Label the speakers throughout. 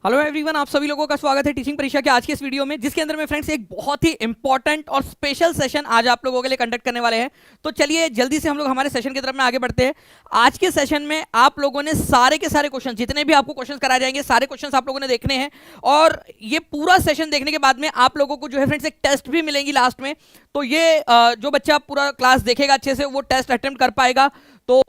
Speaker 1: Hello everyone, आप सभी लोगों का स्वागत है टीचिंग परीक्षा के आज के इस वीडियो में, जिसके अंदर में फ्रेंड्स एक बहुत ही इंपॉर्टेंट और स्पेशल सेशन आज आप लोगों के लिए कंडक्ट करने वाले हैं। तो चलिए जल्दी से हम लोग हमारे सेशन की तरफ में आगे बढ़ते हैं। आज के सेशन में आप लोगों ने सारे के सारे क्वेश्चन, जितने भी आपको क्वेश्चन कराए जाएंगे, सारे क्वेश्चन आप लोगों ने देखने हैं। और ये पूरा सेशन देखने के बाद में आप लोगों को जो है फ्रेंड्स एक टेस्ट भी मिलेंगी लास्ट में। तो ये जो बच्चा पूरा क्लास देखेगा अच्छे से, वो टेस्ट अटेम्प्ट कर पाएगा। तो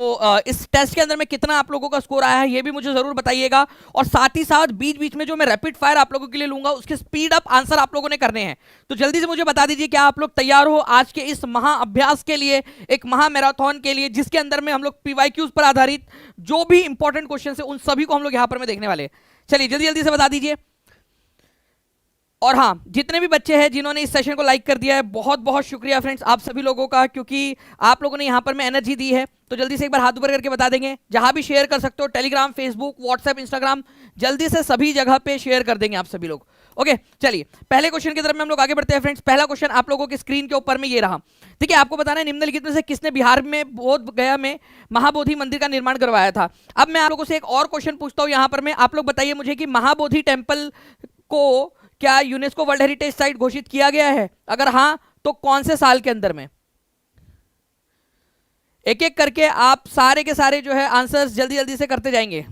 Speaker 1: इस टेस्ट के अंदर में कितना आप लोगों का स्कोर आया है ये भी मुझे जरूर बताइएगा। और साथ ही साथ बीच बीच में जो मैं रैपिड फायर आप लोगों के लिए लूंगा, उसके स्पीड अप आंसर आप लोगों ने करने हैं। तो जल्दी से मुझे बता दीजिए, क्या आप लोग तैयार हो आज के इस महा अभ्यास के लिए, एक महा मैराथन के लिए, जिसके अंदर में हम लोग पीवाईक्यूज पर आधारित जो भी इंपॉर्टेंट क्वेश्चन है उन सभी को हम लोग यहां पर में देखने वाले हैं। चलिए जल्दी जल्दी से बता दीजिए। और हाँ, जितने भी बच्चे हैं जिन्होंने इस सेशन को लाइक कर दिया है, बहुत बहुत शुक्रिया फ्रेंड्स आप सभी लोगों का, क्योंकि आप लोगों ने यहाँ पर में एनर्जी दी है। तो जल्दी से एक बार हाथ ऊपर करके बता देंगे। जहां भी शेयर कर सकते हो, टेलीग्राम, फेसबुक, व्हाट्सएप, इंस्टाग्राम, जल्दी से सभी जगह पे शेयर कर देंगे आप सभी लोग। ओके, चलिए पहले क्वेश्चन की तरफ में हम लोग आगे बढ़ते हैं फ्रेंड्स। पहला क्वेश्चन आप लोगों की स्क्रीन के ऊपर में ये रहा। ठीक है, आपको बताना है निम्नलिखित में से किसने बिहार में बोध गया में महाबोधि मंदिर का निर्माण करवाया था। अब मैं आप लोगों से एक और क्वेश्चन पूछता हूं यहां पर में, आप लोग बताइए मुझे कि महाबोधि टेम्पल को क्या यूनेस्को वर्ल्ड हेरिटेज साइट घोषित किया गया है? अगर हां तो कौन से साल के अंदर में? एक एक करके आप सारे के सारे जो है आंसर्स जल्दी जल्दी से करते जाएंगे।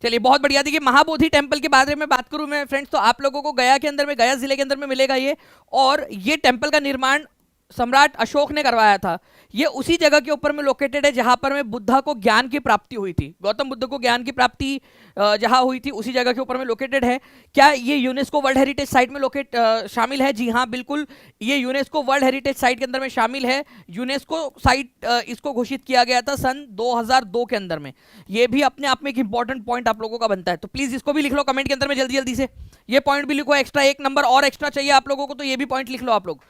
Speaker 1: चलिए बहुत बढ़िया। देखिए, महाबोधि टेम्पल के बारे में बात करूं मैं फ्रेंड्स, तो आप लोगों को गया के अंदर में, गया जिले के अंदर में मिलेगा ये। और ये टेम्पल का निर्माण सम्राट अशोक ने करवाया था। ये उसी जगह के ऊपर में लोकेटेड है जहां पर में बुद्धा को ज्ञान की प्राप्ति हुई थी। गौतम बुद्ध को ज्ञान की प्राप्ति जहां हुई थी उसी जगह के ऊपर में लोकेटेड है। क्या ये यूनेस्को वर्ल्ड हेरिटेज साइट में शामिल है? जी हाँ, बिल्कुल, ये यूनेस्को वर्ल्ड हेरिटेज साइट के अंदर में शामिल है। यूनेस्को साइट इसको घोषित किया गया था सन 2002 के अंदर में। ये भी अपने आप में एक इंपॉर्टेंट पॉइंट आप लोगों का बनता है, तो प्लीज इसको भी लिख लो कमेंट के अंदर में जल्दी जल्दी से। ये पॉइंट भी लिखो, एक्स्ट्रा एक नंबर और एक्स्ट्रा चाहिए आप लोगों को, तो ये भी पॉइंट लिख लो आप लोग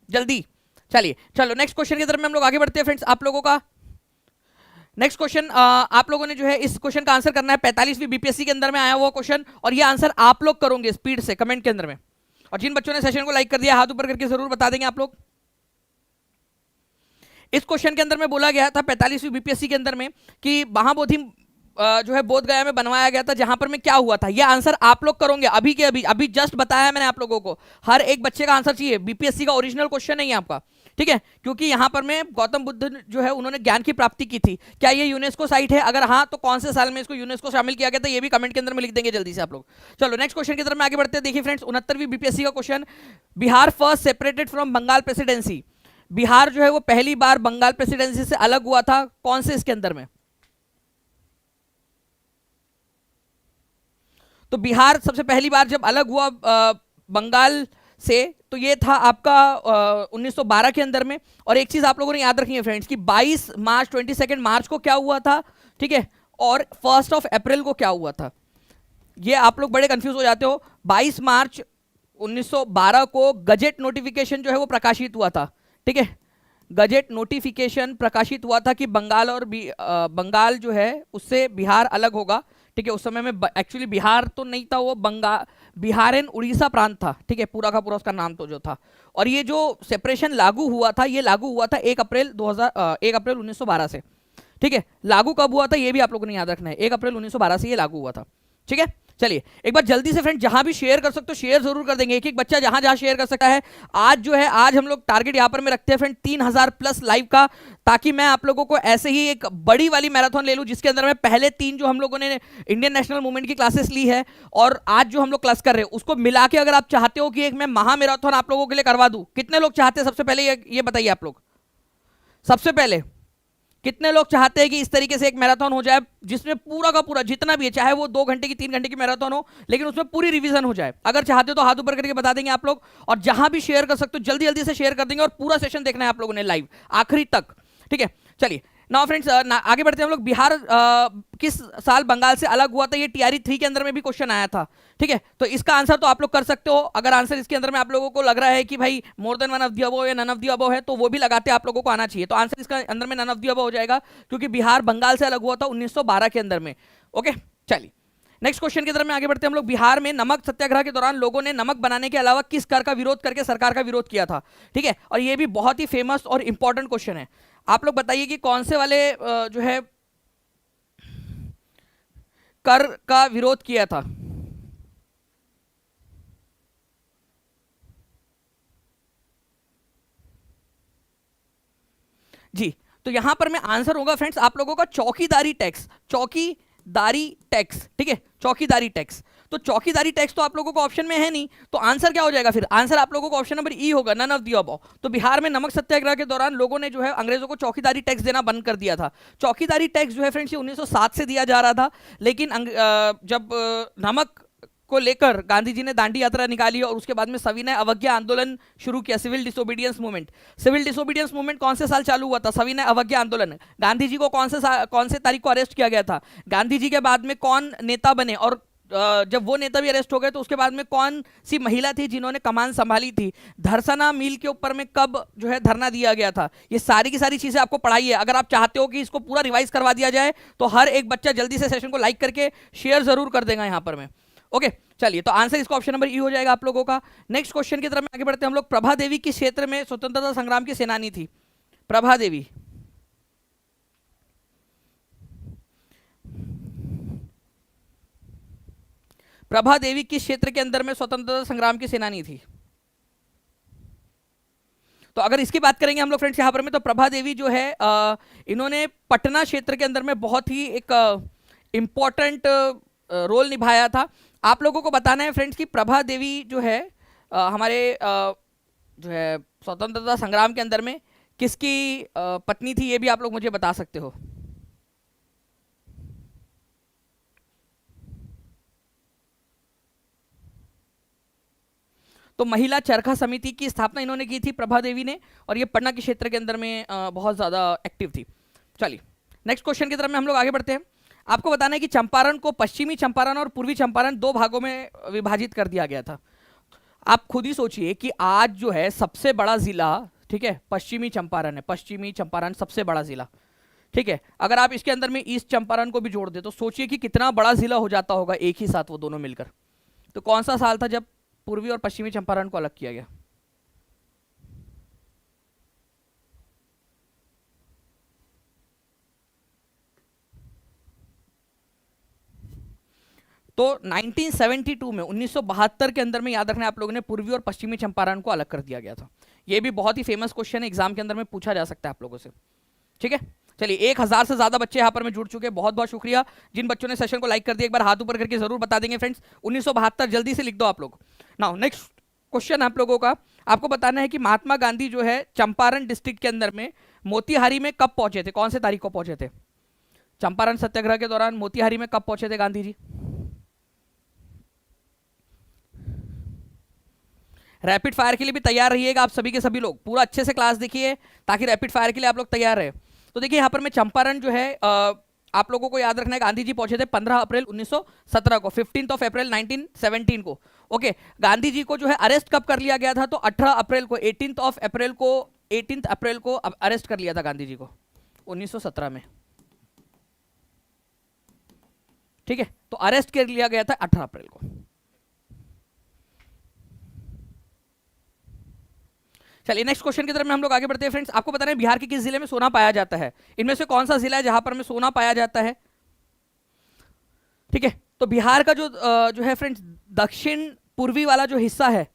Speaker 1: जल्दी। चलिए चलो नेक्स्ट क्वेश्चन की तरफ में हम लोग आगे बढ़ते हैं फ्रेंड्स। आप लोगों का नेक्स्ट क्वेश्चन, आप लोगों ने जो है इस क्वेश्चन का आंसर करना है। 45वीं बीपीएससी के अंदर में आया हुआ क्वेश्चन, और ये आंसर आप लोग करोगे स्पीड से कमेंट के अंदर में। और जिन बच्चों ने सेशन को लाइक कर दिया, हाथ ऊपर करके जरूर बता देंगे आप लोग। इस क्वेश्चन के अंदर में बोला गया था 45वीं बीपीएससी के अंदर में कि महाबोधि जो है बोध गया में बनवाया गया था, जहां पर में क्या हुआ था। ये आंसर आप लोग करोगे अभी के अभी। अभी जस्ट बताया मैंने आप लोगों को, हर एक बच्चे का आंसर चाहिए। बीपीएससी का ओरिजिनल क्वेश्चन नहीं है आपका, ठीक है, क्योंकि यहां पर में गौतम बुद्ध जो है उन्होंने ज्ञान की प्राप्ति की थी। क्या ये यूनेस्को साइट है? अगर हाँ तो कौन से साल में इसको यूनेस्को शामिल किया गया था, ये भी कमेंट के अंदर में लिख देंगे जल्दी से आप लोग। चलो नेक्स्ट क्वेश्चन की तरफ में आगे बढ़ते हैं। देखिए फ्रेंड्स, 69वीं बीपीएससी का question, Bihar first separated from Bengal Presidency. Bihar जो है वो पहली बार बंगाल प्रेसिडेंसी से अलग हुआ था, कौन से इसके अंदर में? तो बिहार सबसे पहली बार जब अलग हुआ बंगाल से, तो ये था आपका 1912 के अंदर में। और एक चीज आप लोगों ने याद रखनी है फ्रेंड्स कि 22 मार्च 22 मार्च को क्या हुआ था, ठीक है, और 1 अप्रैल को क्या हुआ था। ये आप लोग बड़े कंफ्यूज हो जाते हो। 22 मार्च 1912 को गजेट नोटिफिकेशन जो है वो प्रकाशित हुआ था, ठीक है, गजेट नोटिफिकेशन प्रकाशित हुआ था कि बंगाल और बंगाल जो है उससे बिहार अलग होगा, ठीक है। उस समय में एक्चुअली बिहार तो नहीं था, वो बिहार एंड उड़ीसा प्रांत था, ठीक है, पूरा का पूरा उसका नाम तो जो था। और ये जो सेपरेशन लागू हुआ था, ये लागू हुआ था 1 अप्रैल 1912 से, ठीक है। लागू कब हुआ था ये भी आप लोगों ने याद रखना है, 1 अप्रैल 1912 से ये लागू हुआ था, ठीक है। चलिए एक बार जल्दी से फ्रेंड, जहां भी शेयर कर सकते हो शेयर जरूर कर देंगे। एक एक बच्चा जहां जहां शेयर कर सकता है। आज जो है, आज हम लोग टारगेट यहां पर में रखते हैं फ्रेंड 3000 प्लस लाइव का, ताकि मैं आप लोगों को ऐसे ही एक बड़ी वाली मैराथन ले लूं, जिसके अंदर में पहले 3 जो हम लोगों ने इंडियन नेशनल मूवमेंट की क्लासेस ली है और आज जो हम लोग क्लास कर रहे हैं, उसको मिला के अगर आप चाहते हो कि एक मैं महा मैराथन आप लोगों के लिए करवा दूं, कितने लोग चाहते हैं? सबसे पहले ये बताइए आप लोग, सबसे पहले कितने लोग चाहते हैं कि इस तरीके से एक मैराथन हो जाए, जिसमें पूरा का पूरा जितना भी है, चाहे वो 2 घंटे की 3 घंटे की मैराथन हो, लेकिन उसमें पूरी रिवीजन हो जाए। अगर चाहते हो तो हाथ ऊपर करके बता देंगे आप लोग। और जहां भी शेयर कर सकते हो जल्दी जल्दी से शेयर कर देंगे, और पूरा सेशन देखना है आप लोगों ने लाइव आखिरी तक, ठीक है। चलिए नाउ फ्रेंड्स, आगे बढ़ते हैं हम लोग। बिहार किस साल बंगाल से अलग हुआ था? ये टीआरई 3 के अंदर में भी क्वेश्चन आया था, ठीक है। तो इसका आंसर तो आप लोग कर सकते हो। अगर आंसर इसके अंदर में आप लोगों को लग रहा है कि भाई more than one of the above या नन ऑफ द अबव है, तो वो भी लगाते आप लोगों को आना चाहिए। तो आंसर इसका अंदर में नन ऑफ द अबव हो जाएगा, क्योंकि बिहार बंगाल से अलग हुआ था 1912 के अंदर में। ओके, चलिए नेक्स्ट क्वेश्चन की तरफ में आगे बढ़ते हैं हम लोग। बिहार में नमक सत्याग्रह के दौरान लोगों ने नमक बनाने के अलावा किस कर का विरोध करके सरकार का विरोध किया था, ठीक है। और ये भी बहुत ही फेमस और इंपॉर्टेंट क्वेश्चन है। आप लोग बताइए कि कौन से वाले जो है कर का विरोध किया था? जी, तो यहां पर में आंसर होगा फ्रेंड्स आप लोगों का चौकीदारी टैक्स। चौकीदारी टैक्स, ठीक है, चौकीदारी टैक्स। तो चौकीदारी टैक्स तो आप लोगों को ऑप्शन में है नहीं, तो आंसर क्या हो जाएगा फिर? आंसर आप लोगों को ऑप्शन नंबर ई होगा, नन ऑफ दी अबव। तो बिहार में नमक सत्याग्रह के दौरान लोगों ने जो है अंग्रेजों को चौकीदारी टैक्स देना बंद कर दिया था। चौकीदारी टैक्स जो है फ्रेंड्स ये 1907 से दिया जा रहा था, लेकिन जब नमक को लेकर गांधी जी ने दांडी यात्रा निकाली और उसके बाद में सविनय अवज्ञा आंदोलन शुरू किया, civil disobedience movement. Civil disobedience movement कौन से साल चालू हुआ था? सविनय अवज्ञा आंदोलन। गांधी जी को कौन से तारीख को अरेस्ट किया गया था? गांधी जी के बाद में कौन नेता बने, और जब वो नेता भी अरेस्ट हो गए तो उसके बाद में कौन सी महिला थी जिन्होंने कमान संभाली थी? धरसना मिल के ऊपर में कब जो है धरना दिया गया था? ये सारी की सारी चीजें आपको पढ़ाई है। अगर आप चाहते हो कि इसको पूरा रिवाइज करवा दिया जाए तो हर एक बच्चा जल्दी से सेशन को लाइक करके शेयर जरूर कर देगा यहां पर में। ओके, चलिए, तो आंसर इसका ऑप्शन नंबर ई हो जाएगा आप लोगों का। नेक्स्ट क्वेश्चन की तरफ में आगे बढ़ते हैं हम लोग। प्रभा देवी किस क्षेत्र में स्वतंत्रता संग्राम की सेनानी थी? प्रभा देवी, प्रभा देवी किस क्षेत्र के अंदर में स्वतंत्रता संग्राम की सेनानी थी? तो अगर इसकी बात करेंगे हम लोग फ्रेंड्स यहां पर में, तो प्रभा देवी जो है इन्होंने पटना क्षेत्र के अंदर में बहुत ही एक इंपॉर्टेंट रोल निभाया था। आप लोगों को बताना है फ्रेंड्स कि प्रभा देवी जो है हमारे जो है स्वतंत्रता संग्राम के अंदर में किसकी पत्नी थी, ये भी आप लोग मुझे बता सकते हो। तो महिला चरखा समिति की स्थापना इन्होंने की थी प्रभा देवी ने, और ये पटना के क्षेत्र के अंदर में बहुत ज़्यादा एक्टिव थी। चलिए, नेक्स्ट क्वेश्चन की तरफ में हम लोग आगे बढ़ते हैं। आपको बताना है कि चंपारण को पश्चिमी चंपारण और पूर्वी चंपारण दो भागों में विभाजित कर दिया गया था। आप खुद ही सोचिए कि आज जो है सबसे बड़ा जिला, ठीक है, पश्चिमी चंपारण है। पश्चिमी चंपारण सबसे बड़ा जिला, ठीक है। अगर आप इसके अंदर में ईस्ट चंपारण को भी जोड़ दे तो सोचिए कि कितना बड़ा जिला हो जाता होगा एक ही साथ वो दोनों मिलकर। तो कौन सा साल था जब पूर्वी और पश्चिमी चंपारण को अलग किया गया? तो 1972 में, 1972 के अंदर में, याद रखना आप लोगों ने, पूर्वी और पश्चिमी चंपारण को अलग कर दिया गया था। ये भी बहुत ही फेमस क्वेश्चन है, एग्जाम के अंदर में पूछा जा सकता है आप लोगों से, ठीक है। चलिए, 1000 से ज्यादा बच्चे यहाँ पर में जुड़ चुके हैं, बहुत बहुत शुक्रिया। जिन बच्चों ने सेशन को लाइक कर दिया एक बार हाथ ऊपर करके जरूर बता देंगे फ्रेंड्स। 1972 जल्दी से लिख दो आप लोग। नाउ नेक्स्ट क्वेश्चन आप लोगों का, आपको बताना है कि महात्मा गांधी जो है चंपारण डिस्ट्रिक्ट के अंदर में मोतिहारी में कब पहुंचे थे? कौन से तारीख को पहुंचे थे? चंपारण सत्याग्रह के दौरान मोतिहारी में कब पहुंचे थे गांधी जी? रैपिड फायर के लिए भी तैयार रहिएगा आप सभी के सभी लोग, पूरा अच्छे से क्लास देखिए ताकि रैपिड फायर के लिए आप लोग तैयार रहे। तो देखिए यहाँ पर मैं चंपारण जो है आप लोगों को याद रखना है, गांधी जी पहुंचे थे 15 अप्रैल 1917 को, 15 ऑफ अप्रैल 1917 को। ओके, गांधी जी को जो है अरेस्ट कब कर लिया गया था? तो 18 अप्रैल को, 18 अप्रैल को अरेस्ट कर लिया था गांधी जी को 1917 में, ठीक है। तो अरेस्ट कर लिया गया था 18 अप्रैल को। चलिए, नेक्स्ट क्वेश्चन की तरफ में हम लोग आगे बढ़ते हैं फ्रेंड्स। आपको बताना है बिहार के किस जिले में सोना पाया जाता है? इनमें से कौन सा जिला है जहां पर में सोना पाया जाता है? ठीक है, तो बिहार का जो है फ्रेंड्स दक्षिण पूर्वी वाला जो हिस्सा है,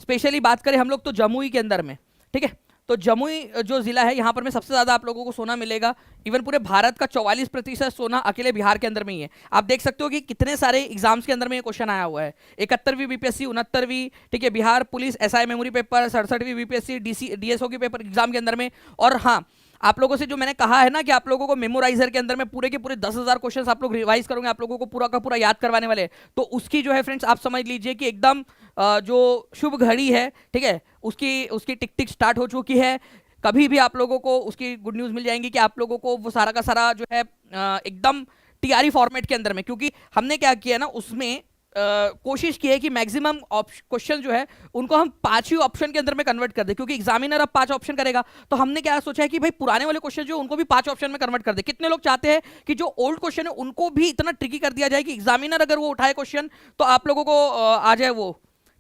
Speaker 1: स्पेशली बात करें हम लोग तो जमुई के अंदर में, ठीक है। तो जमुई जो जिला है यहाँ पर में सबसे ज्यादा आप लोगों को सोना मिलेगा। इवन पूरे भारत का 44% सोना अकेले बिहार के अंदर में ही है। आप देख सकते हो कि कितने सारे एग्जाम्स के अंदर में ये क्वेश्चन आया हुआ है। 71वीं बीपीएससी, 69वीं, ठीक है, Bihar police SI memory paper, 67वीं बीपीएससी डीएसओ के पेपर एग्जाम के अंदर में। और हाँ, आप लोगों से जो मैंने कहा है ना कि आप लोगों को मेमोराइजर के अंदर में पूरे के पूरे 10,000 क्वेश्चन आप लोग रिवाइज करोगे, आप लोगों को पूरा का पूरा याद करवाने वाले हैं। तो उसकी जो है फ्रेंड्स आप समझ लीजिए कि एकदम जो शुभ घड़ी है, ठीक है, उसकी उसकी टिक टिक स्टार्ट हो चुकी है। कभी भी आप लोगों को उसकी गुड न्यूज़ मिल जाएंगी कि आप लोगों को वो सारा का सारा जो है एकदम टीआरई फॉर्मेट के अंदर में, क्योंकि हमने क्या किया ना उसमें कोशिश की है कि मैक्सिमम क्वेश्चन जो है उनको हम 5 ही ऑप्शन के अंदर में कन्वर्ट कर दे, क्योंकि एग्जामिनर अब 5 ऑप्शन करेगा। तो हमने क्या सोचा है कि भाई पुराने वाले क्वेश्चन जो उनको भी 5 ऑप्शन में कन्वर्ट कर दे। कितने लोग चाहते हैं कि जो ओल्ड क्वेश्चन है उनको भी इतना ट्रिकी कर दिया जाए कि एग्जामिनर अगर वो उठाए क्वेश्चन तो आप लोगों को आ जाए वो,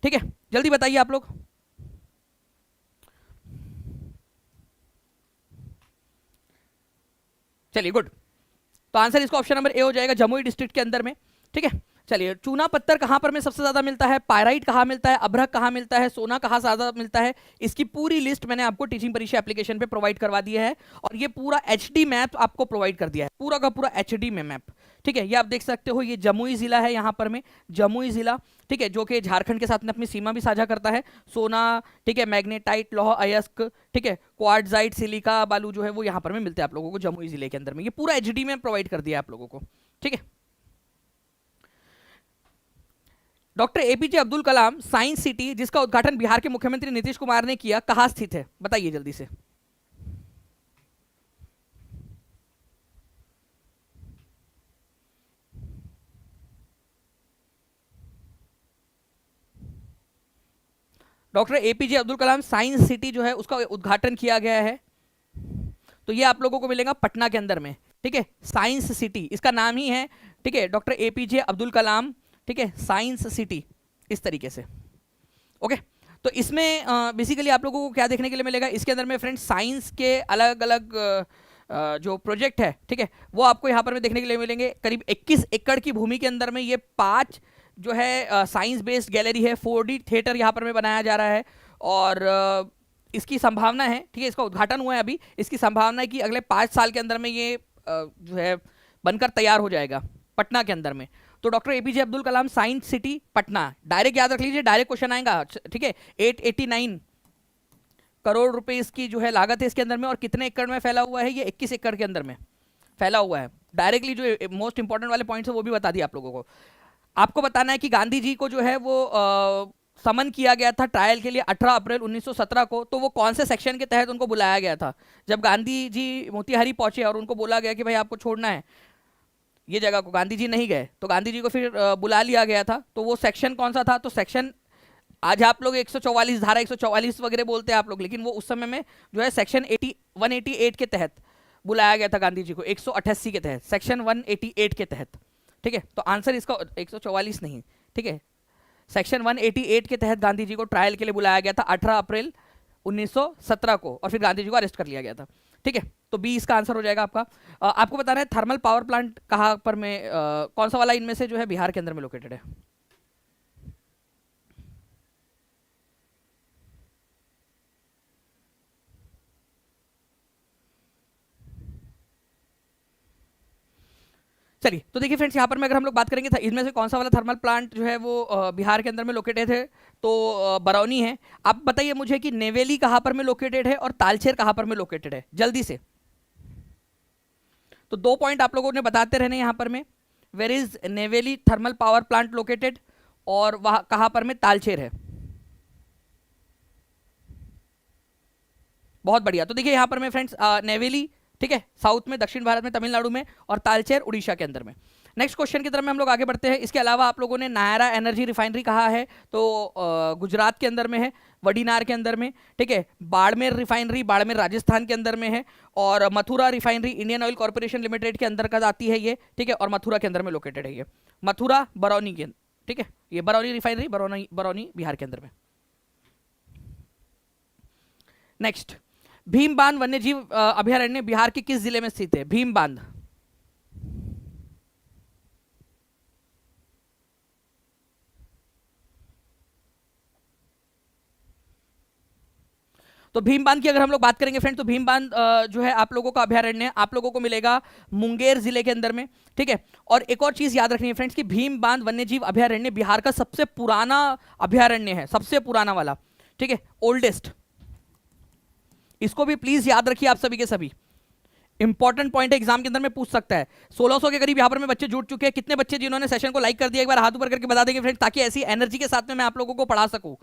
Speaker 1: ठीक है। जल्दी बताइए आप लोग। चलिए, गुड। तो आंसर इसका ऑप्शन नंबर ए हो जाएगा, जमुई डिस्ट्रिक्ट के अंदर में। ठीक है। चलिए, चूना पत्थर कहाँ पर में सबसे ज्यादा मिलता है, पायराइट कहाँ मिलता है, अभ्रक कहाँ मिलता है, सोना कहाँ ज्यादा मिलता है, इसकी पूरी लिस्ट मैंने आपको टीचिंग परीक्षा एप्लीकेशन पे प्रोवाइड करवा दी है। और ये पूरा एचडी मैप आपको प्रोवाइड कर दिया है, पूरा का पूरा एचडी में मैप। ठीक है, ये आप देख सकते हो, ये जमुई जिला है यहाँ पर में, जमुई जिला, ठीक है, जो कि झारखंड के साथ में अपनी सीमा भी साझा करता है। सोना, ठीक है, मैग्नेटाइट, लौह अयस्क, ठीक है, क्वार्ट्जाइट, सिलिका, बालू जो है वो यहाँ पर में मिलते हैं आप लोगों को जमुई जिले के अंदर में। ये पूरा एचडी में प्रोवाइड कर दिया है आप लोगों को। ठीक है, doctor APJ Abdul Kalam science city, जिसका उद्घाटन बिहार के मुख्यमंत्री नीतीश कुमार ने किया, कहां स्थित है, बताइए जल्दी से। Doctor APJ Abdul Kalam science city जो है उसका उद्घाटन किया गया है, तो ये आप लोगों को मिलेगा पटना के अंदर में। ठीक है, साइंस सिटी इसका नाम ही है। ठीक है, डॉक्टर एपीजे अब्दुल कलाम, ठीक है, साइंस सिटी, इस तरीके से। ओके, तो इसमें बेसिकली आप लोगों को क्या देखने के लिए मिलेगा, इसके अंदर में फ्रेंड्स साइंस के अलग अलग जो प्रोजेक्ट है, ठीक है, वो आपको यहाँ पर में देखने के लिए मिलेंगे। करीब 21 एकड़ की भूमि के अंदर में ये 5 जो है साइंस बेस्ड गैलरी है, 4D थिएटर यहाँ पर में बनाया जा रहा है। और इसकी संभावना है, ठीक है, इसका उद्घाटन हुआ है अभी, इसकी संभावना है कि अगले 5 साल के अंदर में ये जो है बनकर तैयार हो जाएगा पटना के अंदर में। तो doctor APJ Abdul Kalam science city Patna, direct याद रख लीजिए, डायरेक्ट क्वेश्चन आएगा। ठीक है, 889 करोड़ रुपए इसकी जो है लागत है इसके अंदर में, और कितने एकड़ में फैला हुआ है, ये 21 एकड़ के अंदर में फैला हुआ है। डायरेक्टली जो मोस्ट इंपॉर्टेंट वाले पॉइंट्स है वो भी बता दिए आप लोगों को। आपको बताना है कि गांधी जी को जो है वो समन किया गया था ट्रायल के लिए 18 अप्रैल 1917 को। तो वो कौन से सेक्शन के तहत उनको बुलाया गया था, जब गांधी जी मोतिहारी पहुंचे और उनको बोला गया कि भाई आपको छोड़ना है ये जगह को, गांधी जी नहीं गए, तो गांधी जी को फिर बुला लिया गया था। तो वो सेक्शन कौन सा था, तो सेक्शन, आज आप लोग 144 धारा 144 वगैरह बोलते हैं आप लोग, लेकिन वो उस समय में जो है सेक्शन 188 के तहत बुलाया गया था गांधी जी को, 188 के तहत, सेक्शन 188 के तहत। ठीक है, तो आंसर इसका 144 नहीं, ठीक है, सेक्शन 188 के तहत गांधी जी को ट्रायल के लिए बुलाया गया था 18 अप्रैल 1917 को, और फिर गांधी जी को अरेस्ट कर लिया गया था। ठीक है, तो बी इसका आंसर हो जाएगा आपका। आपको बताना है थर्मल पावर प्लांट कहाँ पर में कौन सा वाला इनमें से जो है बिहार के अंदर में लोकेटेड है। चलिए, तो देखिए फ्रेंड्स, यहाँ पर में अगर हम लोग बात करेंगे इनमें से कौन सा वाला थर्मल प्लांट जो है वो बिहार के अंदर में लोकेटेड है, तो बरौनी है। आप बताइए मुझे कि नेवेली कहाँ पर में लोकेटेड है और तालचेर कहाँ पर में लोकेटेड है, जल्दी से। तो 2 पॉइंट आप लोगों ने बताते रहने यहाँ पर में, where is Neyveli thermal power plant located, और वहाँ कहाँ पर में तालचेर है। बहुत बढ़िया। तो देखिए यहाँ पर में फ्रेंड्स नेवेली, ठीक है, साउथ में, दक्षिण भारत में, तमिलनाडु में, और तालचेर उड़ीसा के अंदर में। नेक्स्ट क्वेश्चन की तरफ में हम लोग आगे बढ़ते हैं। इसके अलावा आप लोगों ने नायरा एनर्जी रिफाइनरी कहा है, तो गुजरात के अंदर में है, वडीनार के अंदर में। ठीक है, बाड़मेर रिफाइनरी बाड़मेर राजस्थान के अंदर में है, और Mathura refinery Indian oil corporation limited के अंतर्गत आती है ये। ठीक है, और मथुरा के अंदर में लोकेटेड है ये, मथुरा बरौनी के, ठीक है, ये बरौनी रिफाइनरी बरौनी बिहार के अंदर में। नेक्स्ट, भीम बांध वन्य जीव अभयारण्य बिहार के किस जिले में स्थित है, भीम बांध। तो भीम बांध की अगर हम लोग बात करेंगे फ्रेंड, तो भीम बांध जो है आप लोगों का अभयारण्य आप लोगों को मिलेगा मुंगेर जिले के अंदर में। ठीक है, और एक और चीज याद रखनी है फ्रेंड्स कि भीम बांध वन्यजीव अभयारण्य बिहार का सबसे पुराना अभयारण्य है, सबसे पुराना वाला। ठीक है, ओल्डेस्ट, इसको भी प्लीज याद रखिए आप सभी के सभी, इंपॉर्टेंट पॉइंट है, एग्जाम के अंदर में पूछ सकता है। 1600 के करीब यहाँ पर में बच्चे जुड़ चुके हैं। कितने बच्चे जिन्होंने सेशन को लाइक कर दिया, एक बार हाथ ऊपर करके बता देंगे फ्रेंड, ताकि ऐसी एनर्जी के साथ में मैं आप लोगों को पढ़ा सकूं।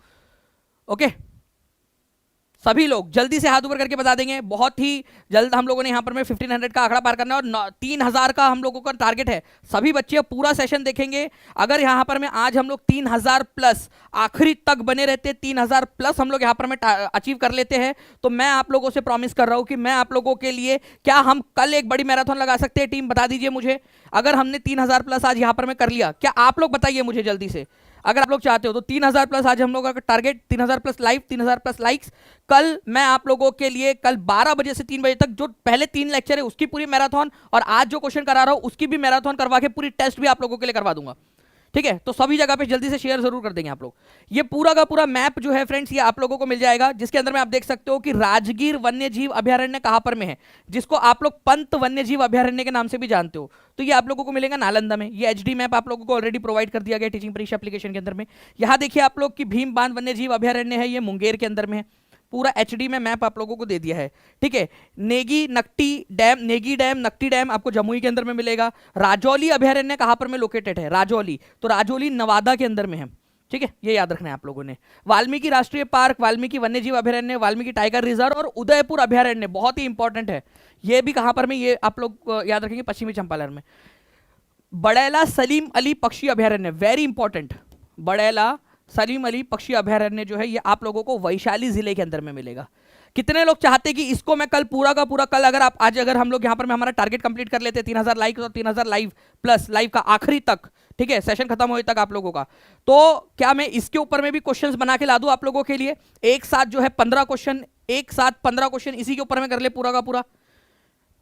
Speaker 1: ओके, सभी लोग जल्दी से हाथ ऊपर करके बता देंगे। बहुत ही जल्द हम लोगों ने यहाँ पर में 1500 का आंकड़ा पार करना है, और 3000 का हम लोगों का टारगेट है। सभी बच्चे पूरा सेशन देखेंगे। अगर यहाँ पर में आज हम लोग 3000 प्लस आखिरी तक बने रहते, 3000 प्लस हम लोग यहाँ पर में अचीव कर लेते हैं, तो मैं आप लोगों से प्रॉमिस कर रहा हूँ कि मैं आप लोगों के लिए, क्या हम कल एक बड़ी मैराथन लगा सकते हैं टीम, बता दीजिए मुझे। अगर हमने 3000 प्लस आज यहाँ पर में कर लिया, क्या आप लोग बताइए मुझे जल्दी से, अगर आप लोग चाहते हो तो 3000 प्लस आज हम लोगों का target, 3000 plus live, 3000 plus likes. कल मैं आप लोगों के लिए कल 12 बजे से 3 बजे तक जो पहले 3 लेक्चर है उसकी पूरी मैराथन, और आज जो क्वेश्चन करा रहा हूं उसकी भी मैराथन करवा के पूरी टेस्ट भी आप लोगों के लिए करवा दूंगा। ठीक है, तो सभी जगह पे जल्दी से शेयर जरूर कर देंगे आप लोग। ये पूरा का पूरा मैप जो है फ्रेंड्स ये आप लोगों को मिल जाएगा, जिसके अंदर में आप देख सकते हो कि राजगीर वन्य जीव अभयारण्य कहां पर में है, जिसको आप लोग पंत वन्य जीव अभयारण्य के नाम से भी जानते हो। तो ये आप लोगों को मिलेगा नालंदा में। ये एचडी मैप आप लोगों को ऑलरेडी प्रोवाइड कर दिया गया टीचिंग परीक्षा एप्लीकेशन के अंदर में। यहां देखिए आप लोग की भीम बांध वन्य जीव अभयारण्य है, ये मुंगेर के अंदर में है। पूरा एचडी में मैप आप लोगों को दे दिया है। ठीक है, नेगी डैम नक्टी डैम आपको जमुई के अंदर में मिलेगा। राजौली अभयारण्य कहां पर में लोकेटेड है, राजौली, तो राजौली नवादा के अंदर में है। ठीक है, ये याद रखना है आप लोगों ने। वाल्मीकि राष्ट्रीय पार्क, वाल्मीकि वन्यजीव अभयारण्य, वाल्मीकि टाइगर रिजर्व और उदयपुर अभयारण्य बहुत ही इंपॉर्टेंट है। ये भी कहां पर में, ये आप लोग याद रखेंगे पश्चिमी चंपारण में। बड़ैला सलीम अली पक्षी अभयारण्य, वेरी इंपॉर्टेंट। बड़ैला सलीम अली पक्षी अभयारण्य जो है ये आप लोगों को वैशाली जिले के अंदर में मिलेगा। कितने लोग चाहते कि इसको मैं कल पूरा का पूरा, कल अगर आप आज अगर हम लोग यहाँ पर में हमारा टारगेट कंप्लीट कर लेते 3000 लाइक और 3000 लाइव प्लस लाइव का आखिरी तक, ठीक है, सेशन खत्म होने तक आप लोगों का, तो क्या मैं इसके ऊपर में भी क्वेश्चंस बना के ला दूं आप लोगों के लिए? एक साथ जो है 15 क्वेश्चन, एक साथ 15 क्वेश्चन इसी के ऊपर में कर ले पूरा का पूरा,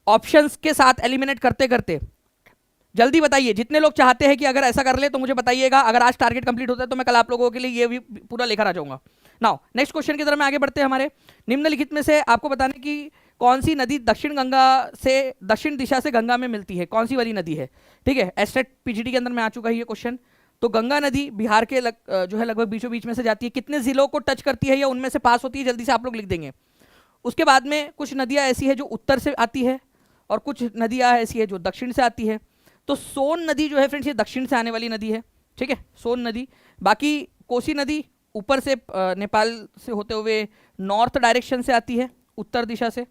Speaker 1: ऑप्शंस के साथ एलिमिनेट करते करते। जल्दी बताइए, जितने लोग चाहते हैं कि अगर ऐसा कर ले तो मुझे बताइएगा। अगर आज टारगेट कंप्लीट होता है तो मैं कल आप लोगों के लिए ये भी पूरा लेकर आ जाऊंगा। नाउ नेक्स्ट क्वेश्चन की तरफ में आगे बढ़ते हैं। हमारे निम्नलिखित में से आपको बताने की कौन सी नदी दक्षिण दिशा से गंगा में मिलती है, कौन सी वाली नदी है? ठीक है, एस्टेट पीजीटी के अंदर में आ चुका है ये क्वेश्चन। तो गंगा नदी बिहार के जो है लगभग बीचों बीच में से जाती है। कितने जिलों को टच करती है या उनमें से पास होती है, जल्दी से आप लोग लिख देंगे। उसके बाद में कुछ नदियां ऐसी है जो उत्तर से आती है और कुछ नदियां ऐसी है जो दक्षिण से आती है। तो सोन नदी जो है फ्रेंड्स ये दक्षिण से आने वाली नदी है। ठीक है, सोन नदी। बाकी कोसी नदी ऊपर से नेपाल से होते हुए नॉर्थ डायरेक्शन से आती है, उत्तर दिशा से।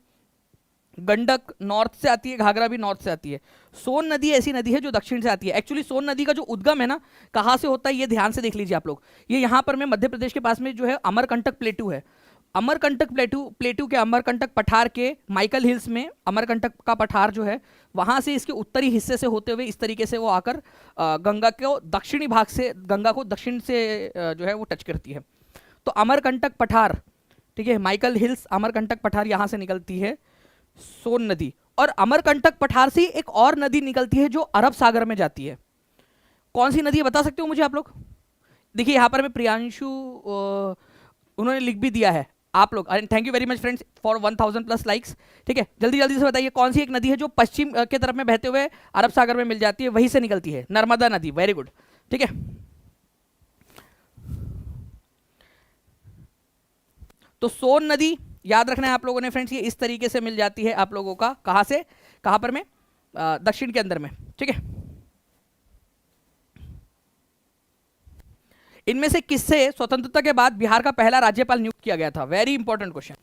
Speaker 1: गंडक नॉर्थ से आती है, घाघरा भी नॉर्थ से आती है। सोन नदी ऐसी नदी है जो दक्षिण से आती है। एक्चुअली सोन नदी का जो उद्गम है ना, कहाँ से होता है ये ध्यान से देख लीजिए आप लोग। ये यहाँ पर में मध्य प्रदेश के पास में जो है अमरकंटक प्लेटू है। अमरकंटक प्लेटू के अमरकंटक पठार के माइकल हिल्स में अमरकंटक का पठार जो है, वहां से इसके उत्तरी हिस्से से होते हुए इस तरीके से वो आकर गंगा को दक्षिणी भाग से, गंगा को दक्षिण से जो है वो टच करती है। तो अमरकंटक पठार, ठीक है, माइकल हिल्स अमरकंटक पठार यहां से निकलती है सोन नदी। और अमरकंटक पठार से एक और नदी निकलती है जो अरब सागर में जाती है। कौन सी नदी है बता सकते हो मुझे आप लोग? देखिए यहाँ पर मैं प्रियांशु उन्होंने लिख भी दिया है आप लोग। Thank you very much friends for 1000 plus likes. ठीक है, जल्दी जल्दी से बताइए कौन सी एक नदी है जो पश्चिम के तरफ में बहते हुए अरब सागर में मिल जाती है, वहीं से निकलती है? नर्मदा नदी, वेरी गुड। ठीक है, तो सोन नदी याद रखना है आप लोगों ने फ्रेंड्स, ये इस तरीके से मिल जाती है आप लोगों का, कहां से, कहां पर में, दक्षिण के अंदर में। ठीक है, इनमें से किससे स्वतंत्रता के बाद बिहार का पहला राज्यपाल नियुक्त किया गया था? Very important question.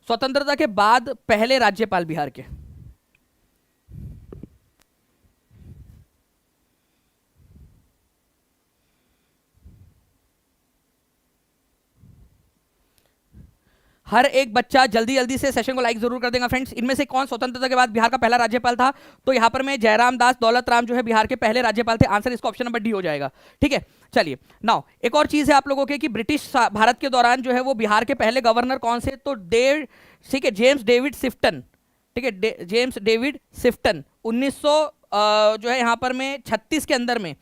Speaker 1: स्वतंत्रता के बाद पहले राज्यपाल बिहार के, हर एक बच्चा जल्दी जल्दी से सेशन को लाइक जरूर कर देगा फ्रेंड्स। इनमें से कौन स्वतंत्रता के बाद बिहार का पहला राज्यपाल था? तो यहां पर में जयराम दास दौलत राम जो है बिहार के पहले राज्यपाल थे। आंसर इसका ऑप्शन नंबर डी हो जाएगा। ठीक है, चलिए नाउ एक और चीज है आप लोगों के कि ब्रिटिश भारत के दौरान जो है वो बिहार के पहले गवर्नर कौन से? तो ठीक है, जेम्स डेविड सिफ्टन। ठीक है, जेम्स डेविड सिफ्टन 1900 जो है यहाँ पर में 36 के अंदर में।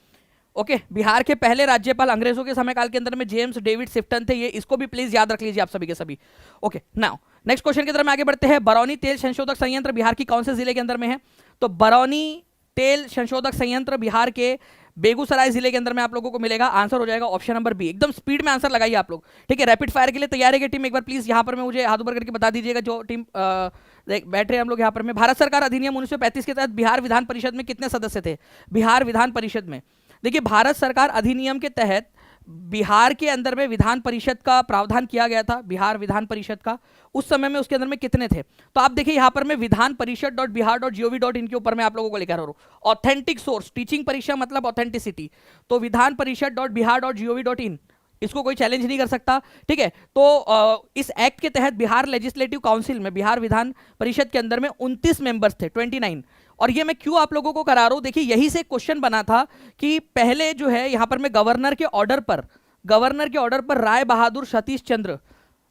Speaker 1: ओके, बिहार के पहले राज्यपाल अंग्रेजों के समय काल के अंदर में जेम्स डेविड सिफ्टन थे। ये इसको भी प्लीज याद रख लीजिए आप सभी के सभी। ओके, नाउ नेक्स्ट क्वेश्चन की तरफ में आगे बढ़ते हैं। बरौनी तेल संशोधक संयंत्र बिहार की कौन से जिले के अंदर में है? तो बरौनी तेल संशोधक संयंत्र बिहार के बेगूसराय जिले के अंदर में आप लोगों को मिलेगा। आंसर हो जाएगा ऑप्शन नंबर बी। एकदम स्पीड में आंसर लगाइए आप लोग। ठीक है, रैपिड फायर के लिए तैयार है टीम? एक बार प्लीज यहाँ पर मैं मुझे हाथ ऊपर करके बता दीजिएगा जो टीम बैठ रहे हैं हम लोग यहाँ पर में। भारत सरकार अधिनियम 1935 के तहत बिहार विधान परिषद में कितने सदस्य थे? बिहार विधान परिषद में देखिए, भारत सरकार अधिनियम के तहत बिहार के अंदर में विधान परिषद का प्रावधान किया गया था। बिहार विधान परिषद का उस समय में उसके अंदर में कितने थे? तो आप देखिए यहाँ पर मैं विधान परिषद .bihar.gov.in के ऊपर मैं आप लोगों को लेकर आ रहा हूँ। ऑथेंटिक सोर्स, टीचिंग परीक्षा मतलब ऑथेंटिसिटी। तो विधान परिषद .bihar.gov.in इसको कोई चैलेंज नहीं कर सकता। ठीक है, तो इस एक्ट के तहत बिहार लेजिस्लेटिव काउंसिल में, बिहार विधान परिषद के अंदर में 29 मेंबर्स थे, 29। और ये मैं क्यों आप लोगों को करा रहा हूं, देखिए यही से क्वेश्चन बना था कि पहले जो है यहां पर मैं गवर्नर के ऑर्डर पर राय बहादुर सतीश चंद्र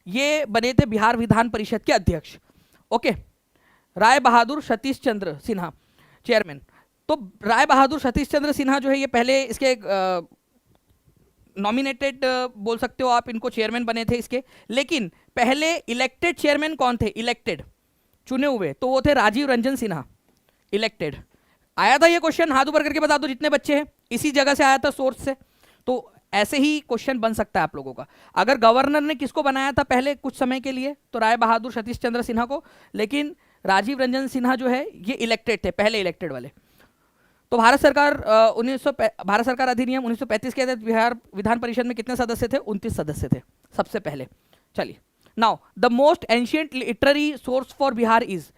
Speaker 1: ये बने थे बिहार विधान परिषद के अध्यक्ष। Okay, Rai Bahadur Satish Chandra Sinha chairman. तो राय बहादुर सतीश चंद्र सिन्हा जो है ये पहले इसके नॉमिनेटेड बोल सकते हो आप इनको, चेयरमैन बने थे इसके। लेकिन पहले इलेक्टेड चेयरमैन कौन थे, इलेक्टेड चुने हुए, तो वो थे राजीव रंजन सिन्हा, इलेक्टेड। आया था ये क्वेश्चन, हाथ ऊपर करके बता दो जितने बच्चे हैं, इसी जगह से आया था सोर्स से। तो ऐसे ही क्वेश्चन बन सकता है आप लोगों का। अगर गवर्नर ने किसको बनाया था पहले कुछ समय के लिए, तो राय बहादुर सतीश चंद्र सिन्हा को, लेकिन राजीव रंजन सिन्हा जो है ये इलेक्टेड थे, पहले इलेक्टेड वाले। तो भारत सरकार अधिनियम 1935 के तहत बिहार विधान परिषद में कितने सदस्य थे, 29 सदस्य थे सबसे पहले। चलिए, now the most ancient literary source for Bihar is,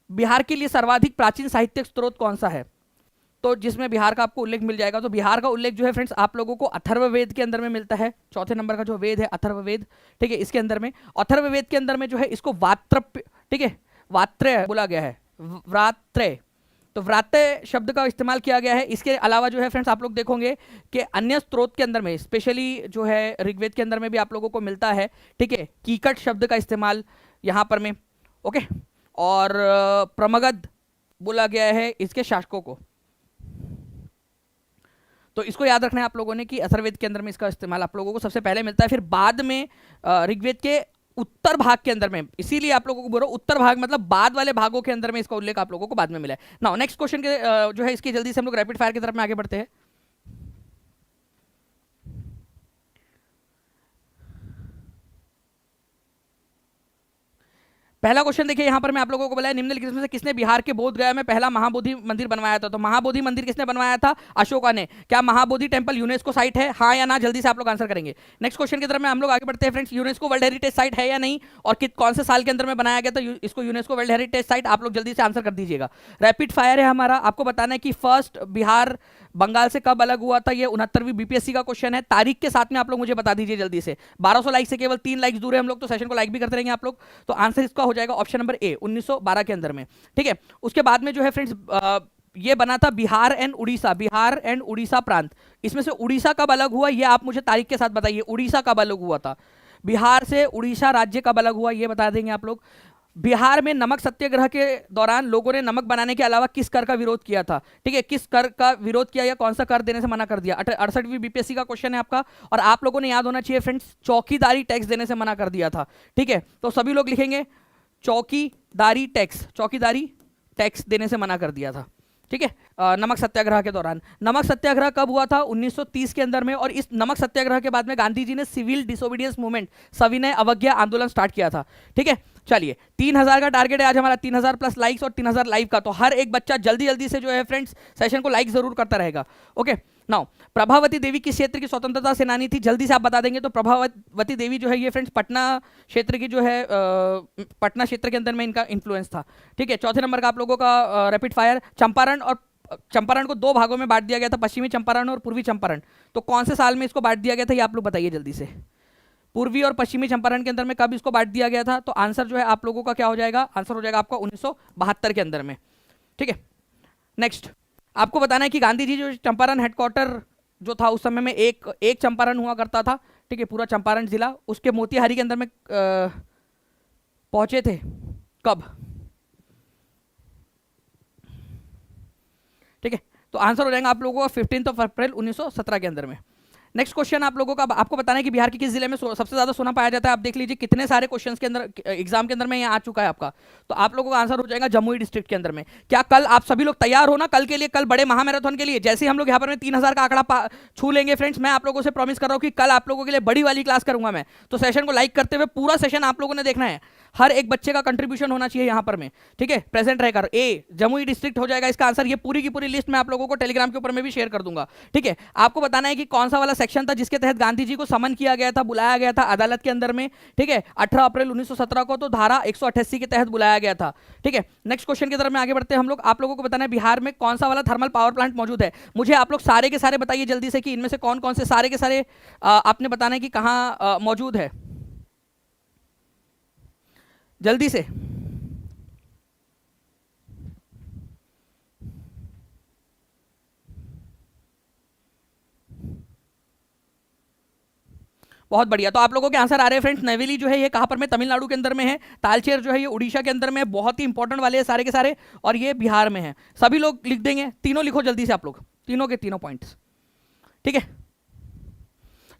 Speaker 1: Bihar के लिए सर्वाधिक प्राचीन साहित्यिक स्रोत कौन सा है, तो जिसमें बिहार का आपको उल्लेख मिल जाएगा। तो बिहार का उल्लेख जो है फ्रेंड्स आप लोगों को अथर्ववेद के अंदर में मिलता है, चौथे नंबर का जो वेद है अथर्ववेद। ठीक है, इसके अंदर में अथर्ववेद के अंदर में जो है इसको वात्रप्य, ठीक है, वात्रय बोला गया है, व्रात्रय। तो व्रात्रय शब्द का इस्तेमाल किया गया है। इसके अलावा जो है फ्रेंड्स आप लोग देखोगे कि अन्य स्त्रोत के अंदर में, स्पेशली जो है ऋग्वेद के अंदर में भी आप लोगों को मिलता है। ठीक है, कीकट शब्द का इस्तेमाल यहाँ पर में, ओके, और प्रमगध बोला गया है इसके शासकों को। तो इसको याद रखना है आप लोगों ने कि अथर्ववेद के अंदर में इसका इस्तेमाल आप लोगों को सबसे पहले मिलता है, फिर बाद में ऋग्वेद के उत्तर भाग के अंदर में। इसीलिए आप लोगों को बोल रहा हूं उत्तर भाग मतलब बाद वाले भागों के अंदर में इसका उल्लेख आप लोगों को बाद में मिला है। नाउ नेक्स्ट क्वेश्चन के जो है इसकी जल्दी से हम लोग रैपिड फायर की तरफ में आगे बढ़ते हैं। पहला क्वेश्चन देखिए यहाँ पर मैं आप लोगों को बोला निम्नलिखित में से किसने बिहार के बोध गया में पहला महाबोधि मंदिर बनवाया था। तो महाबोधि मंदिर किसने बनवाया था, अशोका ने। क्या महाबोधि टेंपल यूनेस्को साइट है, हाँ या ना, जल्दी से आप लोग आंसर करेंगे। नेक्स्ट क्वेश्चन की तरफ में हम लोग आगे बढ़ते हैं friends. UNESCO world heritage site है या नहीं, और कौन से साल के अंदर में बनाया गया था इसको यूनेस्को वर्ल्ड हेरिटेज साइट, आप लोग जल्दी से आंसर कर दीजिएगा। रैपिड फायर है हमारा, आपको बताना है कि फर्स्ट बिहार बंगाल से कब अलग हुआ था। ये 69वीं बीपीएससी का क्वेश्चन है। तारीख के साथ में आप लोग मुझे बता दीजिए जल्दी से। 1200 लाइक से केवल 3 लाइक्स दूर है हम लोग, तो सेशन को लाइक भी करते रहेंगे आप लोग। तो आंसर इसका हो जाएगा ऑप्शन नंबर ए, 1912 के अंदर में। ठीक है, उसके बाद में जो है फ्रेंड्स ये बना था बिहार एंड उड़ीसा प्रांत। इसमें से उड़ीसा कब अलग हुआ ये आप मुझे तारीख के साथ बताइए। उड़ीसा कब अलग हुआ था, बिहार से उड़ीसा राज्य कब अलग हुआ ये बता देंगे आप लोग। बिहार में नमक सत्याग्रह के दौरान लोगों ने नमक बनाने के अलावा किस कर का विरोध किया था। ठीक है, किस कर का विरोध किया या कौन सा कर देने से मना कर दिया। 68वीं बीपीएससी का क्वेश्चन है आपका, और आप लोगों ने याद होना चाहिए फ्रेंड्स, चौकीदारी टैक्स देने से मना कर दिया था। ठीक है, तो सभी लोग लिखेंगे चौकीदारी टैक्स देने से मना कर दिया था। ठीक है, नमक सत्याग्रह के दौरान। नमक सत्याग्रह कब हुआ था, 1930 के अंदर में। और इस नमक सत्याग्रह के बाद में गांधी जी ने सिविल डिसोबीडियंस मूवमेंट, सविनय अवज्ञा आंदोलन स्टार्ट किया था। ठीक है, चलिए 3000 का टारगेट है आज हमारा, 3000 प्लस लाइक्स और 3000 लाइव का। तो हर एक बच्चा जल्दी जल्दी से जो है फ्रेंड्स सेशन को लाइक जरूर करता रहेगा। ओके, नाउ प्रभावती देवी किस क्षेत्र की स्वतंत्रता सेनानी थी, जल्दी से आप बता देंगे। तो प्रभावती देवी जो है ये फ्रेंड्स पटना क्षेत्र की जो है, पटना क्षेत्र के अंदर में इनका इन्फ्लुएंस था। ठीक है, चौथे नंबर का आप लोगों का रैपिड फायर। चंपारण को दो भागों में बांट दिया गया था, पश्चिमी चंपारण और पूर्वी चंपारण। तो कौन से साल में इसको बांट दिया गया था ये आप लोग बताइए जल्दी से। पूर्वी और पश्चिमी चंपारण के अंदर में कब इसको बांट दिया गया था। तो आंसर जो है आप लोगों का क्या हो जाएगा, आंसर हो जाएगा आपका 1972 के अंदर में। ठीक है, नेक्स्ट आपको बताना है कि गांधी जी जो चंपारण हेडक्वार्टर जो था उस समय में एक चंपारण हुआ करता था। ठीक है, पूरा चंपारण जिला, उसके मोतिहारी के अंदर में पहुंचे थे कब। ठीक है, तो आंसर हो जाएगा आप लोगों का 15 अप्रैल 1917 के अंदर में। नेक्स्ट क्वेश्चन आप लोगों का, आपको बताना है कि बिहार के किस जिले में सबसे ज्यादा सोना पाया जाता है। आप देख लीजिए कितने सारे क्वेश्चंस के अंदर एग्जाम के अंदर में ये आ चुका है आपका। तो आप लोगों का आंसर हो जाएगा जमुई डिस्ट्रिक्ट के अंदर में। क्या कल आप सभी लोग तैयार हो ना कल के लिए, कल बड़े महामैराथन के लिए। जैसे ही हम लोग यहाँ पर में 3000 का आंकड़ा छू लेंगे फ्रेंड्स, मैं आप लोगों से प्रॉमिस कर रहा हूँ कि कल आप लोगों के लिए बड़ी वाली क्लास करूंगा मैं। तो सेशन को लाइक करते हुए पूरा सेशन आप लोगों ने देखना है। हर एक बच्चे का कंट्रीब्यूशन होना चाहिए यहाँ पर में, ठीक है, प्रेजेंट रहकर। ए जमुई डिस्ट्रिक्ट हो जाएगा इसका आंसर। ये पूरी की पूरी लिस्ट मैं आप लोगों को टेलीग्राम के ऊपर में भी शेयर कर दूंगा, ठीक है। आपको बताना है कि कौन सा वाला सेक्शन था जिसके तहत गांधी जी को समन किया गया था, बुलाया गया था अदालत के अंदर में, ठीक है, 18 अप्रैल 1917 को, तो धारा 188 के तहत बुलाया गया था, ठीक है। नेक्स्ट क्वेश्चन की तरफ में आगे बढ़ते हैं हम लोग। आप लोगों को बताना है बिहार में कौन सा वाला थर्मल पावर प्लांट मौजूद है। मुझे आप लोग सारे के सारे बताइए जल्दी से कि इनमें से कौन कौन से सारे के सारे आपने बताना है कि कहां मौजूद है, जल्दी से। बहुत बढ़िया, तो आप लोगों के आंसर आ रहे हैं फ्रेंड्स। नवेली जो है ये कहां पर में, तमिलनाडु के अंदर में है। तालचेर जो है ये उड़ीसा के अंदर में है। बहुत ही इंपॉर्टेंट वाले हैं सारे के सारे, और ये बिहार में है। सभी लोग लिख देंगे, तीनों लिखो जल्दी से आप लोग, तीनों के तीनों पॉइंट्स, ठीक है।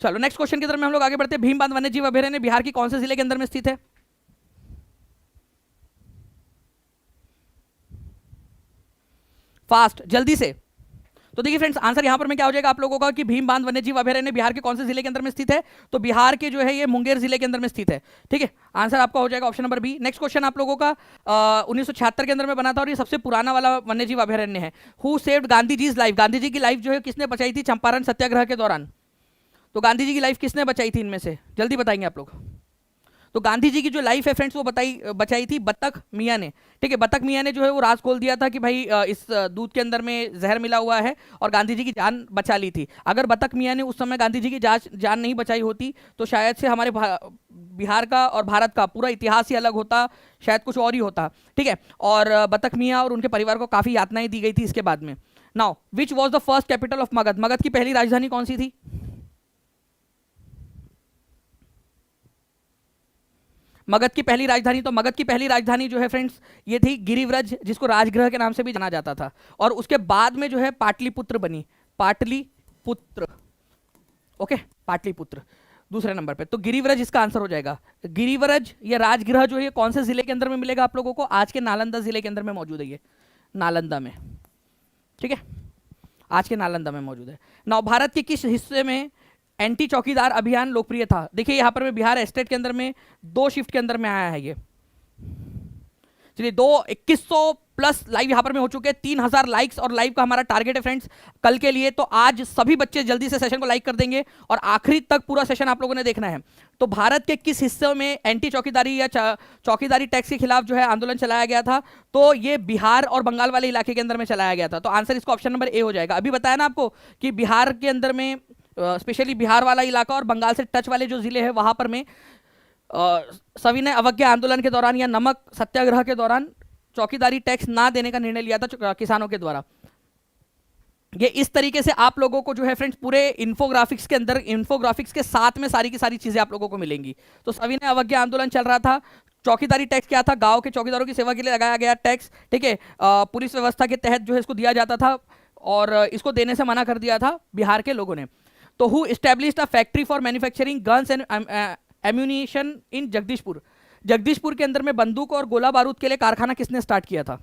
Speaker 1: चलो नेक्स्ट क्वेश्चन की तरफ में हम लोग आगे बढ़ते हैं। भीम बांध वन्य जीव अभयारण्य बिहार की कौन से जिले के अंदर में स्थित है। फास्ट, जल्दी से। तो देखिए फ्रेंड्स, आंसर यहां पर में क्या हो जाएगा आप लोगों का कि भीम बांध वन्यजीव अभयारण्य बिहार के कौन से जिले के अंदर में स्थित है। तो बिहार के जो है ये मुंगेर जिले के अंदर में स्थित है, ठीक है। आंसर आपका हो जाएगा option number B. Next question आप लोगों का 1976 के अंदर में बना था, और ये सबसे पुराना वाला वन्यजीव अभयारण्य है। Who saved Gandhi ji life, Gandhi ji की लाइफ जो है किसने बचाई थी चंपारण सत्याग्रह के दौरान। तो गांधी जी की लाइफ किसने बचाई थी इनमें से, जल्दी बताएंगे आप लोग। तो गांधी जी की जो लाइफ है फ्रेंड्स वो बचाई थी बतख मियाँ ने, ठीक है। बतख मियाँ ने जो है वो राज खोल दिया था कि भाई इस दूध के अंदर में जहर मिला हुआ है, और गांधी जी की जान बचा ली थी। अगर बतख मियाँ ने उस समय गांधी जी की जान नहीं बचाई होती तो शायद से हमारे बिहार का और भारत का पूरा इतिहास ही अलग होता, शायद कुछ और ही होता, ठीक है। और बतख मियाँ और उनके परिवार को काफ़ी यातनाएं दी गई थी इसके बाद में। Now which was the first capital of Magadh, Magadh की पहली राजधानी कौन सी थी। मगध की पहली राजधानी, तो मगध की पहली राजधानी जो है फ्रेंड्स ये थी गिरिव्रज, जिसको राजगृह के नाम से भी जाना जाता था। और उसके बाद में जो है पाटलिपुत्र बनी, पाटलिपुत्र, ओके, पाटलिपुत्र दूसरे नंबर पे। तो गिरिव्रज इसका आंसर हो जाएगा। गिरिव्रज या राजगृह जो है कौन से जिले के अंदर में मिलेगा आप लोगों को, आज के नालंदा जिले के अंदर में मौजूद है ये, नालंदा में, ठीक है, आज के नालंदा में मौजूद है। नव भारत के किस हिस्से में एंटी चौकीदार अभियान लोकप्रिय था। देखिए यहां पर में बिहार स्टेट के अंदर में 2 शिफ्ट के अंदर में आया है ये। चलिए 2100 प्लस लाइव यहां पर में हो चुके हैं, 3000 लाइक्स और लाइव का हमारा टारगेट है फ्रेंड्स कल के लिए। तो आज सभी बच्चे जल्दी से सेशन को लाइक कर देंगे और आखिरी तक पूरा सेशन आप लोगों ने देखना है। तो भारत के किस हिस्से में एंटी चौकीदारी या चौकीदारी टैक्स के खिलाफ जो है आंदोलन चलाया गया था। तो ये बिहार और बंगाल वाले इलाके के अंदर में चलाया गया था। तो आंसर इसका ऑप्शन नंबर ए हो जाएगा। अभी बताया ना आपको कि बिहार के अंदर में स्पेशली बिहार वाला इलाका और बंगाल से टच वाले जो जिले हैं वहां पर में सविनय अवज्ञा आंदोलन के दौरान या नमक सत्याग्रह के दौरान चौकीदारी टैक्स ना देने का निर्णय लिया था किसानों के द्वारा। ये इस तरीके से आप लोगों को जो है फ्रेंड्स पूरे इन्फोग्राफिक्स के अंदर, इन्फोग्राफिक्स के साथ में सारी की सारी चीजें आप लोगों को मिलेंगी। तो सविनय अवज्ञा आंदोलन चल रहा था। चौकीदारी टैक्स क्या था, गांव के चौकीदारों की सेवा के लिए लगाया गया टैक्स, ठीक है। पुलिस व्यवस्था के तहत जो है इसको दिया जाता था और इसको देने से मना कर दिया था बिहार के लोगों ने। तो who established a factory for manufacturing guns and ammunition in Jagdishpur. Jagdishpur के अंदर में बंदूक और गोला बारूद के लिए कारखाना किसने स्टार्ट किया था।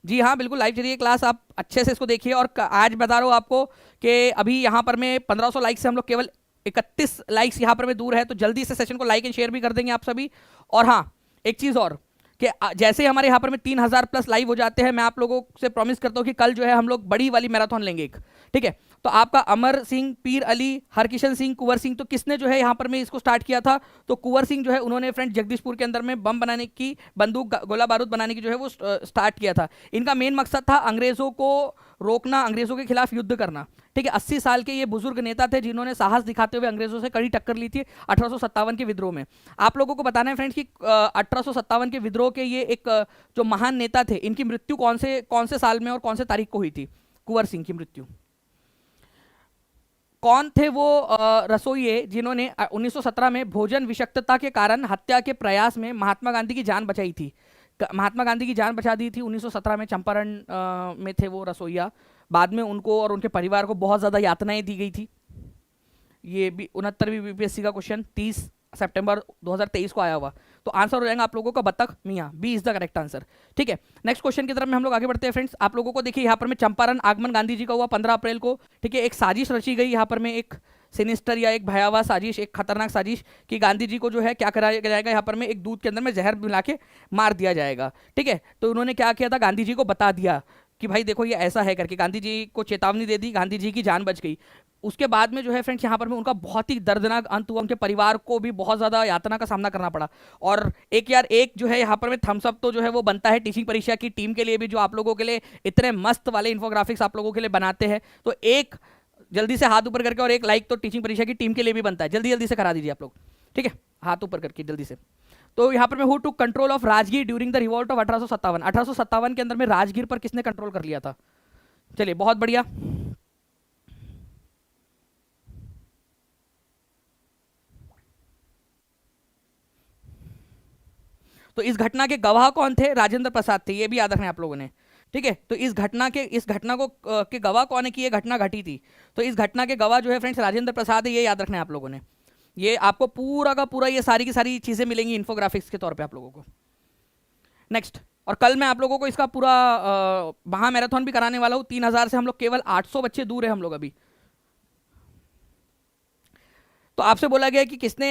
Speaker 1: जी हाँ बिल्कुल, लाइव चलिए क्लास, आप अच्छे से इसको देखिए। और आज बता रहा हूँ आपको कि अभी यहाँ पर में 1500 लाइक से हम लोग केवल 31 लाइक्स यहाँ पर में दूर है। तो जल्दी से सेशन को लाइक एंड शेयर भी कर देंगे आप सभी। और हाँ एक चीज़ और कि जैसे ही हमारे यहाँ पर में 3000 प्लस लाइव हो जाते हैं, मैं आप लोगों से प्रॉमिस करता हूँ कि कल जो है हम लोग बड़ी वाली मैराथन लेंगे एक, ठीक है। तो आपका अमर सिंह, पीर अली, हरकिशन सिंह, कुंवर सिंह, तो किसने जो है यहाँ पर में इसको स्टार्ट किया था। तो कुंवर सिंह जो है उन्होंने फ्रेंड जगदीशपुर के अंदर में बम बनाने की, बंदूक गोला बारूद बनाने की जो है वो स्टार्ट किया था। इनका मेन मकसद था अंग्रेजों को रोकना, अंग्रेजों के खिलाफ युद्ध करना, ठीक है। 80 साल के ये बुजुर्ग नेता थे जिन्होंने साहस दिखाते हुए अंग्रेजों से कड़ी टक्कर ली थी 1857 के विद्रोह में। आप लोगों को बताना है फ्रेंड्स कि 1857 के विद्रोह के ये एक जो महान नेता थे, इनकी मृत्यु कौन से साल में और कौन से तारीख को हुई थी। कुंवर सिंह की मृत्यु। कौन थे वो रसोइये जिन्होंने 1917 में भोजन विषाक्तता के कारण हत्या के प्रयास में महात्मा गांधी की जान बचाई थी। महात्मा गांधी की जान बचा दी थी 1917 में, चंपारण में थे वो रसोइया। बाद में उनको और उनके परिवार को बहुत ज़्यादा यातनाएं दी गई थी। ये भी 69वीं बीपीएससी का क्वेश्चन 30 सितंबर 2023 को आया हुआ। तो आंसर हो जाएगा आप लोगों का Batak Mian, B is the correct answer, ठीक है। नेक्स्ट क्वेश्चन की तरफ में हम लोग आगे बढ़ते हैं फ्रेंड्स। आप लोगों को देखिए यहाँ पर में चंपारण आगमन गांधी जी का हुआ 15 अप्रैल को, ठीक है। एक साजिश रची गई यहाँ पर में, एक सिनिस्टर या एक भयावह साजिश, एक खतरनाक साजिश कि गांधी जी को जो है क्या कराया जाएगा, यहाँ पर में एक दूध के अंदर में जहर मिला के मार दिया जाएगा। ठीक है, तो उन्होंने क्या किया था, गांधी जी को बता दिया कि भाई देखो ये ऐसा है करके, गांधी जी को चेतावनी दे दी, गांधी जी की जान बच गई। उसके बाद में जो है फ्रेंड्स यहाँ पर में उनका बहुत ही दर्दनाक अंत हुआ, उनके परिवार को भी बहुत ज़्यादा यातना का सामना करना पड़ा। और एक यार एक जो है यहाँ पर में थम्स अप तो जो है वो बनता है टीचिंग परीक्षा की टीम के लिए भी, जो आप लोगों के लिए इतने मस्त वाले इन्फोग्राफिक्स आप लोगों के लिए बनाते हैं। तो एक जल्दी से हाथ ऊपर करके और एक लाइक तो टीचिंग परीक्षा की टीम के लिए भी बनता है, जल्दी जल्दी से करा दीजिए आप लोग। ठीक है, हाथ ऊपर करके जल्दी से। तो यहाँ पर मैं who took control of Rajgir during the revolt of 1857, 1857 के अंदर में राजगीर पर किसने कंट्रोल कर लिया था? चलिए बहुत बढ़िया। तो इस घटना के गवाह कौन थे? राजेंद्र प्रसाद थे, ये भी याद रखना है आप लोगों ने। ठीक है, तो इस घटना को के गवाह कौन है कि ये घटना घटी थी? तो इस घटना के गवाह जो है फ्रेंड्स राजेंद्र प्रसाद है, ये याद रखना है आप लोगों ने। ये आपको पूरा का पूरा ये सारी की सारी चीजें मिलेंगी इन्फोग्राफिक्स के तौर पे आप लोगों को। नेक्स्ट, और कल मैं आप लोगों को इसका पूरा महा मैराथन भी कराने वाला हूँ। 3000 से हम लोग केवल 800 बच्चे दूर है हम लोग अभी। तो आपसे बोला गया कि किसने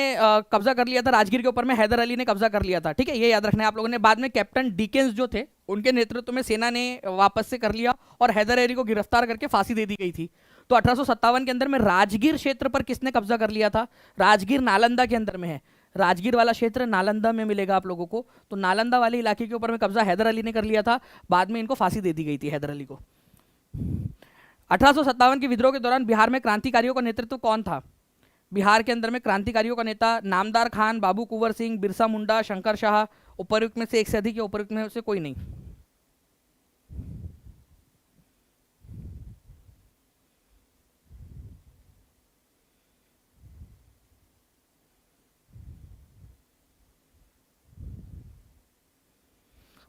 Speaker 1: कब्जा कर लिया था राजगीर के ऊपर में? हैदर अली ने कब्जा कर लिया था। ठीक है, ये याद रखना है आप लोगों ने। बाद में कैप्टन डिकेंस जो थे, उनके नेतृत्व में सेना ने वापस से कर लिया और हैदर अली को गिरफ्तार करके फांसी दे दी गई थी। तो 1857 के अंदर में राजगीर क्षेत्र पर किसने कब्जा कर लिया था? राजगीर नालंदा के अंदर में है, राजगीर वाला क्षेत्र नालंदा में मिलेगा आप लोगों को। तो नालंदा वाले इलाके के ऊपर में कब्जा हैदर अली ने कर लिया था, बाद में इनको फांसी दे दी गई थी हैदर अली को। 1857 के विद्रोह के दौरान बिहार में क्रांतिकारियों का नेतृत्व कौन था? बिहार के अंदर में क्रांतिकारियों का नेता नामदार खान, बाबू कुंवर सिंह, बिरसा मुंडा, शंकर शाह, उपर्युक्त में से एक से अधिक या उपर्युक्त में से कोई नहीं?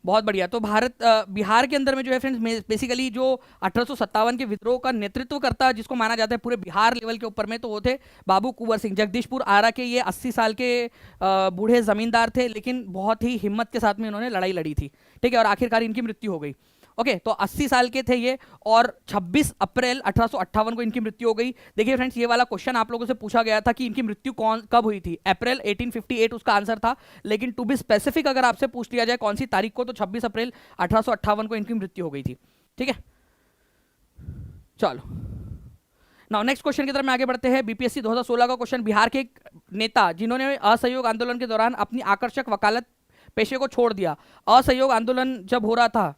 Speaker 1: बहुत बढ़िया। तो बिहार के अंदर में जो है फ्रेंड्स बेसिकली जो 1857 के विद्रोह का नेतृत्व करता जिसको माना जाता है पूरे बिहार लेवल के ऊपर में, तो वो थे बाबू कुंवर सिंह। जगदीशपुर आरा के ये 80 साल के बूढ़े जमींदार थे, लेकिन बहुत ही हिम्मत के साथ में इन्होंने लड़ाई लड़ी थी। ठीक है, और आखिरकार इनकी मृत्यु हो गई। ओके, तो 80 साल के थे ये, और 26 अप्रैल 1858 को इनकी मृत्यु हो गई। देखिए फ्रेंड्स, ये वाला क्वेश्चन आप लोगों से पूछा गया था कि इनकी मृत्यु कब हुई थी? अप्रैल 1858 उसका आंसर था, लेकिन टू बी स्पेसिफिक अगर आपसे पूछ लिया जाए कौन सी तारीख को, तो 26 अप्रैल 1858 को इनकी मृत्यु हो गई थी। ठीक है, चलो नाउ नेक्स्ट क्वेश्चन की तरफ में आगे बढ़ते हैं। बीपीएससी 2016 का क्वेश्चन, बिहार के एक नेता जिन्होंने असहयोग आंदोलन के दौरान अपनी आकर्षक वकालत पेशे को छोड़ दिया। असहयोग आंदोलन जब हो रहा था,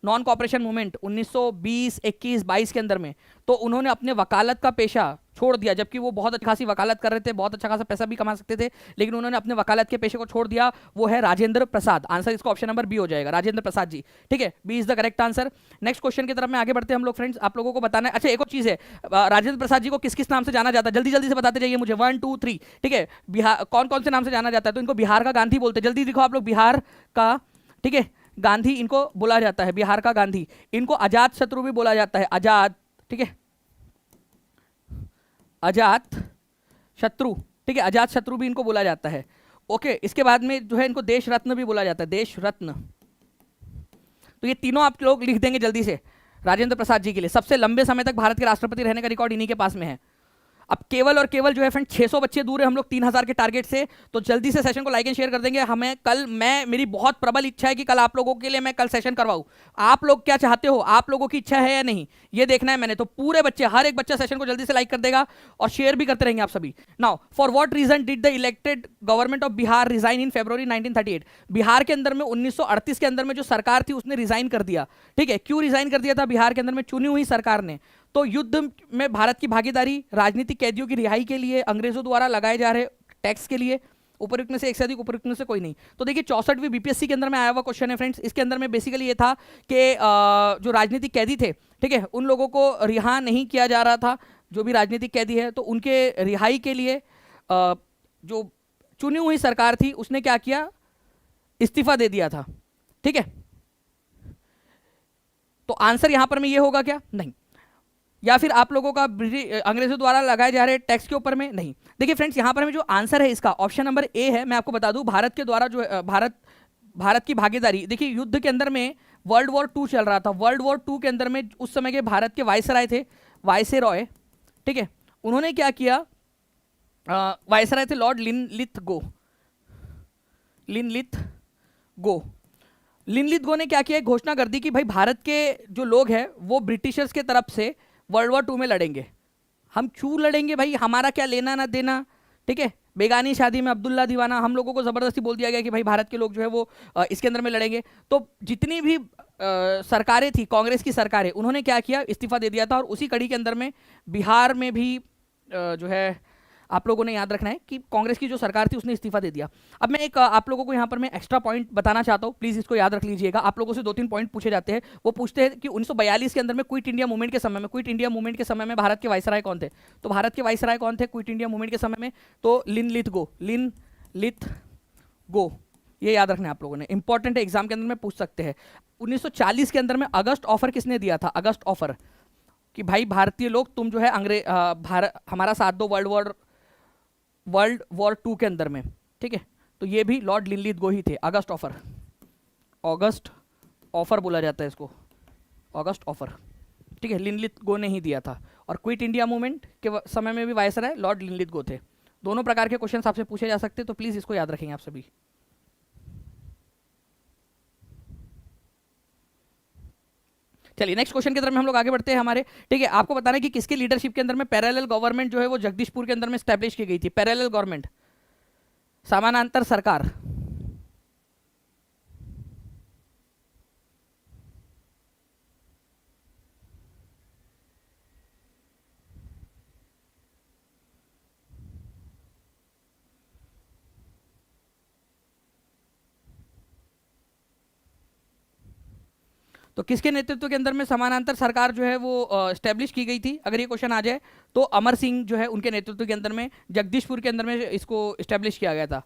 Speaker 1: नॉन कॉपरेशन मूवमेंट 1920, 21, 22 के अंदर में, तो उन्होंने अपने वकालत का पेशा छोड़ दिया, जबकि वो बहुत अच्छी खासी वकालत कर रहे थे, बहुत अच्छा खासा पैसा भी कमा सकते थे, लेकिन उन्होंने अपने वकालत के पेशे को छोड़ दिया। वो है राजेंद्र प्रसाद। आंसर इसका ऑप्शन नंबर बी हो जाएगा, राजेंद्र प्रसाद जी। ठीक है, B is the correct answer. Next question की तरफ में आगे बढ़ते हैं हम लोग फ्रेंड्स। आप लोगों को बताना है, अच्छा एक और चीज है, राजेंद्र प्रसाद जी को किस किस नाम से जाना जाता है? जल्दी जल्दी से बताते जाइए मुझे, 1 2 3। ठीक है, बिहार कौन कौन से नाम से जाना जाता है? तो इनको बिहार का गांधी बोलते हैं। जल्दी दिखो आप लोग, बिहार का, ठीक है, गांधी इनको बोला जाता है, बिहार का गांधी। इनको अजात शत्रु भी बोला जाता है, अजात। ठीक है, अजात शत्रु। ठीक है, अजात शत्रु भी इनको बोला जाता है। ओके, इसके बाद में जो है इनको देश रत्न भी बोला जाता है, देश रत्न। तो ये तीनों आप लोग लिख देंगे जल्दी से राजेंद्र प्रसाद जी के लिए। सबसे लंबे समय तक भारत के राष्ट्रपति रहने का रिकॉर्ड इन्हीं के पास में है। अब केवल और केवल जो है फ्रेंड 600 बच्चे दूर है हम लोग 3000 के टारगेट से। तो जल्दी से सेशन को लाइक एंड शेयर कर देंगे। हमें कल मेरी बहुत प्रबल इच्छा है कि कल आप लोगों के लिए मैं कल सेशन करवाऊं। आप लोग क्या चाहते हो? आप लोगों की इच्छा है या नहीं, ये देखना है मैंने। तो पूरे बच्चे, हर एक बच्चा सेशन को जल्दी से लाइक कर देगा और शेयर भी करते रहेंगे आप सभी। Now, for what reason did the elected government of Bihar resign in February 1938? Bihar के अंदर में 1938 के अंदर में जो सरकार थी उसने रिजाइन कर दिया। ठीक है, क्यों रिजाइन कर दिया था? बिहार के अंदर में चुनी हुई सरकार ने, तो युद्ध में भारत की भागीदारी, राजनीतिक कैदियों की रिहाई के लिए, अंग्रेजों द्वारा लगाए जा रहे टैक्स के लिए, उपयुक्त में से एक से अधिक, उपयुक्त में से कोई नहीं। तो देखिए 64वीं बीपीएससी के अंदर में आया हुआ क्वेश्चन है फ्रेंड्स। इसके अंदर में बेसिकली ये था कि जो राजनीतिक कैदी थे, ठीक है, उन लोगों को रिहा नहीं किया जा रहा था, जो भी राजनीतिक कैदी है, तो उनके रिहाई के लिए जो चुनी हुई सरकार थी उसने क्या किया? इस्तीफा दे दिया था। ठीक है, तो आंसर यहां पर में ये होगा क्या? नहीं। या फिर आप लोगों का अंग्रेजों द्वारा लगाए जा रहे टैक्स के ऊपर में? नहीं। देखिए फ्रेंड्स, यहां पर में जो आंसर है इसका ऑप्शन नंबर ए है। मैं आपको बता दूं, भारत के द्वारा जो भारत की भागीदारी, देखिए युद्ध के अंदर में वर्ल्ड वॉर 2 चल रहा था। वर्ल्ड वॉर 2 के अंदर में उस समय के भारत के वायसराय थे, वायसरॉय, ठीक है, उन्होंने क्या किया, वायसराय थे लॉर्ड लिनलिथगो, लिनलिथगो। लिनलिथगो ने क्या किया, एक घोषणा कर दी कि भाई भारत के जो लोग हैं वो ब्रिटिशर्स के तरफ से वर्ल्ड वॉर 2 में लड़ेंगे। हम क्यों लड़ेंगे भाई, हमारा क्या लेना ना देना, ठीक है। बेगानी शादी में अब्दुल्ला दीवाना, हम लोगों को जबरदस्ती बोल दिया गया कि भाई भारत के लोग जो है वो इसके अंदर में लड़ेंगे। तो जितनी भी सरकारें थी, कांग्रेस की सरकारें, उन्होंने क्या किया, इस्तीफा दे दिया था। और उसी कड़ी के अंदर में बिहार में भी जो है आप लोगों ने याद रखना है कि कांग्रेस की जो सरकार थी उसने इस्तीफा दे दिया। अब मैं एक आप लोगों को यहाँ पर मैं एक्स्ट्रा पॉइंट बताना चाहता हूँ, प्लीज इसको याद रख लीजिएगा। आप लोगों से 2-3 पॉइंट पूछे जाते हैं। वो पूछते हैं कि 1942 के अंदर में क्विट इंडिया मूवमेंट के समय में भारत के वायसराय कौन थे। तो भारत के वायसराय कौन थे क्विट इंडिया मूवमेंट के समय में, तो लिनलिथगो, ये याद रखना है आप लोगों ने, इंपॉर्टेंट है, एग्जाम के अंदर में पूछ सकते हैं। 1940 के अंदर में अगस्त ऑफर किसने दिया था, अगस्त ऑफर, कि भाई भारतीय लोग तुम जो है हमारा साथ दो वर्ल्ड वॉर 2 के अंदर में, ठीक है। तो ये भी लॉर्ड लिनलिथगो ही थे, अगस्त ऑफर बोला जाता है इसको, अगस्त ऑफर, ठीक है, लिनलिथगो ने ही दिया था। और क्विट इंडिया मूवमेंट के समय में भी वायसराय लॉर्ड लिनलिथगो थे। दोनों प्रकार के क्वेश्चन आपसे पूछे जा सकते हैं, तो प्लीज इसको याद रखेंगे आप सभी। चलिए नेक्स्ट क्वेश्चन की तरफ में हम लोग आगे बढ़ते हैं हमारे, ठीक है। आपको बताना है कि किसके लीडरशिप के अंदर में पैरेलल गवर्नमेंट जो है वो जगदीशपुर के अंदर में स्टैब्लिश की गई थी, पैरेलल गवर्नमेंट, समानांतर सरकार। तो किसके नेतृत्व के अंदर में समानांतर सरकार जो है वो स्टैब्लिश की गई थी, अगर ये क्वेश्चन आ जाए तो अमर सिंह जो है उनके नेतृत्व के अंदर में जगदीशपुर के अंदर में इसको स्टैब्लिश किया गया था,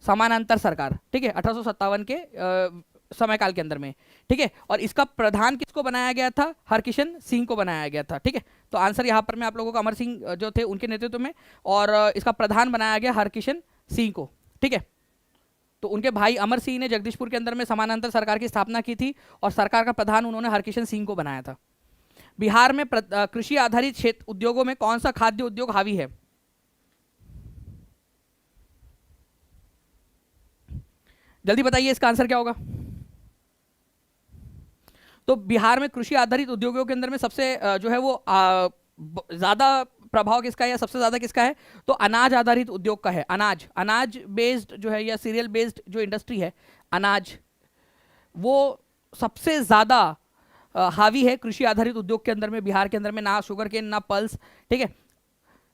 Speaker 1: समानांतर सरकार, ठीक है, 1857 के समय काल के अंदर में, ठीक है। और इसका प्रधान किसको बनाया गया था, हरकिशन सिंह को बनाया गया था, ठीक है। तो आंसर यहाँ पर मैं आप लोगों को अमर सिंह जो थे उनके नेतृत्व में, और इसका प्रधान बनाया गया हरकिशन सिंह को, ठीक है। तो उनके भाई अमर सिंह ने जगदीशपुर के अंदर में समानांतर सरकार की स्थापना की थी, और सरकार का प्रधान उन्होंने हरकिशन सिंह को बनाया था। बिहार में कृषि आधारित क्षेत्र उद्योगों में कौन सा खाद्य उद्योग हावी है, जल्दी बताइए इसका आंसर क्या होगा। तो बिहार में कृषि आधारित उद्योगों के अंदर में सबसे जो है वो ज्यादा प्रभाव किसका है, या सबसे ज्यादा किसका है, तो अनाज आधारित उद्योग का है। अनाज बेस्ड जो है, या सीरियल बेस्ड जो इंडस्ट्री है, अनाज, वो सबसे ज्यादा हावी है कृषि आधारित उद्योग के अंदर में। बिहार के अंदर में ना शुगर केन ना पल्स, ठीक है,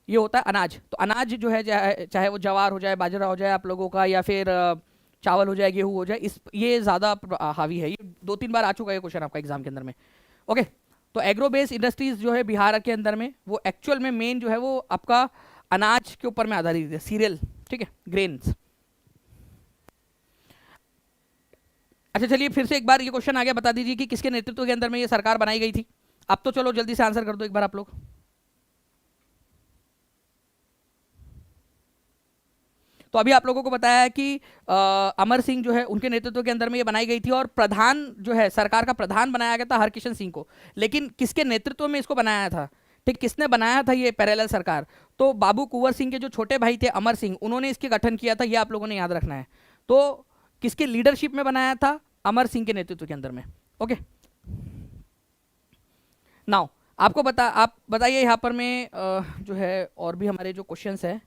Speaker 1: ये होता है अनाज। तो अनाज जो है चाहे वो ज्वार हो जाए, बाजरा हो जाए आप लोगों का, या फिर चावल हो जाए, गेहूं हो जाए, ये ज्यादा हावी है। ये 2-3 बार आ चुका है क्वेश्चन आपका एग्जाम के अंदर में, ओके। तो एग्रो बेस्ड इंडस्ट्रीज जो है बिहार के अंदर में, वो एक्चुअल में मेन जो है वो आपका अनाज के ऊपर में आधारित है, सीरियल, ठीक है, ग्रेन्स। अच्छा चलिए फिर से एक बार ये क्वेश्चन आ गया, बता दीजिए कि किसके नेतृत्व के अंदर में ये सरकार बनाई गई थी। अब तो चलो जल्दी से आंसर कर दो एक बार आप लोग। तो अभी आप लोगों को बताया है कि अमर सिंह जो है उनके नेतृत्व के अंदर में ये बनाई गई थी, और प्रधान जो है, सरकार का प्रधान बनाया गया था हरकिशन सिंह को। लेकिन किसके नेतृत्व में इसको बनाया था, ठीक, किसने बनाया था ये पैरेलल सरकार, तो बाबू कुंवर सिंह के जो छोटे भाई थे अमर सिंह, उन्होंने इसके गठन किया था, ये आप लोगों ने याद रखना है। तो किसके लीडरशिप में बनाया था, अमर सिंह के नेतृत्व के अंदर में, ओके। नाउ आप बताइए यहाँ पर में जो है और भी हमारे जो क्वेश्चंस है,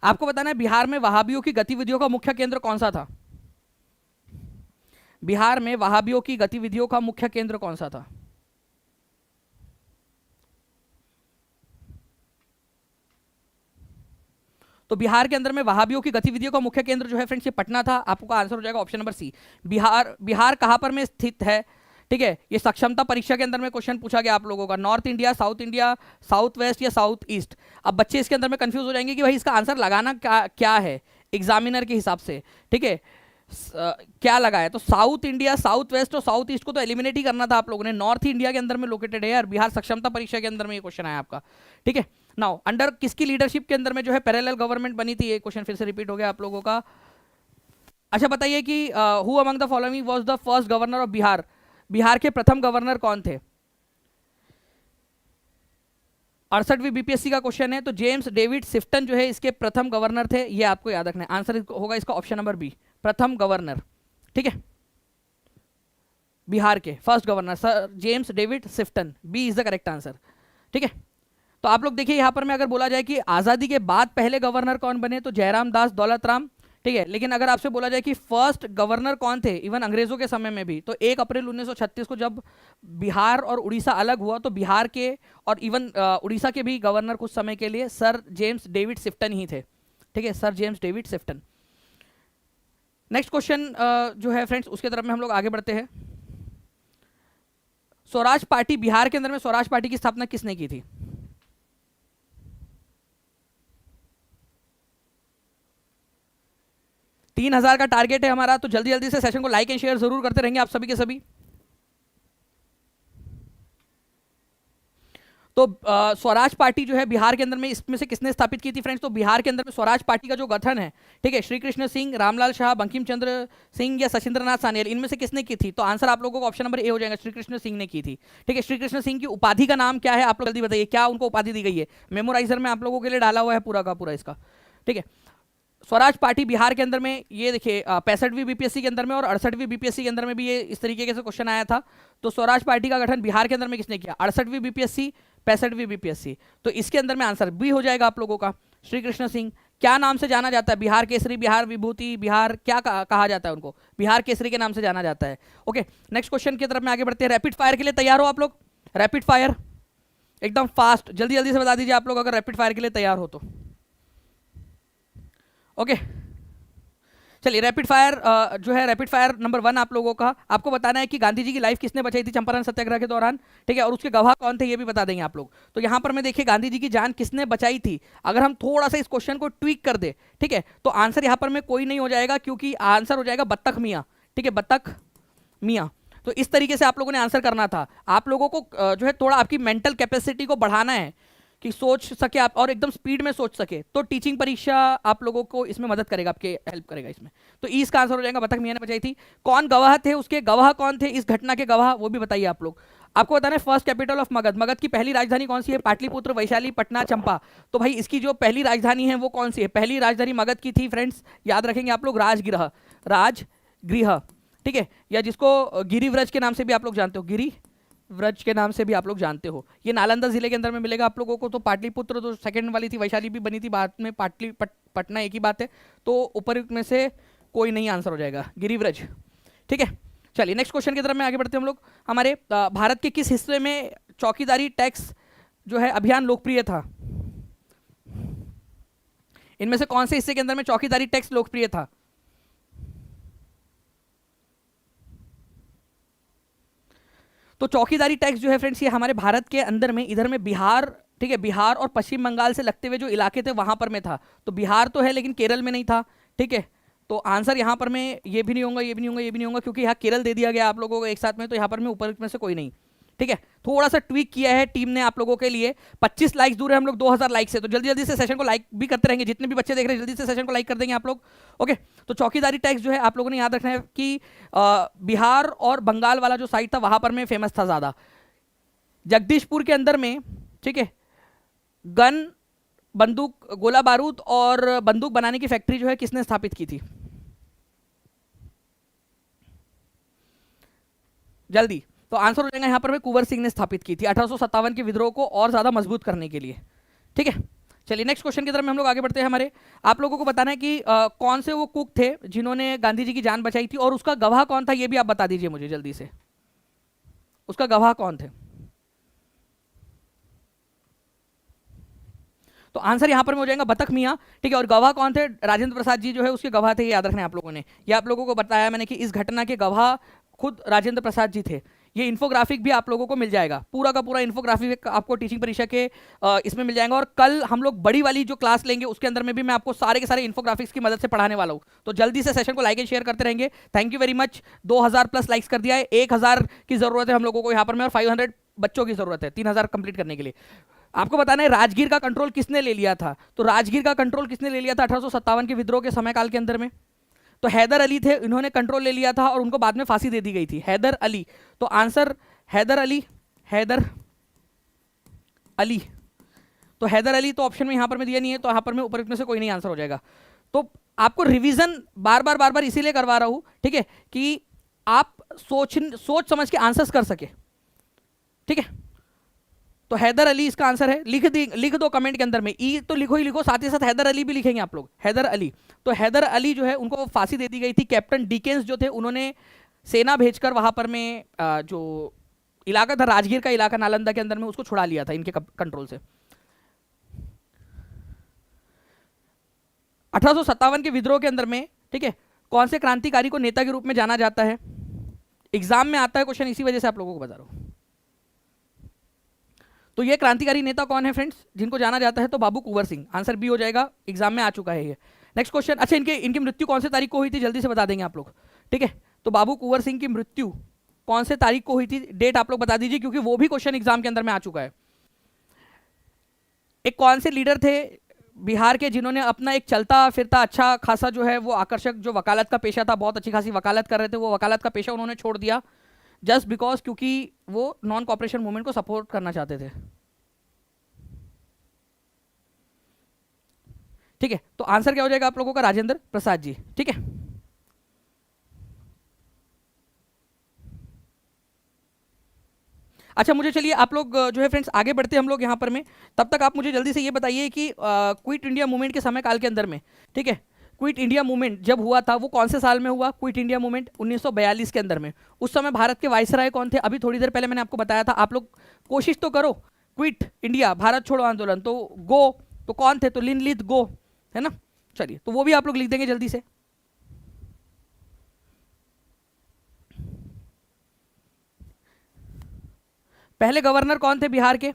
Speaker 1: आपको बताना है बिहार में वहाबियों की गतिविधियों का मुख्य केंद्र कौन सा था। बिहार में वहाबियों की गतिविधियों का मुख्य केंद्र कौन सा था, तो बिहार के अंदर में वहाबियों की गतिविधियों का मुख्य केंद्र जो है फ्रेंड्स ये पटना था। आपका आंसर हो जाएगा ऑप्शन नंबर सी, बिहार कहां पर में स्थित है, ठीक है। ये सक्षमता परीक्षा के अंदर में क्वेश्चन पूछा गया आप लोगों का, नॉर्थ इंडिया, साउथ वेस्ट या साउथ ईस्ट। अब बच्चे इसके अंदर में कंफ्यूज हो जाएंगे कि भाई इसका आंसर लगाना क्या है एग्जामिनर के हिसाब से, ठीक है। क्या लगा है, तो साउथ इंडिया, साउथ वेस्ट और साउथ ईस्ट को तो एलिमिनेट ही करना था आप लोगों ने। नॉर्थ इंडिया के अंदर में लोकेटेड है यार बिहार, सक्षमता परीक्षा के अंदर में ये क्वेश्चन आया आपका, ठीक है। नाउ अंडर किसकी लीडरशिप के अंदर में जो है पैरेलल गवर्नमेंट बनी थी, ये क्वेश्चन फिर से रिपीट हो गया आप लोगों का, अच्छा बताइए कि who among the following was the first governor of Bihar? Bihar के प्रथम गवर्नर कौन थे? 68वीं बीपीएससी का क्वेश्चन है। तो जेम्स डेविड सिफ्टन जो है इसके प्रथम गवर्नर थे, ये आपको याद रखना है। आंसर होगा इसका ऑप्शन नंबर बी, प्रथम गवर्नर। ठीक है, बिहार के first governor sir James David Sifton, B is the correct answer. ठीक है, तो आप लोग देखिए यहां पर मैं अगर बोला जाए कि आजादी के बाद पहले गवर्नर कौन बने, तो जयराम दास दौलत राम। ठीक है, लेकिन अगर आपसे बोला जाए कि फर्स्ट गवर्नर कौन थे इवन अंग्रेजों के समय में भी, तो 1 अप्रैल 1936 को जब बिहार और उड़ीसा अलग हुआ, तो बिहार के और इवन उड़ीसा के भी गवर्नर कुछ समय के लिए सर जेम्स डेविड सिफ्टन ही थे। ठीक है, sir James David Sifton. Next question जो है फ्रेंड्स उसके तरफ में हम लोग आगे बढ़ते हैं। स्वराज पार्टी, बिहार के अंदर में स्वराज पार्टी की स्थापना किसने की थी? तीन 3000 का टारगेट है हमारा, तो जल्दी जल्दी से सेशन को लाइक एंड शेयर जरूर करते रहेंगे आप सभी के सभी। तो स्वराज पार्टी जो है बिहार के अंदर में इसमें से किसने स्थापित की थी फ्रेंड्स? तो बिहार के अंदर में स्वराज पार्टी का जो गठन है, ठीक है, श्री कृष्ण सिंह, रामलाल शाह, बंकिम चंद्र सिंह या सचिंद्रनाथ सान्याल, इनमें से किसने की थी? तो आंसर आप लोगों को ऑप्शन नंबर ए हो जाएगा, श्री कृष्ण सिंह ने की थी। ठीक है, श्री कृष्ण सिंह की उपाधि का नाम क्या है आप लोग जल्दी बताइए, क्या उनको उपाधि दी गई है? मेमोराइजर में आप लोगों के लिए डाला हुआ है पूरा का पूरा इसका। ठीक है, स्वराज पार्टी बिहार के अंदर में, ये देखिए 65वीं बीपीएससी के अंदर में और 68वीं बीपीएससी के अंदर में भी ये इस तरीके से क्वेश्चन आया था। तो स्वराज पार्टी का गठन बिहार के अंदर में किसने किया? 68वीं बीपीएससी, 65वीं बीपीएससी। तो इसके अंदर में आंसर बी हो जाएगा आप लोगों का, श्री कृष्ण सिंह। क्या नाम से जाना जाता है? बिहार केसरी, बिहार विभूति, बिहार क्या कहा जाता है उनको? बिहार केसरी के नाम से जाना जाता है। ओके, नेक्स्ट क्वेश्चन की तरफ में आगे बढ़ते हैं। रैपिड फायर के लिए तैयार हो आप लोग? रैपिड फायर एकदम फास्ट, जल्दी जल्दी से बता दीजिए आप लोग अगर रैपिड फायर के लिए तैयार हो तो। ओके, चलिए रैपिड फायर जो है रैपिड फायर नंबर 1 आप लोगों का, आपको बताना है कि गांधी जी की लाइफ किसने बचाई थी चंपारण सत्याग्रह के दौरान। ठीक है, और उसके गवाह कौन थे ये भी बता देंगे आप लोग। तो यहां पर मैं देखिए गांधी जी की जान किसने बचाई थी, अगर हम थोड़ा सा इस क्वेश्चन को ट्वीक कर दे, ठीक है, तो आंसर यहां पर में कोई नहीं हो जाएगा, क्योंकि आंसर हो जाएगा बत्तख मियाँ। ठीक है, बत्तख मियाँ। तो इस तरीके से आप लोगों ने आंसर करना था। आप लोगों को जो है थोड़ा आपकी मेंटल कैपेसिटी को बढ़ाना है कि सोच सके आप और एकदम स्पीड में सोच सके, तो टीचिंग परीक्षा आप लोगों को इसमें मदद करेगा, आपके हेल्प करेगा इसमें। तो ई इसका आंसर हो जाएगा, बतख मियां ने बचाई थी। कौन गवाह थे, उसके गवाह कौन थे, इस घटना के गवाह वो भी बताइए आप लोग। आपको बताना है first capital of Magadh, Magadh की पहली राजधानी कौन सी है? पाटलिपुत्र, वैशाली, पटना, चंपा। तो भाई इसकी जो पहली राजधानी है वो कौन सी है? पहली राजधानी मगध की थी फ्रेंड्स, याद रखेंगे आप लोग, राजगृह, राजगृह। ठीक है, या जिसको गिरिव्रज के नाम से भी आप लोग जानते हो, गिरी व्रज के नाम से भी आप लोग जानते हो। ये नालंदा जिले के अंदर में मिलेगा आप लोगों को। तो पाटलिपुत्र तो सेकंड वाली थी, वैशाली भी बनी थी बाद में, पटना एक ही बात है। तो उपयुक्त में से कोई नहीं आंसर हो जाएगा, गिरिव्रज। ठीक है, चलिए नेक्स्ट क्वेश्चन की तरफ में आगे बढ़ते हैं हम लोग। हमारे भारत के किस हिस्से में चौकीदारी टैक्स जो है अभियान लोकप्रिय था? इनमें से कौन से हिस्से के अंदर में चौकीदारी टैक्स लोकप्रिय था? तो चौकीदारी टैक्स जो है फ्रेंड्स ये हमारे भारत के अंदर में इधर में बिहार, ठीक है, बिहार और पश्चिम बंगाल से लगते हुए जो इलाके थे वहां पर में था। तो बिहार तो है लेकिन केरल में नहीं था। ठीक है, तो आंसर यहां पर में ये भी नहीं होगा, ये भी नहीं होगा, ये भी नहीं होगा, क्योंकि यहाँ केरल दे दिया गया आप लोगों को एक साथ में। तो यहाँ पर में ऊपर में से कोई नहीं। ठीक है, थोड़ा सा ट्वीक किया है टीम ने आप लोगों के लिए। 25 लाइक्स दूर है हम लोग 2000 लाइक से, तो जल्दी जल्दी से सेशन को लाइक भी करते रहेंगे। जितने भी बच्चे देख रहे हैं जल्दी से सेशन को लाइक कर देंगे आप लोग। ओके, तो चौकीदारी टैक्स जो है आप लोगों ने याद रखना है कि बिहार और बंगाल वाला जो साइड था वहां पर में फेमस था ज्यादा। जगदीशपुर के अंदर में, ठीक है, गन, बंदूक, गोला बारूद और बंदूक बनाने की फैक्ट्री जो है किसने स्थापित की थी? जल्दी, तो आंसर हो जाएगा यहाँ पर में कुंवर सिंह ने स्थापित की थी 1857 के विद्रोह को और ज्यादा मजबूत करने के लिए। ठीक है, चलिए नेक्स्ट क्वेश्चन की तरफ में हम लोग आगे बढ़ते हैं। हमारे आप लोगों को बताना है कि कौन से वो कुक थे जिन्होंने गांधी जी की जान बचाई थी, और उसका गवाह कौन था ये भी आप बता दीजिए मुझे जल्दी से। उसका गवाह कौन थे? तो आंसर यहां पर में हो जाएगा बतख मियां। ठीक है, और गवाह कौन थे? राजेंद्र प्रसाद जी जो है उसके गवाह थे, ये याद रखना है आप लोगों ने। ये आप लोगों को बताया मैंने कि इस घटना के गवाह खुद राजेंद्र प्रसाद जी थे। ये इन्फोग्राफिक भी आप लोगों को मिल जाएगा, पूरा का पूरा इन्फोग्राफिक आपको टीचिंग परीक्षा के इसमें मिल जाएगा। और कल हम लोग बड़ी वाली जो क्लास लेंगे उसके अंदर में भी मैं आपको सारे के सारे इन्फोग्राफिक्स की मदद से पढ़ाने वाला हूं। तो जल्दी से सेशन को लाइक एंड शेयर करते रहेंगे। Thank you very much. 2000 plus likes कर दिया है, 1000 की जरूरत है हम लोगों को यहाँ पर में, और 500 बच्चों की जरूरत है 3000 कंप्लीट करने के लिए। आपको बताना है राजगीर का कंट्रोल किसने ले लिया था? तो राजगीर का कंट्रोल किसने ले लिया था 1857 के विद्रोह के समय काल के अंदर में? तो हैदर अली थे, इन्होंने कंट्रोल ले लिया था और उनको बाद में फांसी दे दी गई थी। हैदर अली, तो आंसर हैदर अली, हैदर अली। तो हैदर अली तो ऑप्शन में यहां पर मैं दिया नहीं है, तो यहां पर मैं ऊपर में से कोई नहीं आंसर हो जाएगा। तो आपको रिवीजन बार बार इसीलिए करवा रहा हूं, ठीक है, कि आप सोच समझ के आंसर्स कर सके, ठीक है। तो हैदर अली इसका आंसर है। लिख दो कमेंट के अंदर में, ई तो लिखो ही लिखो, साथ ही साथ हैदर अली भी लिखेंगे आप लोग, हैदर अली। तो हैदर अली जो है उनको फांसी दे दी गई थी। कैप्टन डिकेंस जो थे उन्होंने सेना भेजकर वहां पर में जो इलाका था, राजगीर का इलाका नालंदा के अंदर में, उसको छुड़ा लिया था इनके कंट्रोल से। 1857 के विद्रोह के अंदर में, ठीक है, कौन से क्रांतिकारी को नेता के रूप में जाना जाता है? एग्जाम में आता है क्वेश्चन, इसी वजह से आप लोगों को बता रहा हूं। तो ये क्रांतिकारी नेता कौन है फ्रेंड्स जिनको जाना जाता है? तो बाबू कुंवर सिंह, आंसर बी हो जाएगा, एग्जाम में आ चुका है ये। नेक्स्ट क्वेश्चन, अच्छा इनकी मृत्यु कौन से तारीख को हुई थी, जल्दी से बता देंगे आप लोग, ठीक है। तो बाबू कुंवर सिंह की मृत्यु कौन से तारीख को हुई थी, डेट आप लोग बता दीजिए, क्योंकि वो भी क्वेश्चन एग्जाम के अंदर में आ चुका है। एक कौन से लीडर थे बिहार के जिन्होंने अपना एक चलता फिरता अच्छा खासा जो है वो आकर्षक जो वकालत का पेशा था, बहुत अच्छी खासी वकालत कर रहे थे, वो वकालत का पेशा उन्होंने छोड़ दिया जस्ट बिकॉज, क्योंकि वो नॉन कॉपरेशन मूवमेंट को सपोर्ट करना चाहते थे, ठीक है। तो आंसर क्या हो जाएगा आप लोगों का? राजेंद्र प्रसाद जी, ठीक है। अच्छा मुझे चलिए आप लोग जो है फ्रेंड्स आगे बढ़ते हैं हम लोग यहाँ पर में, तब तक आप मुझे जल्दी से ये बताइए कि क्विट इंडिया मूवमेंट के समय काल के अंदर में, ठीक है, क्विट इंडिया मूवमेंट जब हुआ था वो कौन से साल में हुआ? क्विट इंडिया मूवमेंट 1942 के अंदर में। उस समय भारत के वायसराय कौन थे? अभी थोड़ी देर पहले मैंने आपको बताया था, आप लोग कोशिश तो करो। क्विट इंडिया, भारत छोड़ो आंदोलन, तो गो तो कौन थे? तो लिनलिथ गो, है ना। चलिए तो वो भी आप लोग लिख देंगे जल्दी से। पहले गवर्नर कौन थे बिहार के?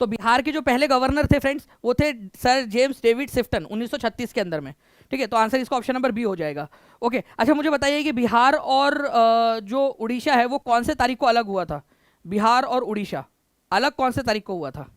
Speaker 1: तो बिहार के जो पहले गवर्नर थे फ्रेंड्स वो थे सर जेम्स डेविड सिफ्टन 1936 के अंदर में, ठीक है। तो आंसर इसका ऑप्शन नंबर बी हो जाएगा। ओके अच्छा मुझे बताइए कि बिहार और जो उड़ीसा है वो कौन से तारीख को अलग हुआ था? बिहार और उड़ीसा अलग कौन से तारीख को हुआ था?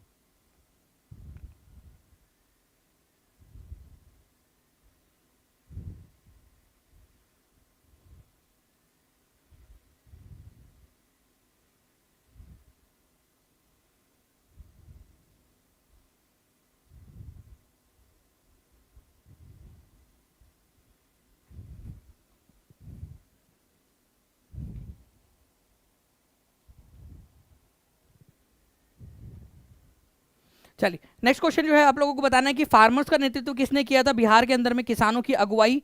Speaker 1: चलिए नेक्स्ट क्वेश्चन जो है आप लोगों को बताना है कि फार्मर्स का नेतृत्व किसने किया था बिहार के अंदर में, किसानों की अगुवाई?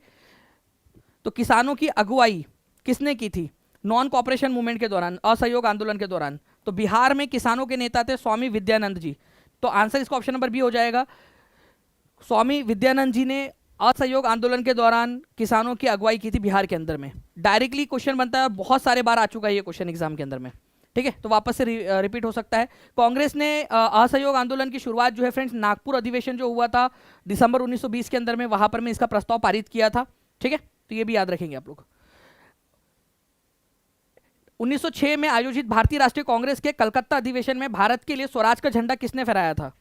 Speaker 1: तो किसानों की अगुवाई किसने की थी नॉन कॉपरेशन मूवमेंट के दौरान, असहयोग आंदोलन के दौरान? तो बिहार में किसानों के नेता थे स्वामी विद्यानंद जी। तो आंसर इसका ऑप्शन नंबर बी हो जाएगा। स्वामी विद्यानंद जी ने असहयोग आंदोलन के दौरान किसानों की अगुवाई की थी बिहार के अंदर में। डायरेक्टली क्वेश्चन बनता है, बहुत सारे बार आ चुका है ये क्वेश्चन एग्जाम के अंदर में, ठीक है। तो वापस से रिपीट हो सकता है। कांग्रेस ने असहयोग आंदोलन की शुरुआत जो है फ्रेंड्स नागपुर अधिवेशन जो हुआ था दिसंबर 1920 के अंदर में, वहां पर में इसका प्रस्ताव पारित किया था, ठीक है। तो ये भी याद रखेंगे आप लोग। 1906 में आयोजित भारतीय राष्ट्रीय कांग्रेस के कलकत्ता अधिवेशन में भारत के लिए स्वराज का झंडा किसने फहराया था?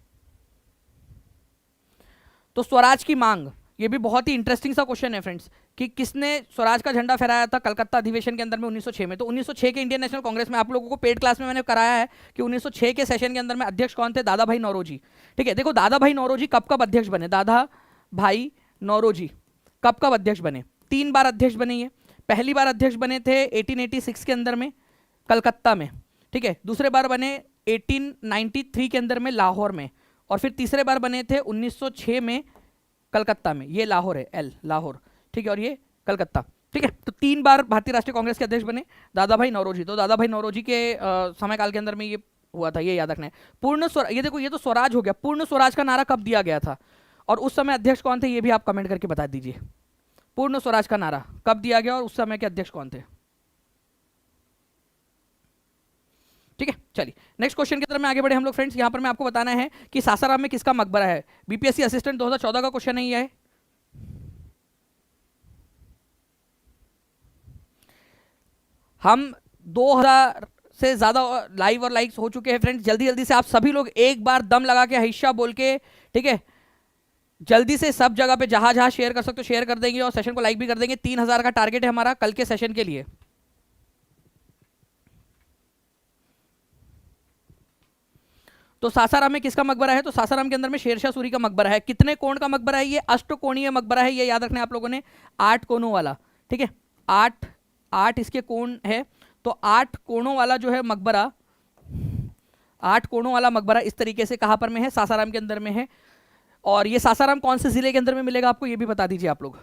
Speaker 1: तो स्वराज की मांग, ये भी बहुत ही इंटरेस्टिंग सा क्वेश्चन है फ्रेंड्स कि किसने स्वराज का झंडा फहराया था कलकत्ता अधिवेशन के अंदर में 1906 में? तो 1906 के इंडियन नेशनल कांग्रेस में आप लोगों को पेड क्लास में मैंने कराया है कि 1906 के सेशन के अंदर में अध्यक्ष कौन थे? दादा भाई नौरोजी, ठीक है। देखो दादा भाई नौरोजी कब कब अध्यक्ष बने? दादा भाई नौरोजी कब कब अध्यक्ष बने? 3 बार अध्यक्ष बने ये। पहली बार अध्यक्ष बने थे 1886 के अंदर में कलकत्ता में, ठीक है। दूसरे बार बने 1893 के अंदर में लाहौर में, और फिर तीसरे बार बने थे 1906 में कलकत्ता में। ये लाहौर है, एल लाहौर, ठीक है, और ये कलकत्ता, ठीक है। तो 3 बार भारतीय राष्ट्रीय कांग्रेस के अध्यक्ष बने दादा भाई नौरोजी। तो दादा भाई नौरोजी के समय काल के अंदर में ये हुआ था, ये याद रखना है। पूर्ण स्वराज, ये देखो ये तो स्वराज हो गया, पूर्ण स्वराज का नारा कब दिया गया था और उस समय अध्यक्ष कौन थे, ये भी आप कमेंट करके बता दीजिए। पूर्ण स्वराज का नारा कब दिया गया और उस समय के अध्यक्ष कौन थे, ठीक है। चलिए नेक्स्ट क्वेश्चन की तरफ में आगे बढ़े हम लोग फ्रेंड्स। यहाँ पर मैं आपको बताना है कि सासाराम में किसका मकबरा है। बीपीएससी असिस्टेंट 2014 का क्वेश्चन है ये। हम 2000 से ज्यादा लाइव और लाइक्स हो चुके हैं फ्रेंड्स। जल्दी जल्दी से आप सभी लोग एक बार दम लगा के हिस्सा बोल के, ठीक है, जल्दी से सब जगह पे जहां जहां शेयर कर सकते हो शेयर कर देंगे और सेशन को लाइक भी कर देंगे। 3000 का टारगेट है हमारा कल के सेशन के लिए। तो सासाराम में किसका मकबरा है? तो सासाराम के अंदर में शेरशाह सूरी का मकबरा है। कितने कोण का मकबरा है ये? अष्टकोणीय मकबरा है, ये याद रखना है आप लोगों ने, 8 कोणों वाला, ठीक है, 8 इसके कोण है। तो 8 कोणों वाला जो है मकबरा, 8 कोणों वाला मकबरा इस तरीके से कहां पर में है? सासाराम के अंदर में है। और ये सासाराम कौन से जिले के अंदर में मिलेगा आपको, ये भी बता दीजिए आप लोग,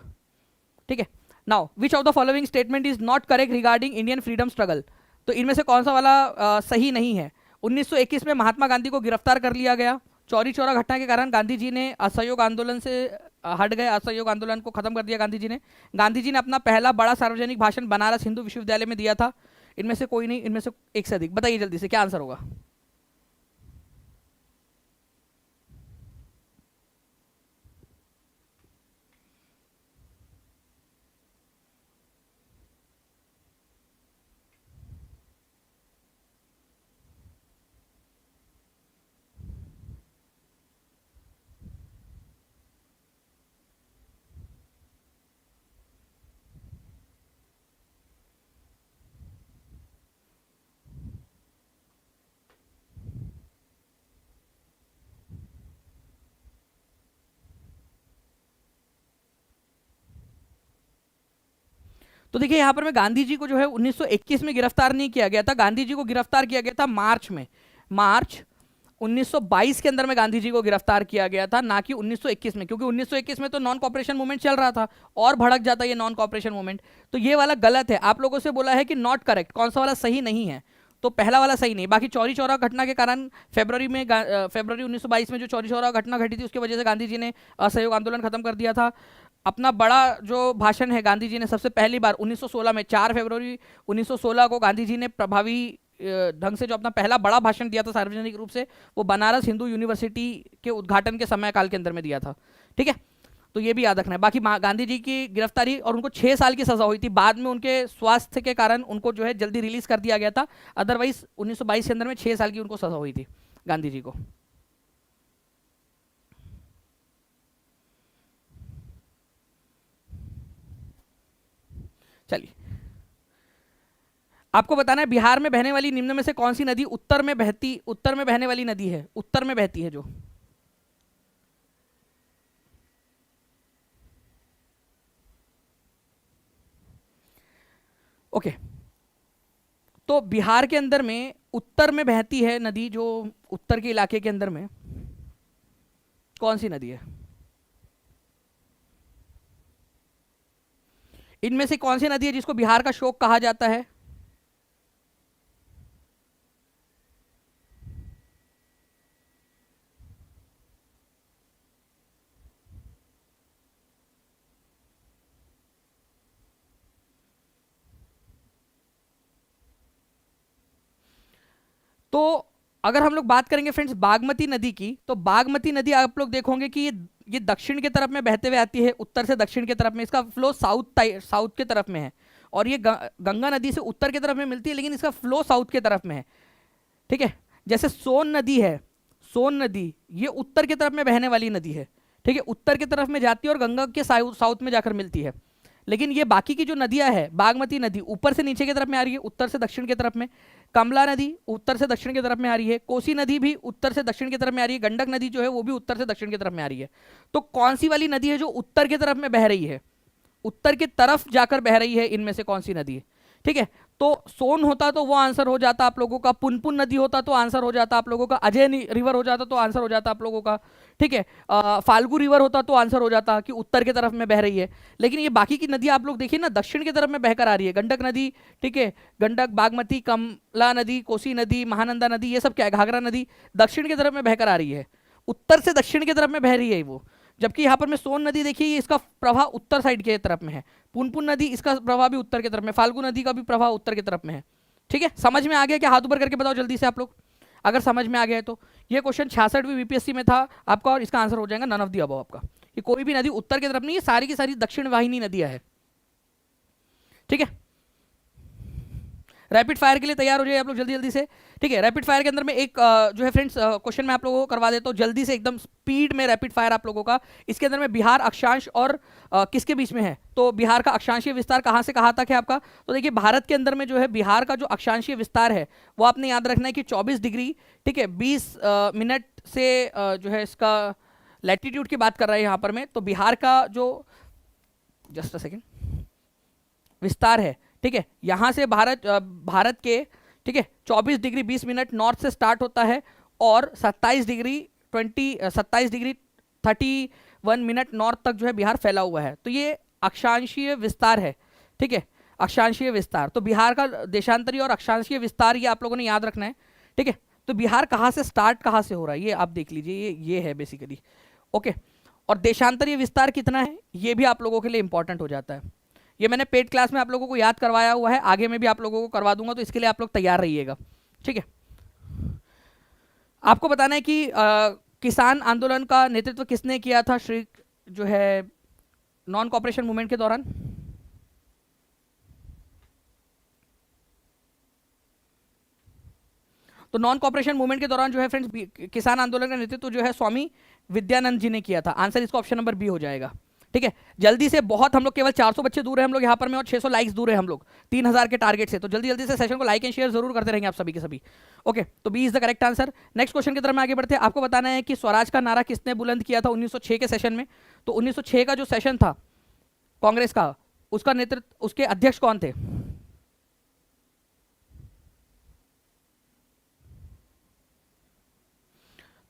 Speaker 1: ठीक है। Now which of the following statement is not correct regarding Indian freedom struggle? तो इनमें से कौन सा वाला सही नहीं है? 1921 में महात्मा गांधी को गिरफ्तार कर लिया गया। चौरी चौरा घटना के कारण गांधी जी ने असहयोग आंदोलन से हट गए, असहयोग आंदोलन को खत्म कर दिया गांधी जी ने। गांधी जी ने अपना पहला बड़ा सार्वजनिक भाषण बनारस हिंदू विश्वविद्यालय में दिया था। इनमें से कोई नहीं, इनमें से एक से अधिक। बताइए जल्दी से क्या आंसर होगा। तो देखिए यहां पर मैं गांधी जी को जो है 1921 में गिरफ्तार नहीं किया गया था। गांधी जी को गिरफ्तार किया गया था मार्च में, मार्च 1922 के अंदर में गांधी जी को गिरफ्तार किया गया था, ना कि 1921 में, क्योंकि 1921 में तो नॉन कॉपरेशन मूवमेंट चल रहा था और भड़क जाता ये नॉन कॉपरेशन मूवमेंट। तो ये वाला गलत है। आप लोगों से बोला है कि नॉट करेक्ट, कौन सा वाला सही नहीं है? तो पहला वाला सही नहीं। बाकी चौरी चौरा घटना के कारण फरवरी 1922 में जो चौरी चौरा घटना घटी थी उसकी वजह से गांधी जी ने असहयोग आंदोलन खत्म कर दिया था। अपना बड़ा जो भाषण है गांधी जी ने सबसे पहली बार 1916 में, 4 फरवरी 1916 को गांधी जी ने प्रभावी ढंग से जो अपना पहला बड़ा भाषण दिया था सार्वजनिक रूप से, वो बनारस हिंदू यूनिवर्सिटी के उद्घाटन के समय काल के अंदर में दिया था, ठीक है। तो ये भी याद रखना है। बाकी गांधी जी की गिरफ्तारी और उनको 6 साल की सजा हुई थी, बाद में उनके स्वास्थ्य के कारण उनको जो है जल्दी रिलीज कर दिया गया था। अदरवाइज 1922 के अंदर में 6 साल की उनको सजा हुई थी गांधी जी को। चलिए आपको बताना है बिहार में बहने वाली निम्न में से कौन सी नदी उत्तर में बहने वाली नदी है, उत्तर में बहती है जो। ओके, तो बिहार के अंदर में उत्तर में बहती है नदी जो उत्तर के इलाके के अंदर में, कौन सी नदी है? इनमें से कौन सी नदी है जिसको बिहार का शोक कहा जाता है? तो अगर हम लोग बात करेंगे फ्रेंड्स बागमती नदी की, तो बागमती नदी आप लोग देखोगे कि ये दक्षिण की तरफ में बहते हुए आती है, उत्तर से दक्षिण की तरफ में, इसका फ्लो साउथ के तरफ में है। और ये गंगा नदी से उत्तर की तरफ में मिलती है, लेकिन इसका फ्लो साउथ की तरफ में है, ठीक है। जैसे सोन नदी है, सोन नदी ये उत्तर की तरफ में बहने वाली नदी है, ठीक है, उत्तर की तरफ में जाती है और गंगा के साउथ में जाकर मिलती है। लेकिन ये बाकी की जो नदियां है, बागमती नदी ऊपर से नीचे की तरफ में आ रही है, उत्तर से दक्षिण की तरफ में। कमला नदी उत्तर से दक्षिण की तरफ में आ रही है। कोसी नदी भी उत्तर से दक्षिण की तरफ में आ रही है। गंडक नदी जो है वो भी उत्तर से दक्षिण की तरफ में आ रही है। तो कौन सी वाली नदी है जो उत्तर की तरफ में बह रही है, उत्तर की तरफ जाकर बह रही है, इनमें से कौन सी नदी है? ठीक है, तो सोन होता तो वो आंसर हो जाता आप लोगों का, पुनपुन नदी होता तो आंसर हो जाता आप लोगों का, अजय रिवर हो जाता तो आंसर हो जाता आप लोगों का, ठीक है, फाल्गु रिवर होता तो आंसर हो जाता कि उत्तर की तरफ में बह रही है। लेकिन ये बाकी की नदी आप लोग देखिए ना, दक्षिण की तरफ में बहकर आ रही है। गंडक नदी, ठीक है, गंडक, बागमती, कमला नदी, कोसी नदी, महानंदा नदी, ये सब क्या है, घाघरा नदी, दक्षिण की तरफ में बहकर आ रही है, उत्तर से दक्षिण की तरफ में बह रही है वो। जबकि यहाँ पर मैं सोन नदी देखिए, इसका प्रवाह उत्तर साइड के तरफ में है। पुनपुन नदी, इसका प्रवाह भी उत्तर की तरफ में, फाल्गु नदी का भी प्रवाह उत्तर की तरफ में है। ठीक है, समझ में आ गया क्या? हाथ ऊपर करके बताओ जल्दी से आप लोग। अगर समझ में आ गया है तो। ये क्वेश्चन 66वीं बीपीएससी में था आपका, और इसका आंसर हो जाएगा नन ऑफ दी अबव आपका। ये कोई भी नदी उत्तर की तरफ नहीं, ये सारी की सारी दक्षिण वाहिनी नदियां है। ठीक है, रैपिड फायर के लिए तैयार हो जाइए आप लोग जल्दी जल्दी से। ठीक है, रैपिड फायर के अंदर में एक जो है फ्रेंड्स क्वेश्चन मैं आप लोगों को करवा देता हूँ जल्दी से, एकदम स्पीड में रैपिड फायर आप लोगों का। इसके अंदर में बिहार अक्षांश और किसके बीच में है, तो बिहार का अक्षांशीय विस्तार कहाँ से कहाँ तक है आपका। तो देखिए भारत के अंदर में जो है बिहार का जो अक्षांशीय विस्तार है वो आपने याद रखना है कि 24 डिग्री, ठीक है, 20 मिनट से जो है इसका लैटिट्यूड की बात कर रहा है यहाँ पर में। तो बिहार का जो जस्ट अ सेकेंड विस्तार है, ठीक है, यहाँ से भारत के, ठीक है, 24 डिग्री 20 मिनट नॉर्थ से स्टार्ट होता है और 27 डिग्री 31 मिनट नॉर्थ तक जो है बिहार फैला हुआ है। तो ये अक्षांशीय विस्तार है। ठीक है, अक्षांशीय विस्तार, तो बिहार का देशांतरीय और अक्षांशीय विस्तार ये आप लोगों ने याद रखना है। ठीक है, तो बिहार कहाँ से स्टार्ट कहाँ से हो रहा है ये आप देख लीजिए, ये है बेसिकली। ओके, और देशांतरीय विस्तार कितना है ये भी आप लोगों के लिए इंपॉर्टेंट हो जाता है। ये मैंने पेड क्लास में आप लोगों को याद करवाया हुआ है, आगे में भी आप लोगों को करवा दूंगा, तो इसके लिए आप लोग तैयार रहिएगा। ठीक है, आपको बताना है कि किसान आंदोलन का नेतृत्व किसने किया था श्री जो है नॉन कॉपरेशन मूवमेंट के दौरान। तो नॉन कॉपरेशन मूवमेंट के दौरान जो है फ्रेंड्स किसान आंदोलन का नेतृत्व जो है स्वामी विद्यानंद जी ने किया था। आंसर इसका ऑप्शन नंबर बी हो जाएगा। ठीक है, जल्दी से, बहुत हम लोग केवल 400 बच्चे दूर है हम लोग यहाँ पर में, और 600 लाइक्स दूर है हम लोग 3000 के टारगेट से। तो जल्दी जल्दी से सेशन को लाइक एंड शेयर जरूर करते रहेंगे आप सभी के सभी। ओके, तो B is the correct answer. Next question की तरफ में आगे बढ़ते हैं। आपको बताना है कि स्वराज का नारा किसने बुलंद किया था 1906 के सेशन में। तो 1906 का जो सेशन था कांग्रेस का, उसका नेतृत्व, उसके अध्यक्ष कौन थे।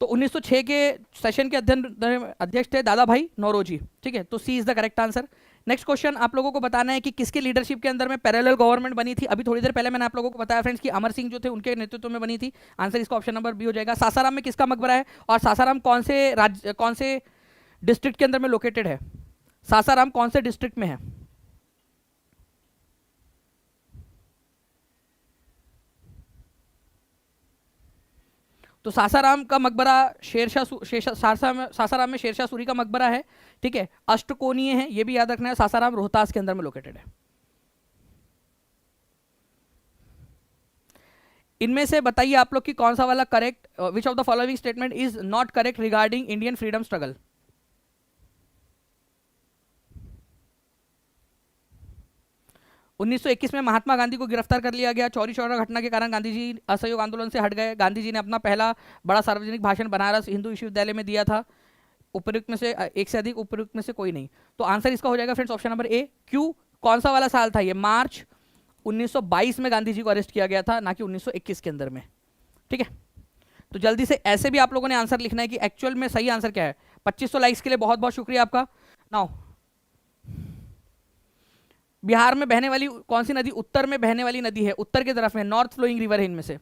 Speaker 1: तो 1906 के सेशन के अध्यक्ष थे दादा भाई नौरोजी। ठीक है, तो C is the correct answer. Next question आप लोगों को बताना है कि किसके लीडरशिप के अंदर में पैरेलल गवर्नमेंट बनी थी। अभी थोड़ी देर पहले मैंने आप लोगों को बताया फ्रेंड्स कि अमर सिंह जो थे उनके नेतृत्व में बनी थी। आंसर इसका ऑप्शन नंबर बी हो जाएगा। सासाराम में किसका मकबरा है, और सासाराम कौन से डिस्ट्रिक्ट के अंदर में लोकेटेड है। सासाराम कौन से डिस्ट्रिक्ट में है। तो सासाराम का मकबरा सासाराम में शेरशाह सूरी का मकबरा है। ठीक है, अष्टकोणीय है, ये भी याद रखना है। सासाराम रोहतास के अंदर में लोकेटेड है। इनमें से बताइए आप लोग कि कौन सा वाला correct, which of the following statement is not correct regarding Indian freedom struggle. 1921 में महात्मा गांधी को गिरफ्तार कर लिया गया। चौरी चौरा घटना के कारण गांधी जी असहयोग आंदोलन से हट गए। गांधी जी ने अपना पहला बड़ा सार्वजनिक भाषण बनारस हिंदू विश्वविद्यालय में दिया था। उपयुक्त में से एक से अधिक, उपयुक्त में से कोई नहीं। तो आंसर इसका हो जाएगा फ्रेंड्स ऑप्शन नंबर ए। क्यों, कौन सा वाला साल था ये, मार्च 1922 में गांधी जी को अरेस्ट किया गया था, ना कि 1921 के अंदर में। ठीक है, तो जल्दी से ऐसे भी आप लोगों ने आंसर लिखना है कि एक्चुअल में सही आंसर क्या है। 2500 लाइक्स के लिए बहुत बहुत शुक्रिया आपका। नाउ बिहार में बहने वाली कौन सी नदी उत्तर में बहने वाली नदी है, उत्तर की तरफ में, नॉर्थ फ्लोइंग रिवर है इनमें से।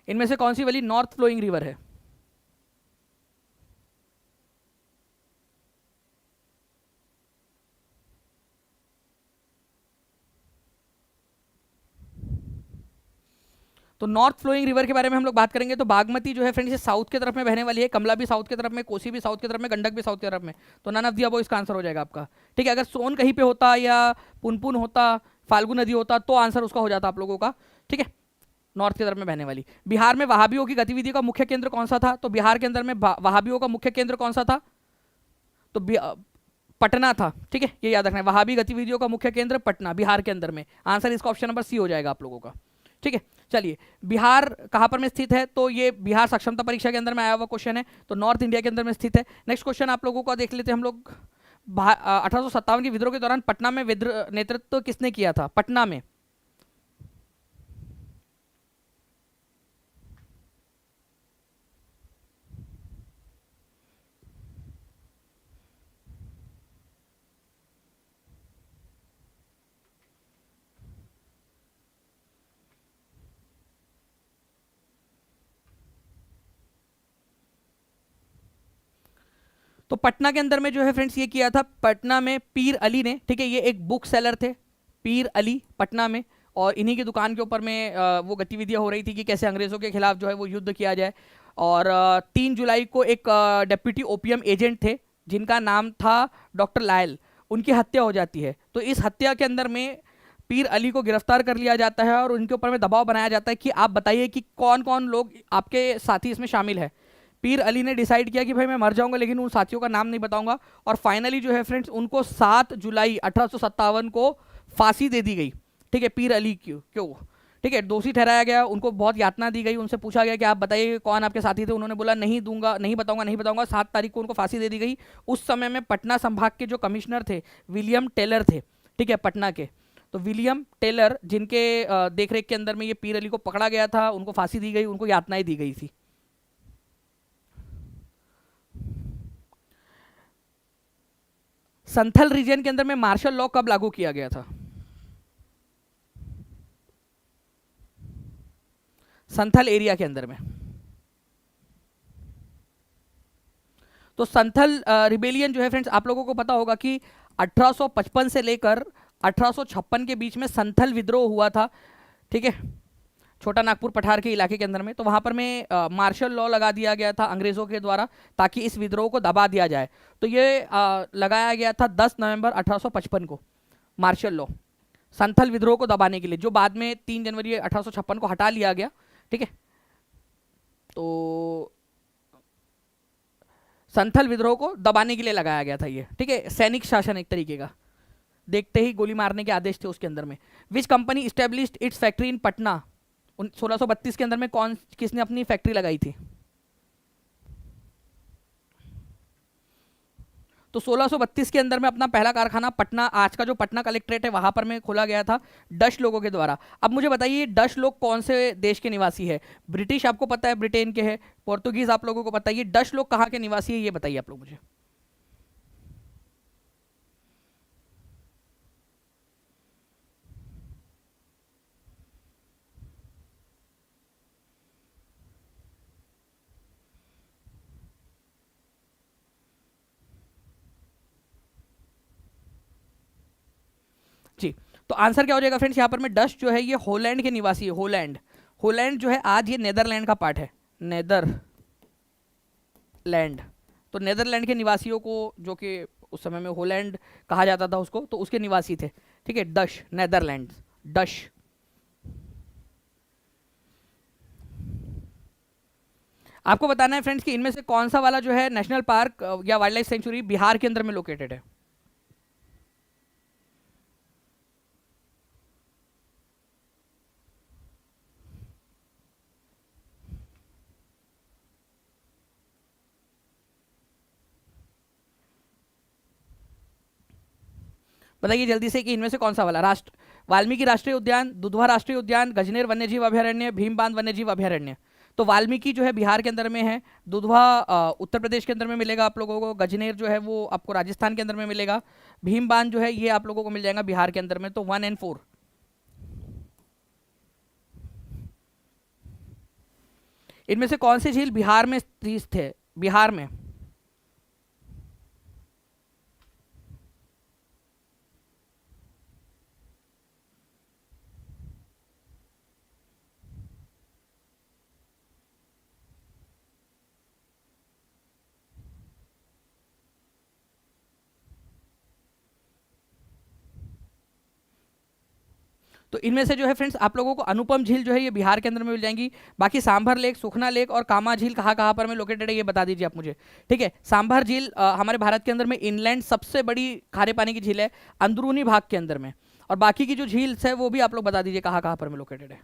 Speaker 1: इनमें से कौन सी वाली नॉर्थ फ्लोइंग रिवर है। तो नॉर्थ फ्लोइंग रिवर के बारे में हम लोग बात करेंगे। तो बागमती जो है फ्रेंड्स साउथ की तरफ में बहने वाली है, कमला भी साउथ की तरफ में, कोसी भी साउथ की तरफ में, गंडक भी साउथ की तरफ में। तो नन ऑफ दी अबव इसका आंसर हो जाएगा आपका। ठीक है, अगर सोन कहीं पे होता या पुनपुन होता, फाल्गु नदी होता, तो आंसर उसका हो जाता आप लोगों का। ठीक है, नॉर्थ की तरफ में बहने वाली। बिहार में वहाबियों की गतिविधि का मुख्य केंद्र कौन सा था। तो बिहार के अंदर में वहाबियों का मुख्य केंद्र कौन सा था, तो पटना था। ठीक है, ये याद रखना है, वहाबी गतिविधियों का मुख्य केंद्र पटना, बिहार के अंदर में। आंसर इसका ऑप्शन नंबर सी हो जाएगा आप लोगों का। ठीक है, चलिए, बिहार कहां पर में स्थित है, तो ये बिहार सक्षमता परीक्षा के अंदर में आया हुआ क्वेश्चन है, तो नॉर्थ इंडिया के अंदर में स्थित है। नेक्स्ट क्वेश्चन आप लोगों को देख लेते हैं हम लोग। 1857 के विद्रोह के दौरान पटना में नेतृत्व किसने किया था, पटना में। तो पटना के अंदर में जो है फ्रेंड्स ये किया था, पटना में पीर अली ने। ठीक है, ये एक बुक सेलर थे। पीर अली पटना में, और इन्हीं की दुकान के ऊपर में वो गतिविधियां हो रही थी कि कैसे अंग्रेज़ों के खिलाफ जो है वो युद्ध किया जाए। और 3 जुलाई को एक डेप्यूटी ओपीएम एजेंट थे जिनका नाम था डॉक्टर लायल, उनकी हत्या हो जाती है। तो इस हत्या के अंदर में पीर अली को गिरफ्तार कर लिया जाता है और उनके ऊपर में दबाव बनाया जाता है कि आप बताइए कि कौन कौन लोग आपके साथी इसमें शामिल है। पीर अली ने डिसाइड किया कि भाई मैं मर जाऊंगा लेकिन उन साथियों का नाम नहीं बताऊंगा, और फाइनली जो है फ्रेंड्स उनको 7 जुलाई 1857 को फांसी दे दी गई। ठीक है, पीर अली क्यों ठीक है दोषी ठहराया गया, उनको बहुत यातना दी गई, उनसे पूछा गया कि आप बताइए कौन आपके साथी थे, उन्होंने बोला नहीं दूंगा, नहीं बताऊंगा, नहीं बताऊंगा। 7 तारीख को उनको फांसी दे दी गई। उस समय में पटना संभाग के जो कमिश्नर थे विलियम टेलर थे, ठीक है, पटना के। तो विलियम टेलर जिनके देखरेख के अंदर में ये पीर अली को पकड़ा गया था, उनको फांसी दी गई, उनको यातनाएं दी गई थी। संथल रीजन के अंदर में मार्शल लॉ कब लागू किया गया था? संथल एरिया के अंदर में। तो संथल रिबेलियन जो है फ्रेंड्स आप लोगों को पता होगा कि 1855 से लेकर 1856 के बीच में संथल विद्रोह हुआ था। ठीक है, छोटा नागपुर पठार के इलाके के अंदर में। तो वहां पर में मार्शल लॉ लगा दिया गया था अंग्रेजों के द्वारा ताकि इस विद्रोह को दबा दिया जाए। तो ये लगाया गया था 10 नवंबर 1855 को मार्शल लॉ, संथल विद्रोह को दबाने के लिए, जो बाद में 3 जनवरी 1856 को हटा लिया गया। ठीक है, तो संथल विद्रोह को दबाने के लिए लगाया गया था ये। ठीक है, सैनिक शासन एक तरीके का, देखते ही गोली मारने के आदेश थे उसके अंदर में। Which company established it's factory in Patna? 1632 के अंदर में किसने अपनी फैक्ट्री लगाई थी? तो 1632 के अंदर में अपना पहला कारखाना पटना, आज का जो पटना कलेक्ट्रेट है वहां पर में खोला गया था डच लोगों के द्वारा। अब मुझे बताइए डच लोग कौन से देश के निवासी है? ब्रिटिश आपको पता है ब्रिटेन के है, पोर्तुगीज आप लोगों को पता है, ये डच लोग कहाँ के निवासी है ये बताइए आप लोग मुझे। जी, तो आंसर क्या हो जाएगा फ्रेंड्स यहाँ पर में? डच जो है ये होलैंड के निवासी है। होलैंड, होलैंड जो है आज ये नेदरलैंड का पार्ट है, नेदरलैंड। तो नेदरलैंड के निवासियों को, जो कि उस समय में होलैंड कहा जाता था उसको, तो उसके निवासी थे। ठीक है, डच, नेदरलैंड, डच। आपको बताना है फ्रेंड्स कि इनमें से कौन सा वाला जो है नेशनल पार्क या वाइल्ड लाइफ सेंचुरी बिहार के अंदर में लोकेटेड है? बताइए जल्दी से कि इनमें से कौन सा वाला। राष्ट्र वाल्मीकि राष्ट्रीय उद्यान, दुधवा राष्ट्रीय उद्यान, गजनेर वन्यजीव अभयारण्य, भीम बांध वन्यजीव अभयारण्य। तो वाल्मीकि जो है बिहार के अंदर में है, दुधवा उत्तर प्रदेश के अंदर में मिलेगा आप लोगों को, गजनेर जो है वो आपको राजस्थान के अंदर में मिलेगा, भीम बांध जो है ये आप लोगों को मिल जाएगा बिहार के अंदर में। तो 1 और 4। इनमें से कौन सी झील बिहार में स्थित है? बिहार में तो इनमें से जो है फ्रेंड्स आप लोगों को अनुपम झील जो है ये बिहार के अंदर में मिल जाएंगी। बाकी सांभर लेक, सुखना लेक और कामा झील कहाँ कहाँ पर में लोकेटेड है ये बता दीजिए आप मुझे। ठीक है, सांभर झील हमारे भारत के अंदर में इनलैंड सबसे बड़ी खारे पानी की झील है, अंदरूनी भाग के अंदर में। और बाकी की जो झील्स है वो भी आप लोग बता दीजिए कहाँ कहाँ पर में लोकेटेड है।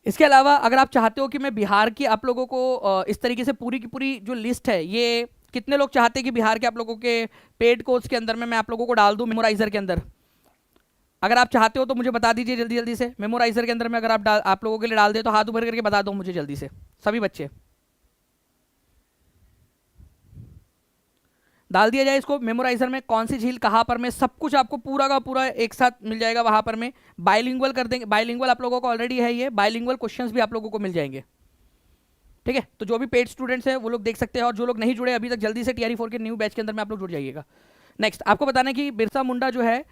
Speaker 1: इसके अलावा अगर आप चाहते हो कि मैं बिहार की आप लोगों को इस तरीके से पूरी की पूरी जो लिस्ट है, ये कितने लोग चाहते हैं कि बिहार के आप लोगों के पेड कोर्स के अंदर में मैं आप लोगों को डाल दूं मेमोराइजर के अंदर? अगर आप चाहते हो तो मुझे बता दीजिए जल्दी जल्दी से। मेमोराइजर के अंदर में अगर आप लोगों के लिए डाल दे तो हाथ ऊपर करके बता दो मुझे जल्दी से सभी बच्चे। डाल दिया जाए इसको मेमोराइजर में, कौन सी झील कहाँ पर में, सब कुछ आपको पूरा का पूरा एक साथ मिल जाएगा वहां पर में। बाइलिंगुअल कर देंगे, बाइलिंगुअल आप लोगों को ऑलरेडी है, ये बाइलिंगुअल क्वेश्चंस भी आप लोगों को मिल जाएंगे। ठीक है, तो जो भी पेड स्टूडेंट्स हैं वो लोग देख सकते हैं, और जो लोग नहीं जुड़े अभी तक जल्दी से TRE 4 के न्यू बैच के अंदर में आप लोग जुड़ जाइएगा। नेक्स्ट आपको बताना है कि बिरसा मुंडा जो है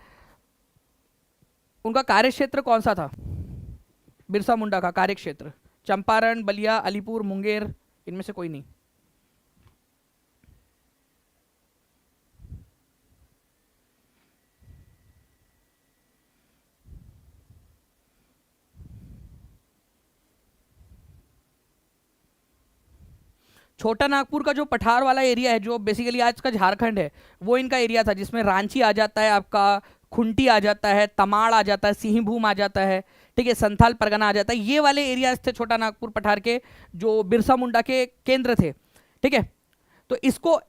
Speaker 1: उनका कार्य क्षेत्र कौन सा था। बिरसा मुंडा का कार्य क्षेत्र चंपारण, बलिया, अलीपुर, मुंगेर, इनमें से कोई नहीं। छोटा नागपुर का जो पठार वाला एरिया है, जो बेसिकली आज का झारखंड है, वो इनका एरिया था, जिसमें रांची आ जाता है, आपका खुंटी आ जाता है, तमाड़ आ जाता है, सिंहभूम आ जाता है, ठीक है, संथाल परगना आ जाता है। ये वाले एरियाज थे छोटा नागपुर पठार के, जो बिरसा मुंडा के केंद्र थे। ठीक है, तो इसको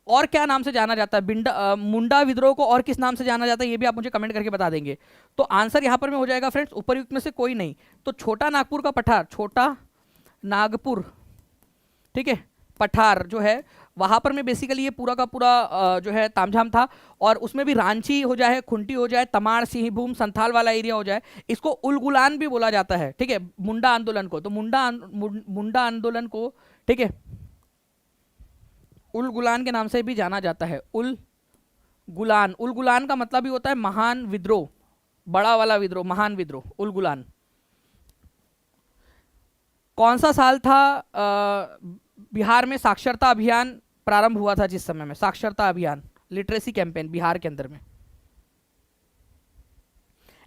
Speaker 1: और क्या नाम से जाना जाता है, मुंडा विद्रोह को और किस नाम से जाना जाता है, ये भी आप मुझे कमेंट करके बता देंगे। तो आंसर यहां पर में हो जाएगा फ्रेंड्स, उपरयुक्त में से कोई नहीं। तो छोटा नागपुर का पठार, छोटा नागपुर, ठीक है, पठार जो है वहां पर में बेसिकली ये पूरा का पूरा जो है तामझाम था, और उसमें भी रांची हो जाए, खुंटी हो जाए, तमाड़, सिंहभूम, संथाल वाला एरिया हो जाए, इसको उलगुलान भी बोला जाता है। ठीक है, मुंडा आंदोलन को, तो मुंडा आंदोलन को, ठीक है, उलगुलान के नाम से भी जाना जाता है। उलगुलान, उलगुलान का मतलब भी होता है महान विद्रोह, बड़ा वाला विद्रोह, महान विद्रोह, उलगुलान। कौन सा साल था बिहार में साक्षरता अभियान प्रारंभ हुआ था, जिस समय में साक्षरता अभियान, लिटरेसी कैंपेन बिहार के अंदर में।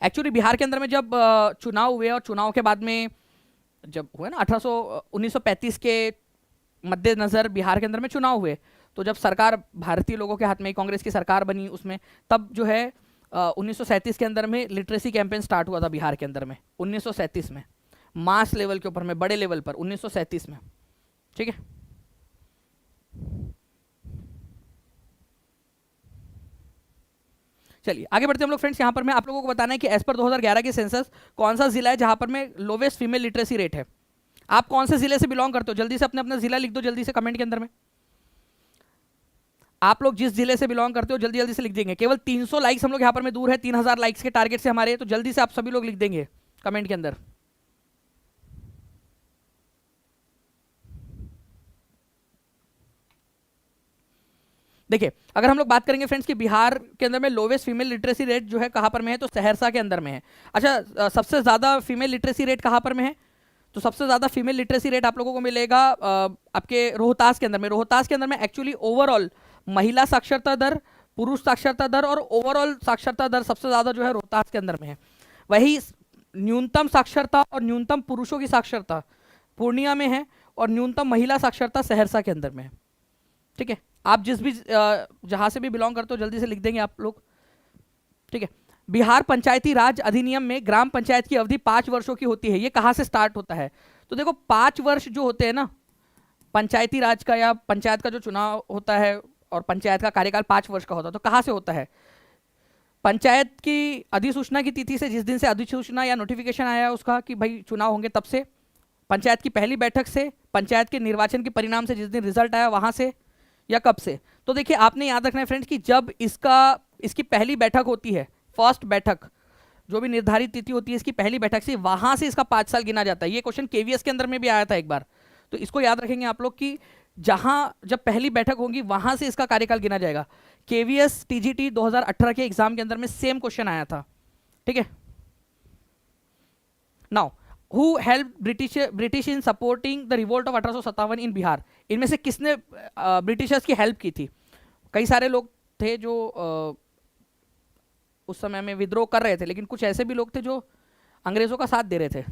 Speaker 1: एक्चुअली बिहार के अंदर में जब चुनाव हुए, और चुनाव के बाद में जब हुए ना 1935 के मद्देनजर बिहार के अंदर में चुनाव हुए, तो जब सरकार भारतीय लोगों के हाथ में, कांग्रेस की सरकार बनी, उसमें तब जो है 1937 के अंदर में लिटरेसी कैंपेन स्टार्ट हुआ था बिहार के अंदर में, 1937 में, मास लेवल के ऊपर में, बड़े लेवल पर, 1937 में। ठीक है, चलिए आगे बढ़ते हैं हम लोग फ्रेंड्स। यहां पर मैं आप लोगों को बताना है कि एज पर 2011 के सेंसस कौन सा जिला है जहां पर में लोवेस्ट फीमेल लिटरेसी रेट है। आप कौन से जिले से बिलोंग करते हो, जल्दी से अपने अपना जिला लिख दो, जल्दी से कमेंट के अंदर में। आप लोग जिस जिले से बिलोंग करते हो जल्दी जल्दी से लिख देंगे। केवल 300 लाइक्स हम लोग यहाँ पर में दूर है 3000 लाइक्स के टारगेट से हमारे, तो जल्दी से आप सभी लोग लिख देंगे कमेंट के अंदर। देखिए, अगर हम लोग बात करेंगे फ्रेंड्स कि बिहार के अंदर में लोवेस्ट फीमेल लिटरेसी रेट जो है कहाँ पर में है, तो सहरसा के अंदर में है। अच्छा, सबसे ज़्यादा फीमेल लिटरेसी रेट कहाँ पर में है, तो सबसे ज़्यादा फीमेल लिटरेसी रेट आप लोगों को मिलेगा आपके रोहतास के अंदर में। रोहतास के अंदर में एक्चुअली ओवरऑल महिला साक्षरता दर, पुरुष साक्षरता दर और ओवरऑल साक्षरता दर सबसे ज़्यादा जो है रोहतास के अंदर में है। वही न्यूनतम साक्षरता और न्यूनतम पुरुषों की साक्षरता पूर्णिया में है, और न्यूनतम महिला साक्षरता सहरसा के अंदर में है। ठीक है, आप जिस भी जहां से भी बिलोंग करते हो जल्दी से लिख देंगे आप लोग। ठीक है, बिहार पंचायती राज अधिनियम में ग्राम पंचायत की अवधि 5 वर्षों की होती है। ये कहां से स्टार्ट होता है, तो देखो 5 वर्ष जो होते हैं ना पंचायती राज का, या पंचायत का जो चुनाव होता है और पंचायत का कार्यकाल 5 वर्ष का होता है, तो कहां से होता है, पंचायत की अधिसूचना की तिथि से, जिस दिन से अधिसूचना या नोटिफिकेशन आया उसका कि भाई चुनाव होंगे, तब से, पंचायत की पहली बैठक से, पंचायत के निर्वाचन के परिणाम से, जिस दिन रिजल्ट आया वहां से, या कब से। तो देखिए आपने याद रखना है फ्रेंड्स कि जब इसकी पहली बैठक होती है, फर्स्ट बैठक, जो भी निर्धारित तिथि होती है इसकी पहली बैठक से, वहां से इसका 5 साल गिना जाता है। ये क्वेश्चन केवीएस के अंदर में भी आया था एक बार, तो इसको याद रखेंगे आप लोग कि जहां जब पहली बैठक होगी वहां से इसका कार्यकाल गिना जाएगा। केवीएस टीजीटी 2018 के एग्जाम के अंदर में सेम क्वेश्चन आया था। ठीक है, now who help British in supporting the revolt of 1857 इन बिहार। इनमें से किसने ब्रिटिशर्स की हेल्प की थी। कई सारे लोग थे जो उस समय में विद्रोह कर रहे थे, लेकिन कुछ ऐसे भी लोग थे जो अंग्रेजों का साथ दे रहे थे।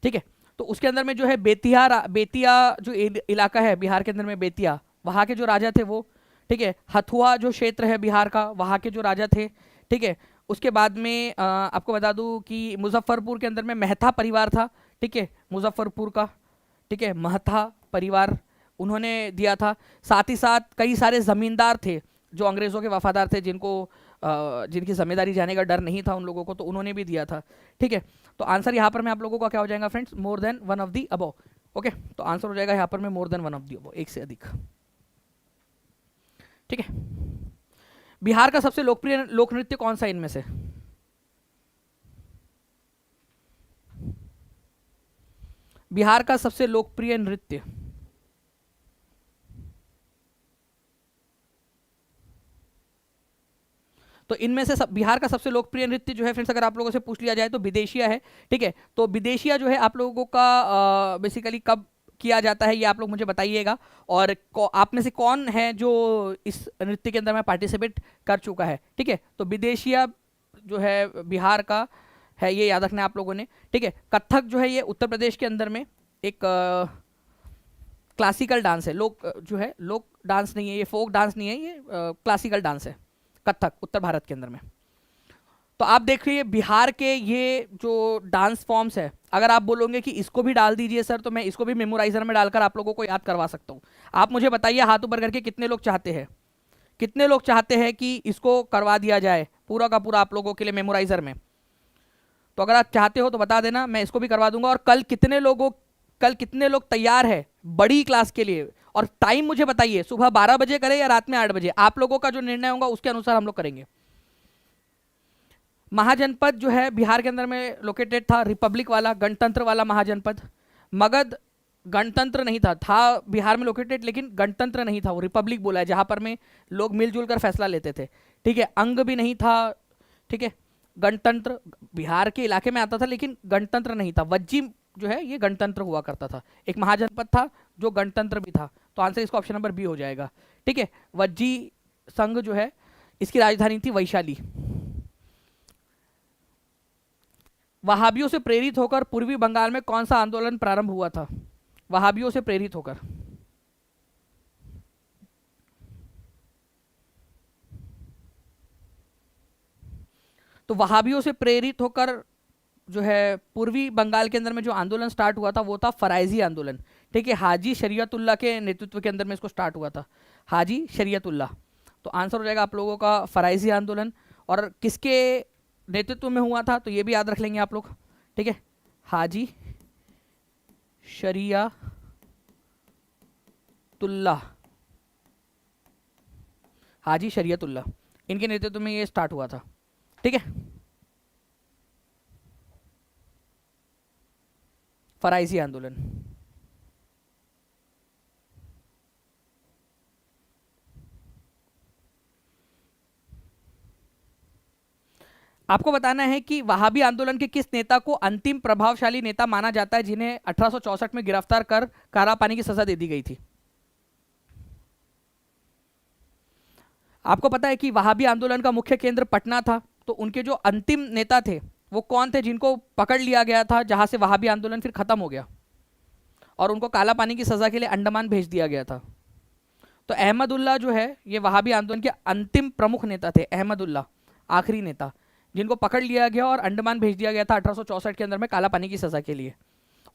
Speaker 1: ठीक है, तो उसके अंदर में जो है बेतिया जो इलाका है बिहार के अंदर में, बेतिया, वहां के जो राजा थे वो, ठीक है, हथुआ जो क्षेत्र है बिहार का, वहां के जो राजा थे। ठीक है, उसके बाद में आपको बता दूं कि मुजफ्फरपुर के अंदर में मेहता परिवार था। ठीक है, मुजफ्फरपुर का, ठीक है, महता परिवार उन्होंने दिया था। साथ ही साथ कई सारे जमींदार थे जो अंग्रेजों के वफादार थे, जिनकी जिम्मेदारी जाने का डर नहीं था उन लोगों को, तो उन्होंने भी दिया था। ठीक है, तो आंसर यहाँ पर में आप लोगों का क्या हो जाएगा friends, more than one of the above. Okay, तो आंसर हो जाएगा यहाँ पर में more than one of the above, एक से अधिक। ठीक है, बिहार का सबसे लोकप्रिय लोक नृत्य कौन सा इनमें से, बिहार का सबसे लोकप्रिय नृत्य। तो इनमें से बिहार का सबसे लोकप्रिय नृत्य जो है फ्रेंड्स, अगर आप लोगों से पूछ लिया जाए तो विदेशिया है। ठीक है, तो विदेशिया जो है आप लोगों का बेसिकली कब किया जाता है ये आप लोग मुझे बताइएगा। और आप में से कौन है जो इस नृत्य के अंदर में पार्टिसिपेट कर चुका है। ठीक है, तो विदेशिया जो है बिहार का है, ये याद रखना है आप लोगों ने। ठीक है, कथक जो है ये उत्तर प्रदेश के अंदर में एक क्लासिकल डांस है। जो है लोक डांस नहीं है ये, फोक डांस नहीं है ये, क्लासिकल डांस है कथक, उत्तर भारत के अंदर में। तो आप देखिए बिहार के ये जो डांस फॉर्म्स है, अगर आप बोलोगे कि इसको भी डाल दीजिए सर, तो मैं इसको भी मेमोराइजर में डालकर आप लोगों को याद करवा सकता हूँ। आप मुझे बताइए हाथ ऊपर करके कितने लोग चाहते हैं, कितने लोग चाहते हैं कि इसको करवा दिया जाए पूरा का पूरा आप लोगों के लिए मेमोराइजर में। तो अगर आप चाहते हो तो बता देना, मैं इसको भी करवा दूंगा। और कल कितने लोग तैयार है बड़ी क्लास के लिए। और टाइम मुझे बताइए, सुबह 12 बजे करें या रात में 8 बजे, आप लोगों का जो निर्णय होगा उसके अनुसार हम लोग करेंगे। महाजनपद जो है बिहार के अंदर में लोकेटेड था, रिपब्लिक वाला, गणतंत्र वाला महाजनपद। मगध गणतंत्र नहीं था बिहार में लोकेटेड, लेकिन गणतंत्र नहीं था, वो रिपब्लिक बोला है, जहां पर में लोग मिलजुल कर फैसला लेते थे। ठीक है, अंग भी नहीं था। ठीक है, गणतंत्र बिहार के इलाके में आता था लेकिन गणतंत्र नहीं था। वज्जी जो है ये गणतंत्र हुआ करता था, एक महाजनपद था जो गणतंत्र भी था। तो आंसर इसका ऑप्शन नंबर बी हो जाएगा। ठीक है, वज्जी संघ जो है इसकी राजधानी थी वैशाली। वहाबियों से प्रेरित होकर पूर्वी बंगाल में कौन सा आंदोलन प्रारंभ हुआ था। वहाबियों से प्रेरित होकर, तो वहाबियों से प्रेरित होकर जो है पूर्वी बंगाल के अंदर में जो आंदोलन स्टार्ट हुआ था वो था फराइजी आंदोलन। ठीक है, हाजी शरीयतुल्लाह के नेतृत्व के अंदर में इसको स्टार्ट हुआ था, हाजी शरीयतुल्लाह। तो आंसर हो जाएगा आप लोगों का फराइजी आंदोलन। और किसके नेतृत्व में हुआ था तो ये भी याद रख लेंगे आप लोग। ठीक है, हाजी शरीयतुल्लाह, हाजी शरीयतुल्लाह, इनके नेतृत्व में ये स्टार्ट हुआ था। ठीक है, फराइजी आंदोलन। आपको बताना है कि वहाबी आंदोलन के किस नेता को अंतिम प्रभावशाली नेता माना जाता है जिन्हें 1864 में गिरफ्तार कर कारा पानी की सजा दे दी गई थी। आपको पता है कि वहाबी आंदोलन का मुख्य केंद्र पटना था, तो उनके जो अंतिम नेता थे वो कौन थे जिनको पकड़ लिया गया था, जहां से वहाबी आंदोलन फिर खत्म हो गया और उनको काला पानी की सजा के लिए अंडमान भेज दिया गया था। तो अहमदुल्ला जो है ये वहाबी आंदोलन के अंतिम प्रमुख नेता थे, अहमदुल्ला आखिरी नेता, जिनको पकड़ लिया गया और अंडमान भेज दिया गया था 1864 के अंदर में काला पानी की सजा के लिए।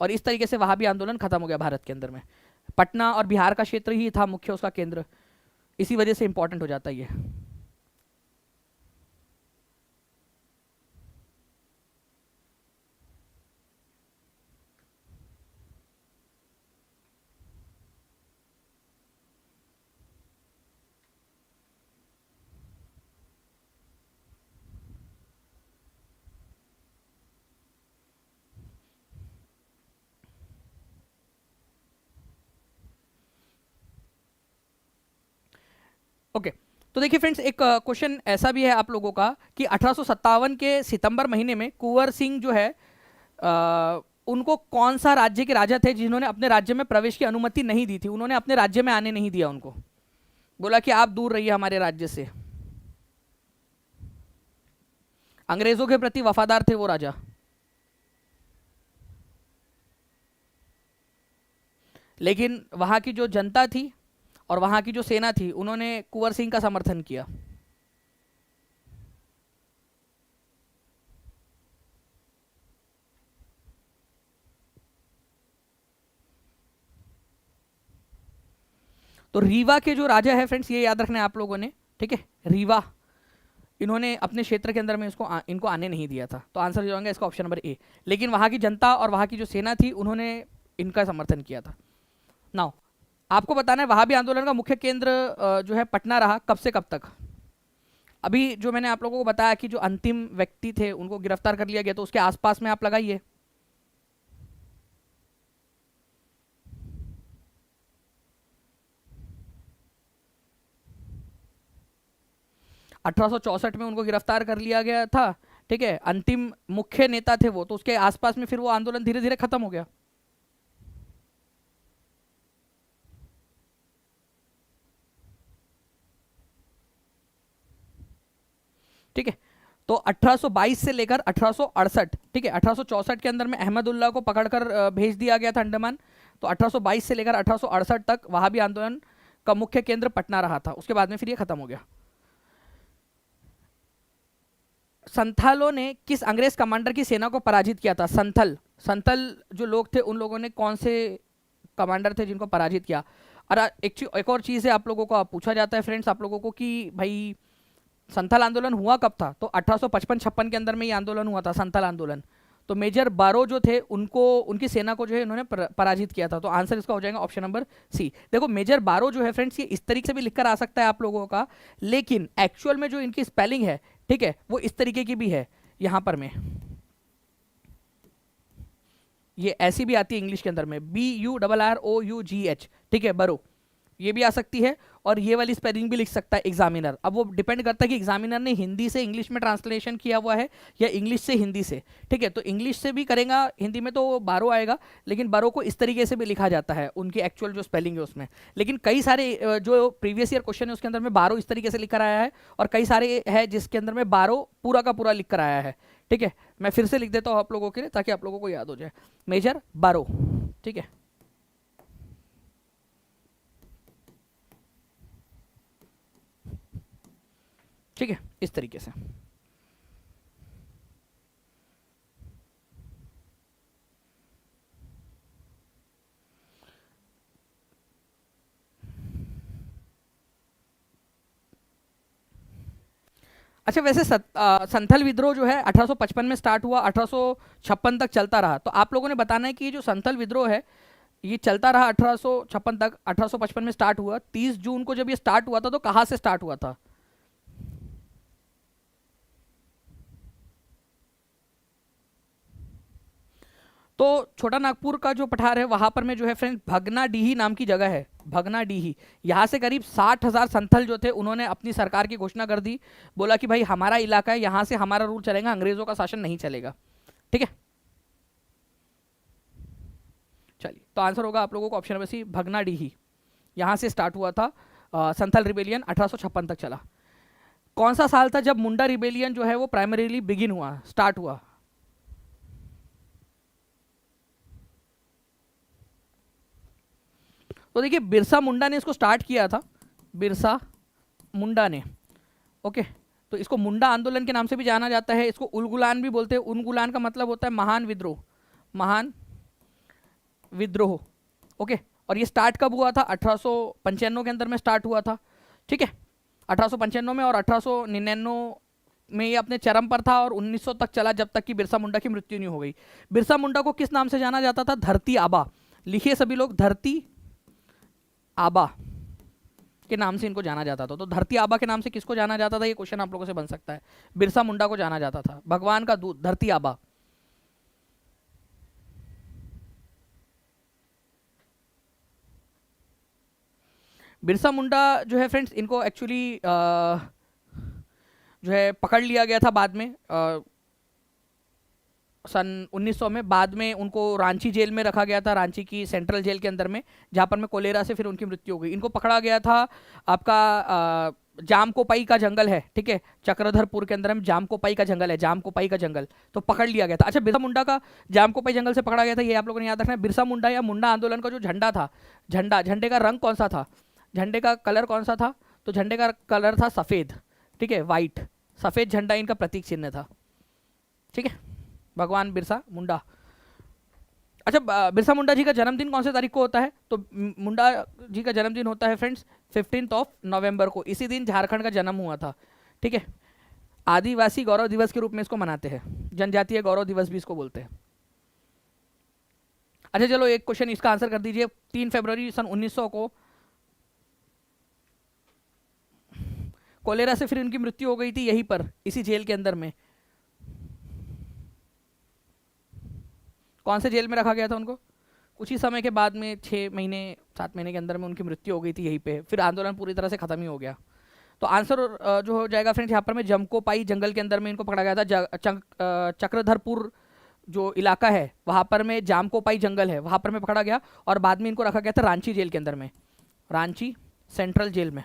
Speaker 1: और इस तरीके से वहाबी आंदोलन खत्म हो गया भारत के अंदर में। पटना और बिहार का क्षेत्र ही था मुख्य उसका केंद्र, इसी वजह से इंपॉर्टेंट हो जाता है ये। ओके, तो देखिए फ्रेंड्स, एक क्वेश्चन ऐसा भी है आप लोगों का कि 1857 के सितंबर महीने में कुंवर सिंह जो है उनको कौन सा राज्य के राजा थे जिन्होंने अपने राज्य में प्रवेश की अनुमति नहीं दी थी, उन्होंने अपने राज्य में आने नहीं दिया उनको, बोला कि आप दूर रहिए हमारे राज्य से। अंग्रेजों के प्रति वफादार थे वो राजा, लेकिन वहां की जो जनता थी और वहां की जो सेना थी उन्होंने कुंवर सिंह का समर्थन किया। तो रीवा के जो राजा है फ्रेंड्स, ये याद रखना है आप लोगों ने। ठीक है, रीवा, इन्होंने अपने क्षेत्र के अंदर में इनको आने नहीं दिया था। तो आंसर हो जाएगा इसका ऑप्शन नंबर ए। लेकिन वहां की जनता और वहां की जो सेना थी उन्होंने इनका समर्थन किया था। नाउ आपको बताना है वहाबी आंदोलन का मुख्य केंद्र जो है पटना रहा, कब से कब तक। अभी जो मैंने आप लोगों को बताया कि जो अंतिम व्यक्ति थे उनको गिरफ्तार कर लिया गया, तो उसके आसपास में आप लगाइए। 1864 में उनको गिरफ्तार कर लिया गया था, ठीक है, अंतिम मुख्य नेता थे वो, तो उसके आसपास में फिर वो आंदोलन धीरे धीरे खत्म हो गया। ठीक है, तो 1822 से लेकर 1868, ठीक है, 1864 के अंदर में अहमदुल्ला को पकड़कर भेज दिया गया था अंडमान। तो 1822 से लेकर 1868 तक वहाबी आंदोलन का मुख्य केंद्र पटना रहा था, उसके बाद में फिर ये खत्म हो गया। संथालों ने किस अंग्रेज कमांडर की सेना को पराजित किया था? संथल, संथल जो लोग थे उन लोगों ने कौन से कमांडर थे जिनको पराजित किया? और एक और चीज़ है, आप लोगों को पूछा जाता है फ्रेंड्स आप लोगों को कि भाई संथाल आंदोलन हुआ कब था? तो 1855-56 के अंदर में ये आंदोलन हुआ था, संथाल आंदोलन। तो मेजर बारो जो थे उनको, उनकी सेना को जो है इन्होंने पराजित किया था। तो आंसर इसका हो जाएगा ऑप्शन नंबर सी। देखो मेजर बारो जो है फ्रेंड्स, ये इस तरीके से भी लिखकर आ सकता है आप लोगों का, लेकिन एक्चुअल में जो इनकी स्पेलिंग है, ठीक है, वो इस तरीके की भी है, यहां पर में ये ऐसी भी आती है इंग्लिश के अंदर में, BURROUGH, ठीक है, बरो, ये भी आ सकती है। और ये वाली स्पेलिंग भी लिख सकता है एग्जामिनर। अब वो डिपेंड करता है कि एग्जामिनर ने हिंदी से इंग्लिश में ट्रांसलेशन किया हुआ है या इंग्लिश से हिंदी से, ठीक है। तो इंग्लिश से भी करेगा, हिंदी में तो बारो आएगा, लेकिन बारो को इस तरीके से भी लिखा जाता है उनकी एक्चुअल जो स्पेलिंग है उसमें। लेकिन कई सारे जो प्रीवियस ईयर क्वेश्चन है उसके अंदर में बारो इस तरीके से लिख कर आया है, और कई सारे है जिसके अंदर में बारो पूरा का पूरा लिख कर आया है, ठीक है। मैं फिर से लिख देता हूँ आप लोगों के लिए ताकि आप लोगों को याद हो जाए, मेजर बारो, ठीक है। ठीक है, इस तरीके से। अच्छा, वैसे संथल विद्रोह जो है 1855 में स्टार्ट हुआ, 1856 तक चलता रहा। तो आप लोगों ने बताना है कि ये जो संथल विद्रोह है ये चलता रहा 1856 तक, 1855 में स्टार्ट हुआ। 30 जून को जब ये स्टार्ट हुआ था तो कहाँ से स्टार्ट हुआ था? तो छोटा नागपुर का जो पठार है वहां पर में जो है फ्रेंड्स भगना डीही नाम की जगह है, भगना डीही। यहाँ से करीब 60,000 संथल जो थे उन्होंने अपनी सरकार की घोषणा कर दी, बोला कि भाई हमारा इलाका है, यहाँ से हमारा रूल चलेगा, अंग्रेजों का शासन नहीं चलेगा, ठीक है। चलिए, तो आंसर होगा आप लोगों को ऑप्शन नंबर सी, भगना डीही। यहाँ से स्टार्ट हुआ था संथल रिबेलियन, 1856 तक चला। कौन सा साल था जब मुंडा रिबेलियन जो है वो प्राइमरीली बिगिन हुआ, स्टार्ट हुआ? तो देखिए बिरसा मुंडा ने इसको स्टार्ट किया था, बिरसा मुंडा ने, ओके। तो इसको मुंडा आंदोलन के नाम से भी जाना जाता है, इसको उलगुलान भी बोलते हैं। उलगुलान का मतलब होता है महान विद्रोह, महान विद्रोह, ओके। और ये स्टार्ट कब हुआ था? 1895 के अंदर में स्टार्ट हुआ था, ठीक है, 1895 में। और 1899 में ये अपने चरम पर था और 1900 तक चला, जब तक कि बिरसा मुंडा की मृत्यु नहीं हो गई। बिरसा मुंडा को किस नाम से जाना जाता था? धरती आबा। लिखिए सभी लोग, धरती आबा के नाम से इनको जाना जाता था। तो धरती आबा के नाम से किसको जाना जाता था? ये क्वेश्चन आप लोगों से बन सकता है। बिरसा मुंडा को जाना जाता था, भगवान का दूत, धरती आबा। बिरसा मुंडा जो है फ्रेंड्स, इनको एक्चुअली जो है पकड़ लिया गया था बाद में, सन 1900 में। बाद में उनको रांची जेल में रखा गया था, रांची की सेंट्रल जेल के अंदर में, जहाँ पर में कोलेरा से फिर उनकी मृत्यु हो गई। इनको पकड़ा गया था आपका जामकोपाई का जंगल है, ठीक है, चक्रधरपुर के अंदर में जामकोपाई का जंगल है, जामकोपाई का जंगल, तो पकड़ लिया गया था। अच्छा, बिरसा मुंडा का जामकोपाई जंगल से पकड़ा गया था, ये आप लोगों ने याद रखना है। बिरसा मुंडा या मुंडा आंदोलन का जो झंडा था, झंडे का रंग कौन सा था, झंडे का कलर कौन सा था? तो झंडे का कलर था सफ़ेद, ठीक है, वाइट, सफ़ेद झंडा इनका प्रतीक चिन्ह था, ठीक है, भगवान बिरसा मुंडा। अच्छा, बिरसा मुंडा जी का जन्मदिन कौन से तारीख को होता है? तो मुंडा जी का जन्मदिन होता है फ्रेंड्स 15 नवंबर को। इसी दिन झारखंड का जन्म हुआ था, ठीक है। आदिवासी गौरव दिवस के रूप में इसको मनाते हैं, जनजातीय गौरव दिवस भी इसको बोलते हैं। अच्छा चलो, एक क्वेश्चन इसका आंसर कर दीजिए। 3 फरवरी सन 1900 को कोलेरा से फिर उनकी मृत्यु हो गई थी, यहीं पर इसी जेल के अंदर में। कौन से जेल में रखा गया था उनको? कुछ ही समय के बाद में 6 महीने 7 महीने के अंदर में उनकी मृत्यु हो गई थी यहीं पे, फिर आंदोलन पूरी तरह से खत्म ही हो गया। तो आंसर जो हो जाएगा फ्रेंड्स यहाँ पर में जमकोपाई जंगल के अंदर में इनको पकड़ा गया था। चक्रधरपुर जो इलाका है वहाँ पर में जामकोपाई जंगल है, वहाँ पर में पकड़ा गया और बाद में इनको रखा गया था रांची जेल के अंदर में, रांची सेंट्रल जेल में,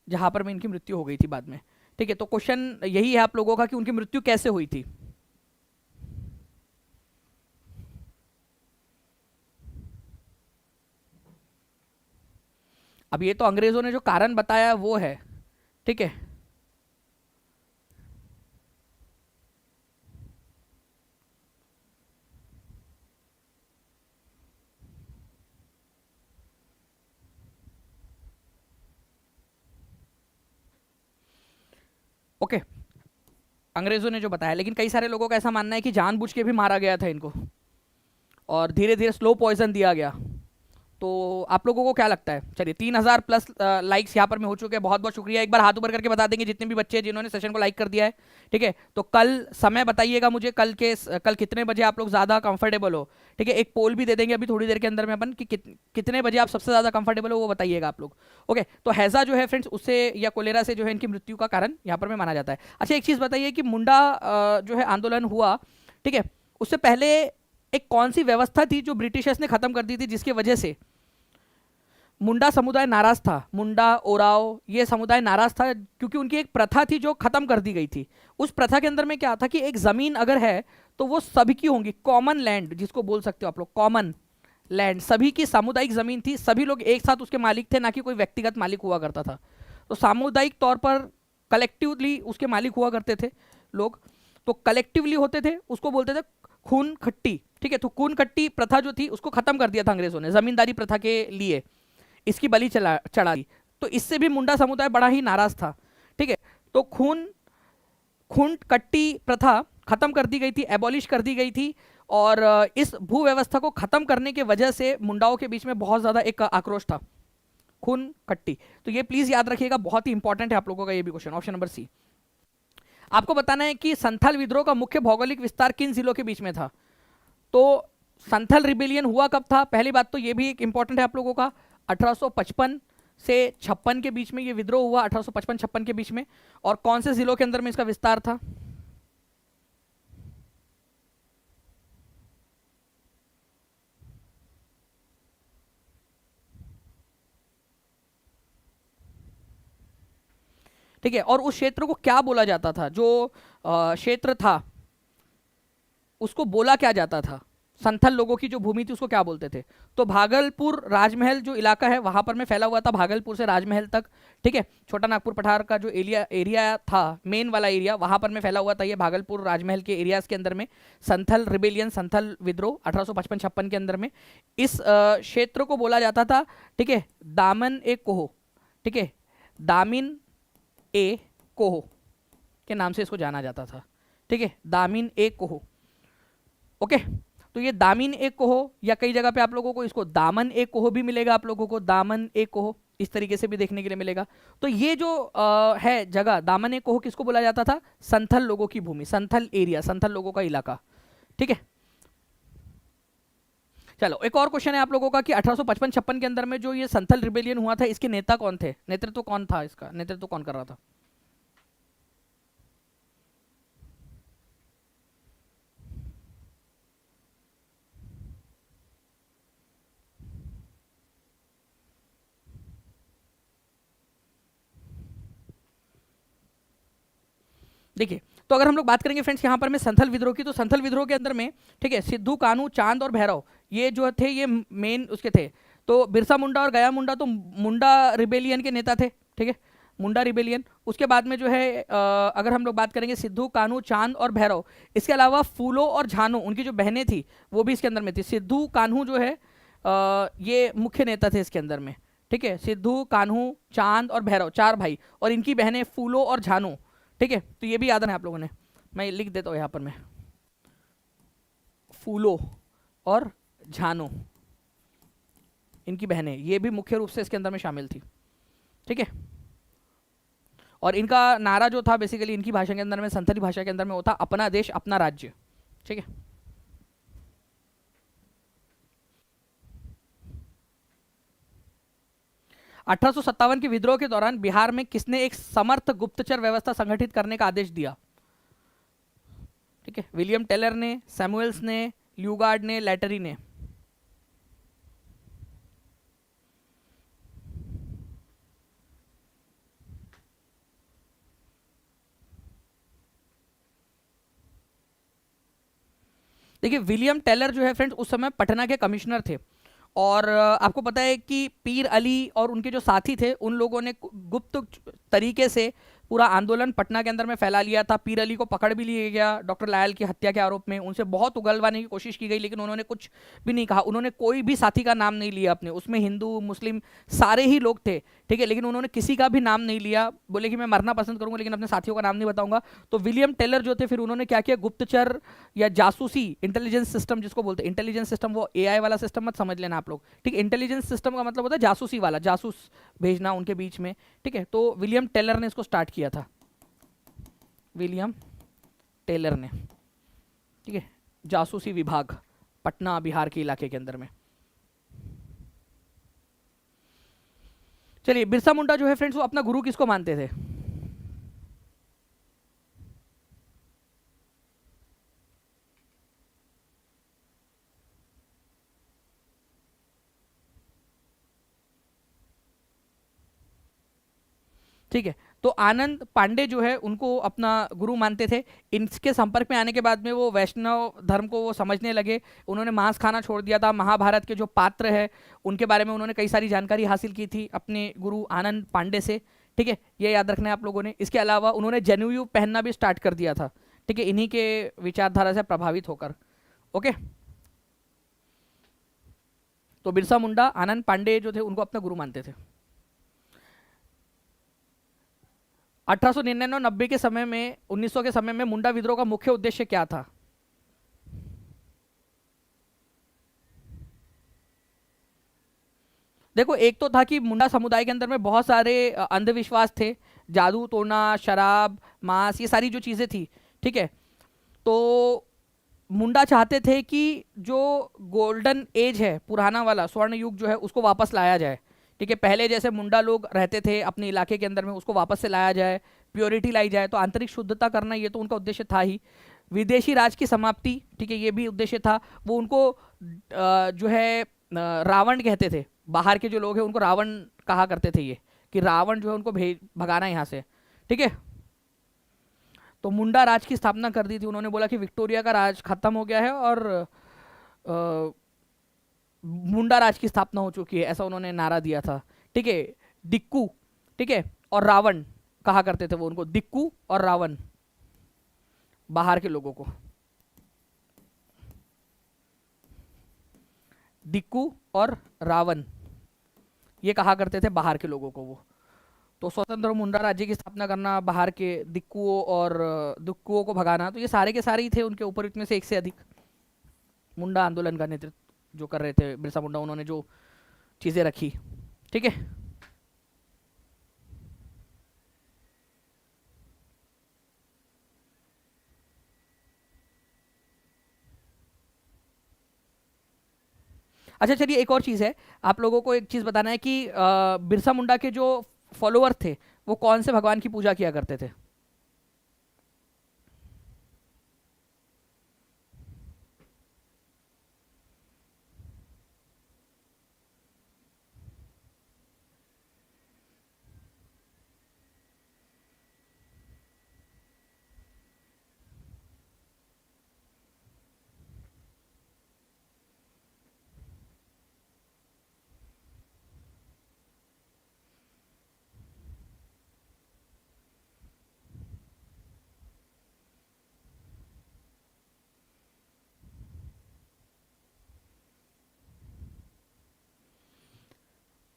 Speaker 1: जहाँ पर में इनकी मृत्यु हो गई थी बाद में। ठीक है, तो क्वेश्चन यही है आप लोगों का कि उनकी मृत्यु कैसे हुई थी। अब ये तो अंग्रेजों ने जो कारण बताया वो है, ठीक है। ओके, अंग्रेजों ने जो बताया, लेकिन कई सारे लोगों का ऐसा मानना है कि जानबूझ के भी मारा गया था इनको और धीरे धीरे स्लो पॉइजन दिया गया। तो आप लोगों को क्या लगता है? चलिए 3000 प्लस लाइक्स यहाँ पर में हो चुके हैं, बहुत बहुत शुक्रिया। एक बार हाथ ऊपर करके बता देंगे जितने भी बच्चे हैं जिन्होंने सेशन को लाइक कर दिया है। ठीक है, तो कल समय बताइएगा मुझे, कल कितने बजे आप लोग ज़्यादा कंफर्टेबल हो। ठीक है, एक पोल भी दे देंगे अभी थोड़ी देर के अंदर में अपन कि कितने बजे आप सबसे ज़्यादा कंफर्टेबल हो, वो बताइएगा आप लोग। ओके, तो हैजा जो है फ्रेंड्स उससे या कोलेरा से जो है इनकी मृत्यु का कारण यहाँ पर में माना जाता है। अच्छा, एक चीज़ बताइए कि मुंडा जो है आंदोलन हुआ, ठीक है, उससे पहले एक कौन सी व्यवस्था थी जो ब्रिटिशर्स ने खत्म कर दी थी, जिसकी वजह से मुंडा समुदाय नाराज था। मुंडा, ओराव, ये समुदाय नाराज था क्योंकि उनकी एक प्रथा थी जो खत्म कर दी गई थी। उस प्रथा के अंदर में क्या था कि एक जमीन अगर है तो वो सभी की होंगी, कॉमन लैंड जिसको बोल सकते हो आप लोग, कॉमन लैंड, सभी की सामुदायिक जमीन थी, सभी लोग एक साथ उसके मालिक थे, ना कि कोई व्यक्तिगत मालिक हुआ करता था। तो सामुदायिक तौर पर कलेक्टिवली उसके मालिक हुआ करते थे लोग, तो कलेक्टिवली होते थे, उसको बोलते थे खून खट्टी। ठीक है, तो खून खट्टी प्रथा जो थी उसको खत्म कर दिया था अंग्रेजों ने जमींदारी प्रथा के लिए, इसकी बलि चढ़ा दी। तो इससे भी मुंडा समुदाय बड़ा ही नाराज था। ठीक है, तो खून कट्टी प्रथा खत्म कर दी गई थी, एबॉलिश कर दी गई थी, और इस भू व्यवस्था को खत्म करने के वजह से मुंडाओं के बीच में बहुत ज्यादा एक आक्रोश था, खून कट्टी। तो ये प्लीज याद रखिएगा, बहुत ही इंपॉर्टेंट है आप लोगों का ये भी क्वेश्चन। Option number C. आपको बताना है कि संथाल विद्रोह का मुख्य भौगोलिक विस्तार किन जिलों के बीच में था। तो संथाल रिबेलियन हुआ कब था? पहली बात तो ये भी एक इंपॉर्टेंट है आप लोगों का, 1855 से 56 के बीच में ये विद्रोह हुआ, 1855-56 के बीच में। और कौन से जिलों के अंदर में इसका विस्तार था? ठीक है, और उस क्षेत्र को क्या बोला जाता था? जो क्षेत्र था उसको बोला क्या जाता था? संथल लोगों की जो भूमि थी उसको क्या बोलते थे? तो भागलपुर राजमहल जो इलाका है वहां पर में फैला हुआ था, भागलपुर से राजमहल तक। ठीक है, छोटा नागपुर पठार का जो एरिया था, मेन वाला एरिया, वहां पर में फैला हुआ था ये भागलपुर राजमहल के एरियाज के अंदर में। संथल रिबेलियन, संथल विद्रोह 1855-56 के अंदर में इस क्षेत्र को बोला जाता था, ठीक है, दामन ए कोहो। ठीक है, दामिन ए कोहो के नाम से इसको जाना जाता था। ठीक है, दामिन ए कोहो। ओके, तो ये दामिन एक कोहो, या कई जगह पे आप लोगों को इसको दामन एक कोहो भी मिलेगा, आप लोगों को दामन एक कोहो इस तरीके से भी देखने के लिए मिलेगा। तो ये जो है जगह दामन एक कोहो, किसको बोला जाता था? संथल लोगों की भूमि, संथल एरिया, संथल लोगों का इलाका। ठीक है, चलो एक और क्वेश्चन है आप लोगों का कि 1855-56 के अंदर में जो ये संथल रिबेलियन हुआ था, इसके नेता कौन थे? नेतृत्व कौन था? इसका नेतृत्व कौन कर रहा था? देखिए, तो अगर हम लोग बात करेंगे फ्रेंड्स यहाँ पर में संथल विद्रोह की, तो संथल विद्रोह के अंदर में, ठीक है, सिद्धू, कान्हू, चांद और भैरव, ये जो थे ये मेन उसके थे। तो बिरसा मुंडा और गया मुंडा तो मुंडा रिबेलियन के नेता थे। ठीक है, मुंडा रिबेलियन। उसके बाद में जो है अगर हम लोग बात करेंगे सिद्धू, कान्हू, चांद और भैरव, इसके अलावा फूलो और झानो, उनकी जो बहनें थी वो भी इसके अंदर में थी। सिद्धू, कान्हू जो है ये मुख्य नेता थे इसके अंदर में। ठीक है, सिद्धू, कान्हू, चांद और भैरव, चार भाई, और इनकी बहनें फूलो और झानो। ठीक है, तो ये भी याद है आप लोगों ने, मैं लिख देता हूँ यहाँ पर, मैं फूलो और झानो, इनकी बहनें, ये भी मुख्य रूप से इसके अंदर में शामिल थी। ठीक है, और इनका नारा जो था बेसिकली इनकी भाषा के अंदर में, संथाली भाषा के अंदर में होता अपना देश अपना राज्य। ठीक है, 1857 के विद्रोह के दौरान बिहार में किसने एक समर्थ गुप्तचर व्यवस्था संगठित करने का आदेश दिया? ठीक है, विलियम टेलर ने, सैमुअल्स ने, ल्यूगार्ड ने, लैटरी ने। देखिए, विलियम टेलर जो है फ्रेंड्स उस समय पटना के कमिश्नर थे, और आपको पता है कि पीर अली और उनके जो साथी थे उन लोगों ने गुप्त तरीके से पूरा आंदोलन पटना के अंदर में फैला लिया था। पीर अली को पकड़ भी लिया गया डॉक्टर लायल की हत्या के आरोप में, उनसे बहुत उगलवाने की कोशिश की गई, लेकिन उन्होंने कुछ भी नहीं कहा। उन्होंने कोई भी साथी का नाम नहीं लिया अपने, उसमें हिंदू मुस्लिम सारे ही लोग थे, ठीक है, लेकिन उन्होंने किसी का भी नाम नहीं लिया। बोले कि मैं मरना पसंद करूंगा लेकिन अपने साथियों का नाम नहीं बताऊंगा। तो विलियम टेलर जो थे फिर उन्होंने क्या किया, गुप्तचर या जासूसी इंटेलिजेंस सिस्टम जिसको बोलते हैं, इंटेलिजेंस सिस्टम वो एआई वाला सिस्टम मत समझ लेना आप लोग, ठीक है। इंटेलिजेंस सिस्टम का मतलब होता है जासूसी वाला, जासूस भेजना उनके बीच में, ठीक है। तो विलियम टेलर ने इसको स्टार्ट किया था, विलियम टेलर ने, ठीक है, जासूसी विभाग पटना बिहार के इलाके के अंदर में। चलिए, बिरसा मुंडा जो है फ्रेंड्स वो अपना गुरु किसको मानते थे? ठीक है, तो आनंद पांडे जो है उनको अपना गुरु मानते थे। इनके संपर्क में आने के बाद में वो वैष्णव धर्म को वो समझने लगे, उन्होंने मांस खाना छोड़ दिया था। महाभारत के जो पात्र है उनके बारे में उन्होंने कई सारी जानकारी हासिल की थी अपने गुरु आनंद पांडे से, ठीक है, ये याद रखना है आप लोगों ने। इसके अलावा उन्होंने जनेऊ पहनना भी स्टार्ट कर दिया था, ठीक है, इन्हीं के विचारधारा से प्रभावित होकर। ओके, तो बिरसा मुंडा आनंद पांडे जो थे उनको अपना गुरु मानते थे। 1899-90 के समय में, 1900 के समय में मुंडा विद्रोह का मुख्य उद्देश्य क्या था? देखो, एक तो था कि मुंडा समुदाय के अंदर में बहुत सारे अंधविश्वास थे, जादू टोना, शराब, मांस, ये सारी जो चीजें थी, ठीक है। तो मुंडा चाहते थे कि जो गोल्डन एज है, पुराना वाला स्वर्ण युग जो है उसको वापस लाया जाए, ठीक है। पहले जैसे मुंडा लोग रहते थे अपने इलाके के अंदर में, उसको वापस से लाया जाए, प्योरिटी लाई जाए। तो आंतरिक शुद्धता करना ये तो उनका उद्देश्य था ही। विदेशी राज की समाप्ति, ठीक है, ये भी उद्देश्य था। वो उनको जो है रावण कहते थे, बाहर के जो लोग हैं उनको रावण कहा करते थे, ये कि रावण जो है उनको भेज भगाना यहाँ से, ठीक है। तो मुंडा राज की स्थापना कर दी थी। उन्होंने बोला कि विक्टोरिया का राज खत्म हो गया है और मुंडा राज की स्थापना हो चुकी है, ऐसा उन्होंने नारा दिया था, ठीक है। दिक्कू, ठीक है, और रावण कहा करते थे वो उनको, दिक्कू और रावण, बाहर के लोगों को, दिक्कू और रावण ये कहा करते थे बाहर के लोगों को वो। तो स्वतंत्र मुंडा राज्य की स्थापना करना, बाहर के दिक्कुओं और दुक्कुओं को भगाना, तो ये सारे के सारे ही थे उनके ऊपर, इतने से एक से अधिक। मुंडा आंदोलन का नेतृत्व जो कर रहे थे बिरसा मुंडा, उन्होंने जो चीजें रखी, ठीक है। अच्छा, चलिए, एक और चीज है, आप लोगों को एक चीज बताना है कि बिरसा मुंडा के जो फॉलोअर थे वो कौन से भगवान की पूजा किया करते थे?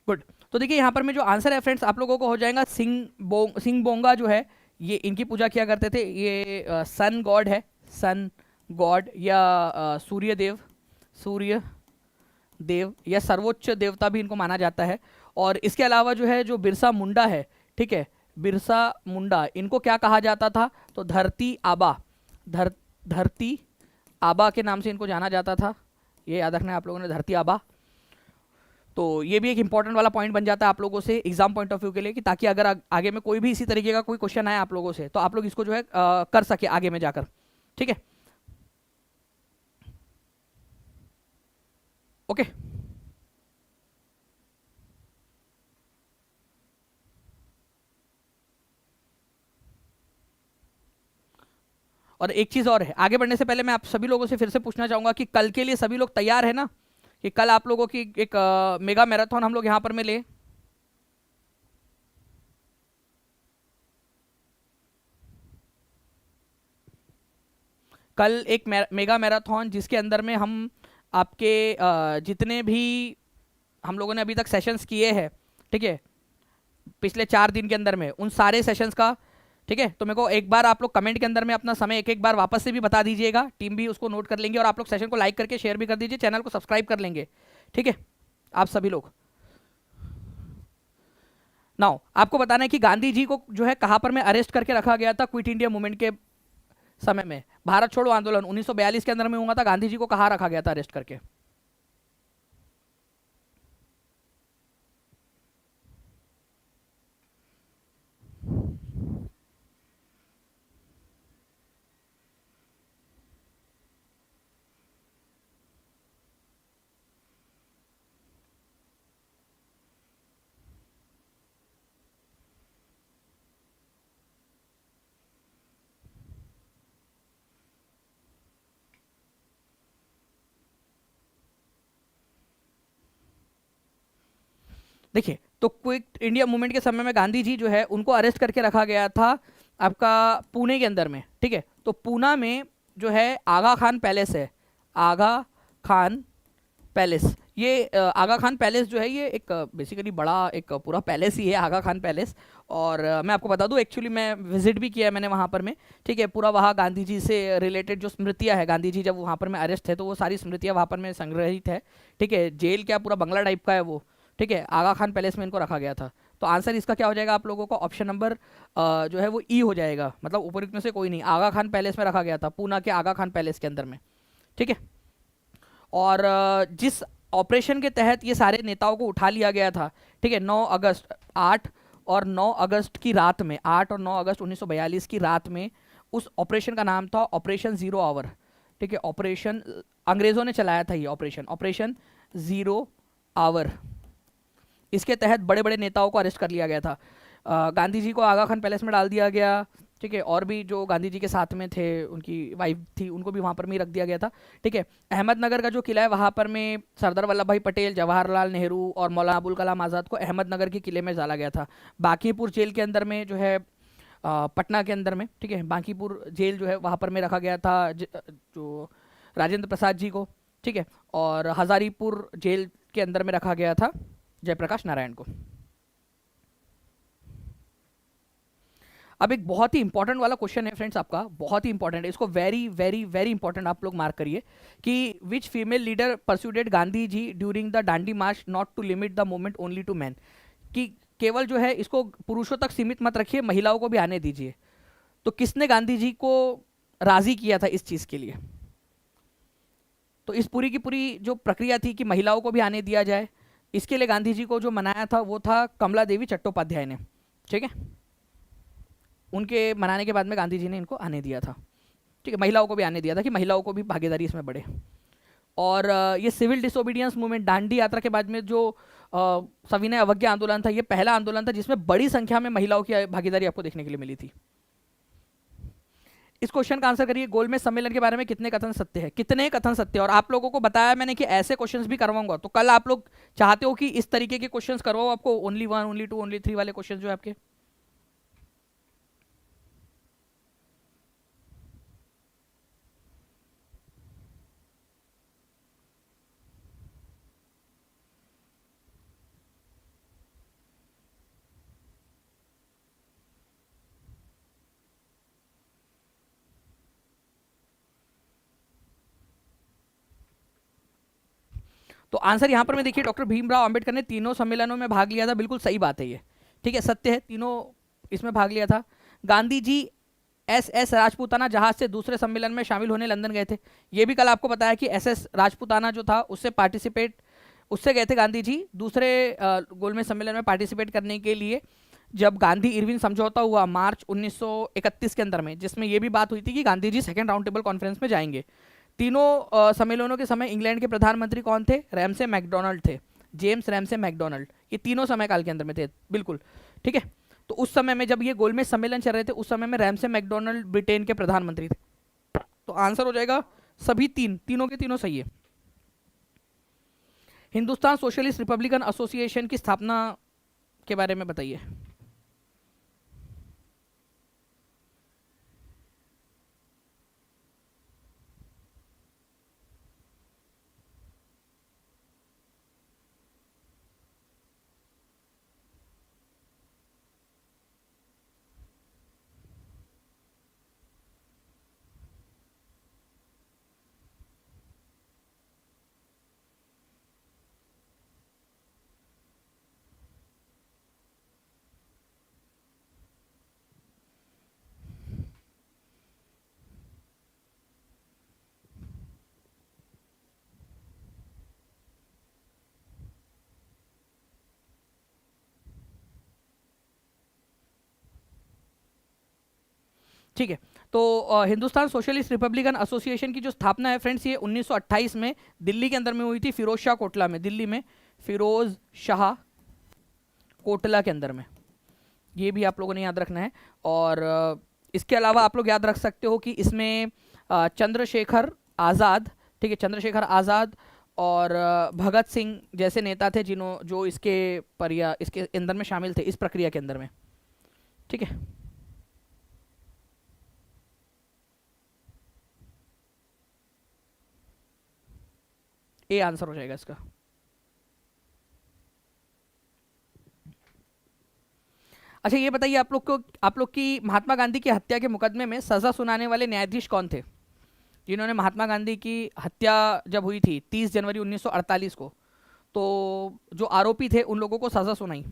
Speaker 1: गुड। तो देखिए, यहाँ पर में जो आंसर है फ्रेंड्स आप लोगों को हो जाएगा सिंह बोंगा जो है, ये इनकी पूजा किया करते थे। ये सन गॉड है, सन गॉड या सूर्य देव, सूर्य देव या सर्वोच्च देवता भी इनको माना जाता है। और इसके अलावा जो है, जो बिरसा मुंडा है, ठीक है, बिरसा मुंडा, इनको क्या कहा जाता था? तो धरती आबा, धरती आबा के नाम से इनको जाना जाता था, ये याद रखना है आप लोगों ने, धरती आबा। तो ये भी एक इंपॉर्टेंट वाला पॉइंट बन जाता है आप लोगों से एग्जाम पॉइंट ऑफ व्यू के लिए, कि ताकि अगर आगे में कोई भी इसी तरीके का कोई क्वेश्चन आए आप लोगों से तो आप लोग इसको जो है कर सके आगे में जाकर। ठीक है, ओके। और एक चीज और है, आगे बढ़ने से पहले मैं आप सभी लोगों से फिर से पूछना चाहूंगा कि कल के लिए सभी लोग तैयार है ना, कि कल आप लोगों की एक मेगा मैराथन हम लोग यहां पर में ले। कल एक मेगा मैराथन जिसके अंदर में हम आपके जितने भी हम लोगों ने अभी तक सेशंस किए हैं, ठीक है, पिछले 4 दिन के अंदर में उन सारे सेशंस का, ठीक है, तो मेरे को एक बार आप लोग कमेंट के अंदर में अपना समय एक एक बार वापस से भी बता दीजिएगा, टीम भी उसको नोट कर लेंगे, और आप लोग सेशन को लाइक करके शेयर भी कर दीजिए, चैनल को सब्सक्राइब कर लेंगे, ठीक है, आप सभी लोग। नाउ आपको बताना है कि गांधी जी को जो है कहां पर में अरेस्ट करके रखा गया था क्विट इंडिया मूवमेंट के समय में। भारत छोड़ो आंदोलन 1942 के अंदर में हुआ था, गांधी जी को कहां रखा गया था अरेस्ट करके? देखिए, तो क्विट इंडिया मूवमेंट के समय में गांधी जी जो है उनको अरेस्ट करके रखा गया था आपका पुणे के अंदर में, ठीक है। तो पूना में जो है आगा खान पैलेस है, आगा खान पैलेस, ये आगा खान पैलेस जो है ये एक बेसिकली बड़ा एक पूरा पैलेस ही है, आगा खान पैलेस। और मैं आपको बता दूं, एक्चुअली मैं विजिट भी किया है मैंने वहाँ पर में, ठीक है। पूरा वहाँ गांधी जी से रिलेटेड जो स्मृतियाँ है, गांधी जी जब वहाँ पर में अरेस्ट थे तो वो सारी स्मृतियाँ वहाँ पर में संग्रहित है, ठीक है। जेल क्या पूरा बंगला टाइप का है वो, ठीक है। आगा खान पैलेस में इनको रखा गया था। तो आंसर इसका क्या हो जाएगा आप लोगों का? ऑप्शन नंबर जो है वो ई हो जाएगा, मतलब उपयुक्त में से कोई नहीं, आगा खान पैलेस में रखा गया था, पूना के आगा खान पैलेस के अंदर में, ठीक है। और जिस ऑपरेशन के तहत ये सारे नेताओं को उठा लिया गया था, ठीक है, 9 अगस्त 8 और 9 अगस्त की रात में, 8 और 9 अगस्त 1942 की रात में, उस ऑपरेशन का नाम था ऑपरेशन जीरो आवर, ठीक है। ऑपरेशन अंग्रेजों ने चलाया था ये ऑपरेशन, ऑपरेशन जीरो आवर। इसके तहत बड़े बड़े नेताओं को अरेस्ट कर लिया गया था। गांधी जी को आगा खान पैलेस में डाल दिया गया, ठीक है। और भी जो गांधी जी के साथ में थे, उनकी वाइफ थी, उनको भी वहाँ पर में ही रख दिया गया था, ठीक है। अहमदनगर का जो किला है वहाँ पर में सरदार वल्लभ भाई पटेल, जवाहरलाल नेहरू और मौलाना अबुल कलाम आज़ाद को अहमदनगर के किले में डाला गया था। बांकीपुर जेल के अंदर में जो है पटना के अंदर में, ठीक है, बांकीपुर जेल जो है वहाँ पर में रखा गया था जो राजेंद्र प्रसाद जी को, ठीक है। और हजारीपुर जेल के अंदर में रखा गया था जयप्रकाश नारायण को। अब एक बहुत ही इंपॉर्टेंट वाला क्वेश्चन है फ्रेंड्स आपका, बहुत ही इंपॉर्टेंट है, इसको वेरी वेरी वेरी इंपॉर्टेंट आप लोग मार्क करिए कि which female leader persuaded Gandhi ji during the Dandi march not to limit the movement only to man, कि केवल जो है इसको पुरुषों तक सीमित मत रखिए, महिलाओं को भी आने दीजिए। तो किसने गांधी जी को राजी किया था इस चीज के लिए? तो इस पूरी की पूरी जो प्रक्रिया थी कि महिलाओं को भी आने दिया जाए, इसके लिए गांधी जी को जो मनाया था वो था कमला देवी चट्टोपाध्याय ने, ठीक है। उनके मनाने के बाद में गांधी जी ने इनको आने दिया था, ठीक है, महिलाओं को भी आने दिया था कि महिलाओं को भी भागीदारी इसमें बढ़े। और ये सिविल डिसोबीडियंस मूवमेंट दांडी यात्रा के बाद में जो सविनय अवज्ञा आंदोलन था, ये पहला आंदोलन था जिसमें बड़ी संख्या में महिलाओं की भागीदारी आपको देखने के लिए मिली थी। इस क्वेश्चन का आंसर करिए, गोलमेज सम्मेलन के बारे में कितने कथन सत्य है? कितने कथन सत्य? और आप लोगों को बताया मैंने कि ऐसे क्वेश्चंस भी करवाऊंगा, तो कल आप लोग चाहते हो कि इस तरीके के क्वेश्चंस करवाओ आपको, ओनली 1, ओनली 2, ओनली 3 वाले क्वेश्चंस जो है आपके? तो आंसर यहां पर में देखिए, डॉक्टर भीमराव अंबेडकर ने तीनों सम्मेलनों में भाग लिया था, बिल्कुल सही बात है ये, ठीक है, सत्य है, तीनों इसमें भाग लिया था। गांधी जी एस राजपूताना जहाज से दूसरे सम्मेलन में शामिल होने लंदन गए थे, ये भी कल आपको बताया कि एस राजपूताना जो था उससे पार्टिसिपेट उससे गए थे गांधी जी दूसरे गोलमेज सम्मेलन में पार्टिसिपेट करने के लिए, जब गांधी इरविन समझौता हुआ मार्च 1931 के अंदर में, जिसमें यह भी बात हुई थी कि Gandhi ji second round table conference में जाएंगे। तीनों सम्मेलनों के समय इंग्लैंड के प्रधानमंत्री कौन थे? रैमसे मैकडोनल्ड थे, जेम्स रैमसे मैकडोनल्ड। ये तीनों समय काल के अंदर में थे, बिल्कुल ठीक है। तो उस समय में जब ये गोलमेज सम्मेलन चल रहे थे, उस समय में रैमसे मैकडोनल्ड ब्रिटेन के प्रधानमंत्री थे। तो आंसर हो जाएगा सभी तीनों के तीनों सही है। हिंदुस्तान सोशलिस्ट रिपब्लिकन एसोसिएशन की स्थापना के बारे में बताइए। ठीक है, तो हिंदुस्तान सोशलिस्ट रिपब्लिकन एसोसिएशन की जो स्थापना है फ्रेंड्स, ये 1928 में दिल्ली के अंदर में हुई थी, फिरोज शाह कोटला में, दिल्ली में फिरोज शाह कोटला के अंदर में। ये भी आप लोगों ने याद रखना है। और इसके अलावा आप लोग याद रख सकते हो कि इसमें चंद्रशेखर आज़ाद, ठीक है, चंद्रशेखर आज़ाद और भगत सिंह जैसे नेता थे जो इसके अंदर में शामिल थे, इस प्रक्रिया के अंदर में, ठीक है। ए आंसर हो जाएगा इसका। अच्छा ये बताइए आप लोग की महात्मा गांधी की हत्या के मुकदमे में सजा सुनाने वाले न्यायाधीश कौन थे, जिन्होंने महात्मा गांधी की हत्या जब हुई थी 30 जनवरी 1948 को, तो जो आरोपी थे उन लोगों को सजा सुनाई?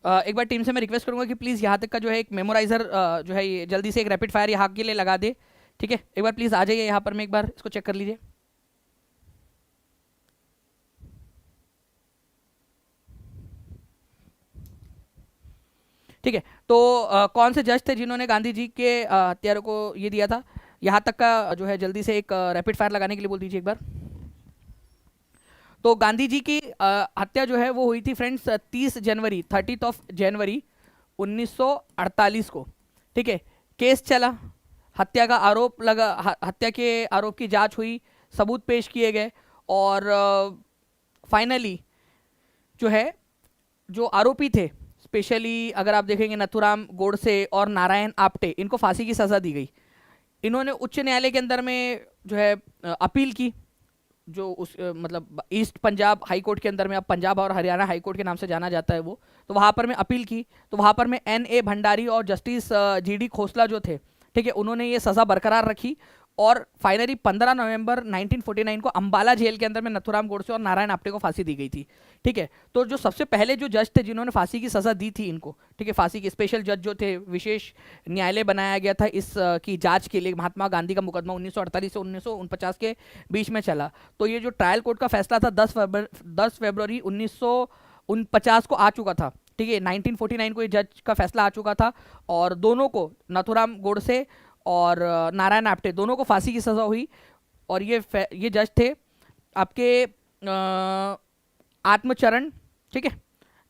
Speaker 1: एक बार टीम से मैं रिक्वेस्ट करूंगा कि प्लीज़ यहाँ तक का जो है एक मेमोराइजर जो है ये जल्दी से एक रैपिड फायर यहाँ के लिए लगा दे, ठीक है। एक बार प्लीज़ आ जाइए यहाँ पर, मैं एक बार इसको चेक कर लीजिए। ठीक है, तो कौन से जज थे जिन्होंने गांधी जी के हत्यारों को ये दिया था? यहाँ तक का जो है जल्दी से एक रैपिड फायर लगाने के लिए बोल दीजिए एक बार। तो गांधी जी की हत्या जो है वो हुई थी फ्रेंड्स 30 जनवरी 30 1948 को, ठीक है। केस चला, हत्या का आरोप लगा, हत्या के आरोप की जांच हुई, सबूत पेश किए गए, और फाइनली जो है जो आरोपी थे, स्पेशली अगर आप देखेंगे नथुराम गोडसे और नारायण आप्टे, इनको फांसी की सज़ा दी गई। इन्होंने उच्च न्यायालय के अंदर में जो है अपील की, जो मतलब ईस्ट पंजाब हाई कोर्ट के अंदर में, अब पंजाब और हरियाणा हाई कोर्ट के नाम से जाना जाता है वो, तो वहाँ पर मैं अपील की, तो वहाँ पर मैं NA भंडारी और जस्टिस GD खोसला जो थे, ठीक है, उन्होंने ये सज़ा बरकरार रखी, और फाइनली 15 नवंबर 1949 को अंबाला जेल के अंदर में नथुराम गोडसे और नारायण आप्टे को फांसी दी गई थी, ठीक है। तो जो सबसे पहले जो जज थे जिन्होंने फांसी की सज़ा दी थी इनको, ठीक है, फांसी के स्पेशल जज जो थे, विशेष न्यायालय बनाया गया था इस की जांच के लिए। महात्मा गांधी का मुकदमा 1948 से 1949 के बीच में चला, तो ये जो ट्रायल कोर्ट का फैसला था 10 फरवरी 1949 को आ चुका था, ठीक है। 1949 को ये जज का फैसला आ चुका था, और दोनों को, नथुराम गोडसे और नारायण आप्टे, दोनों को फांसी की सज़ा हुई। और ये जज थे आपके आत्मचरण, ठीक है,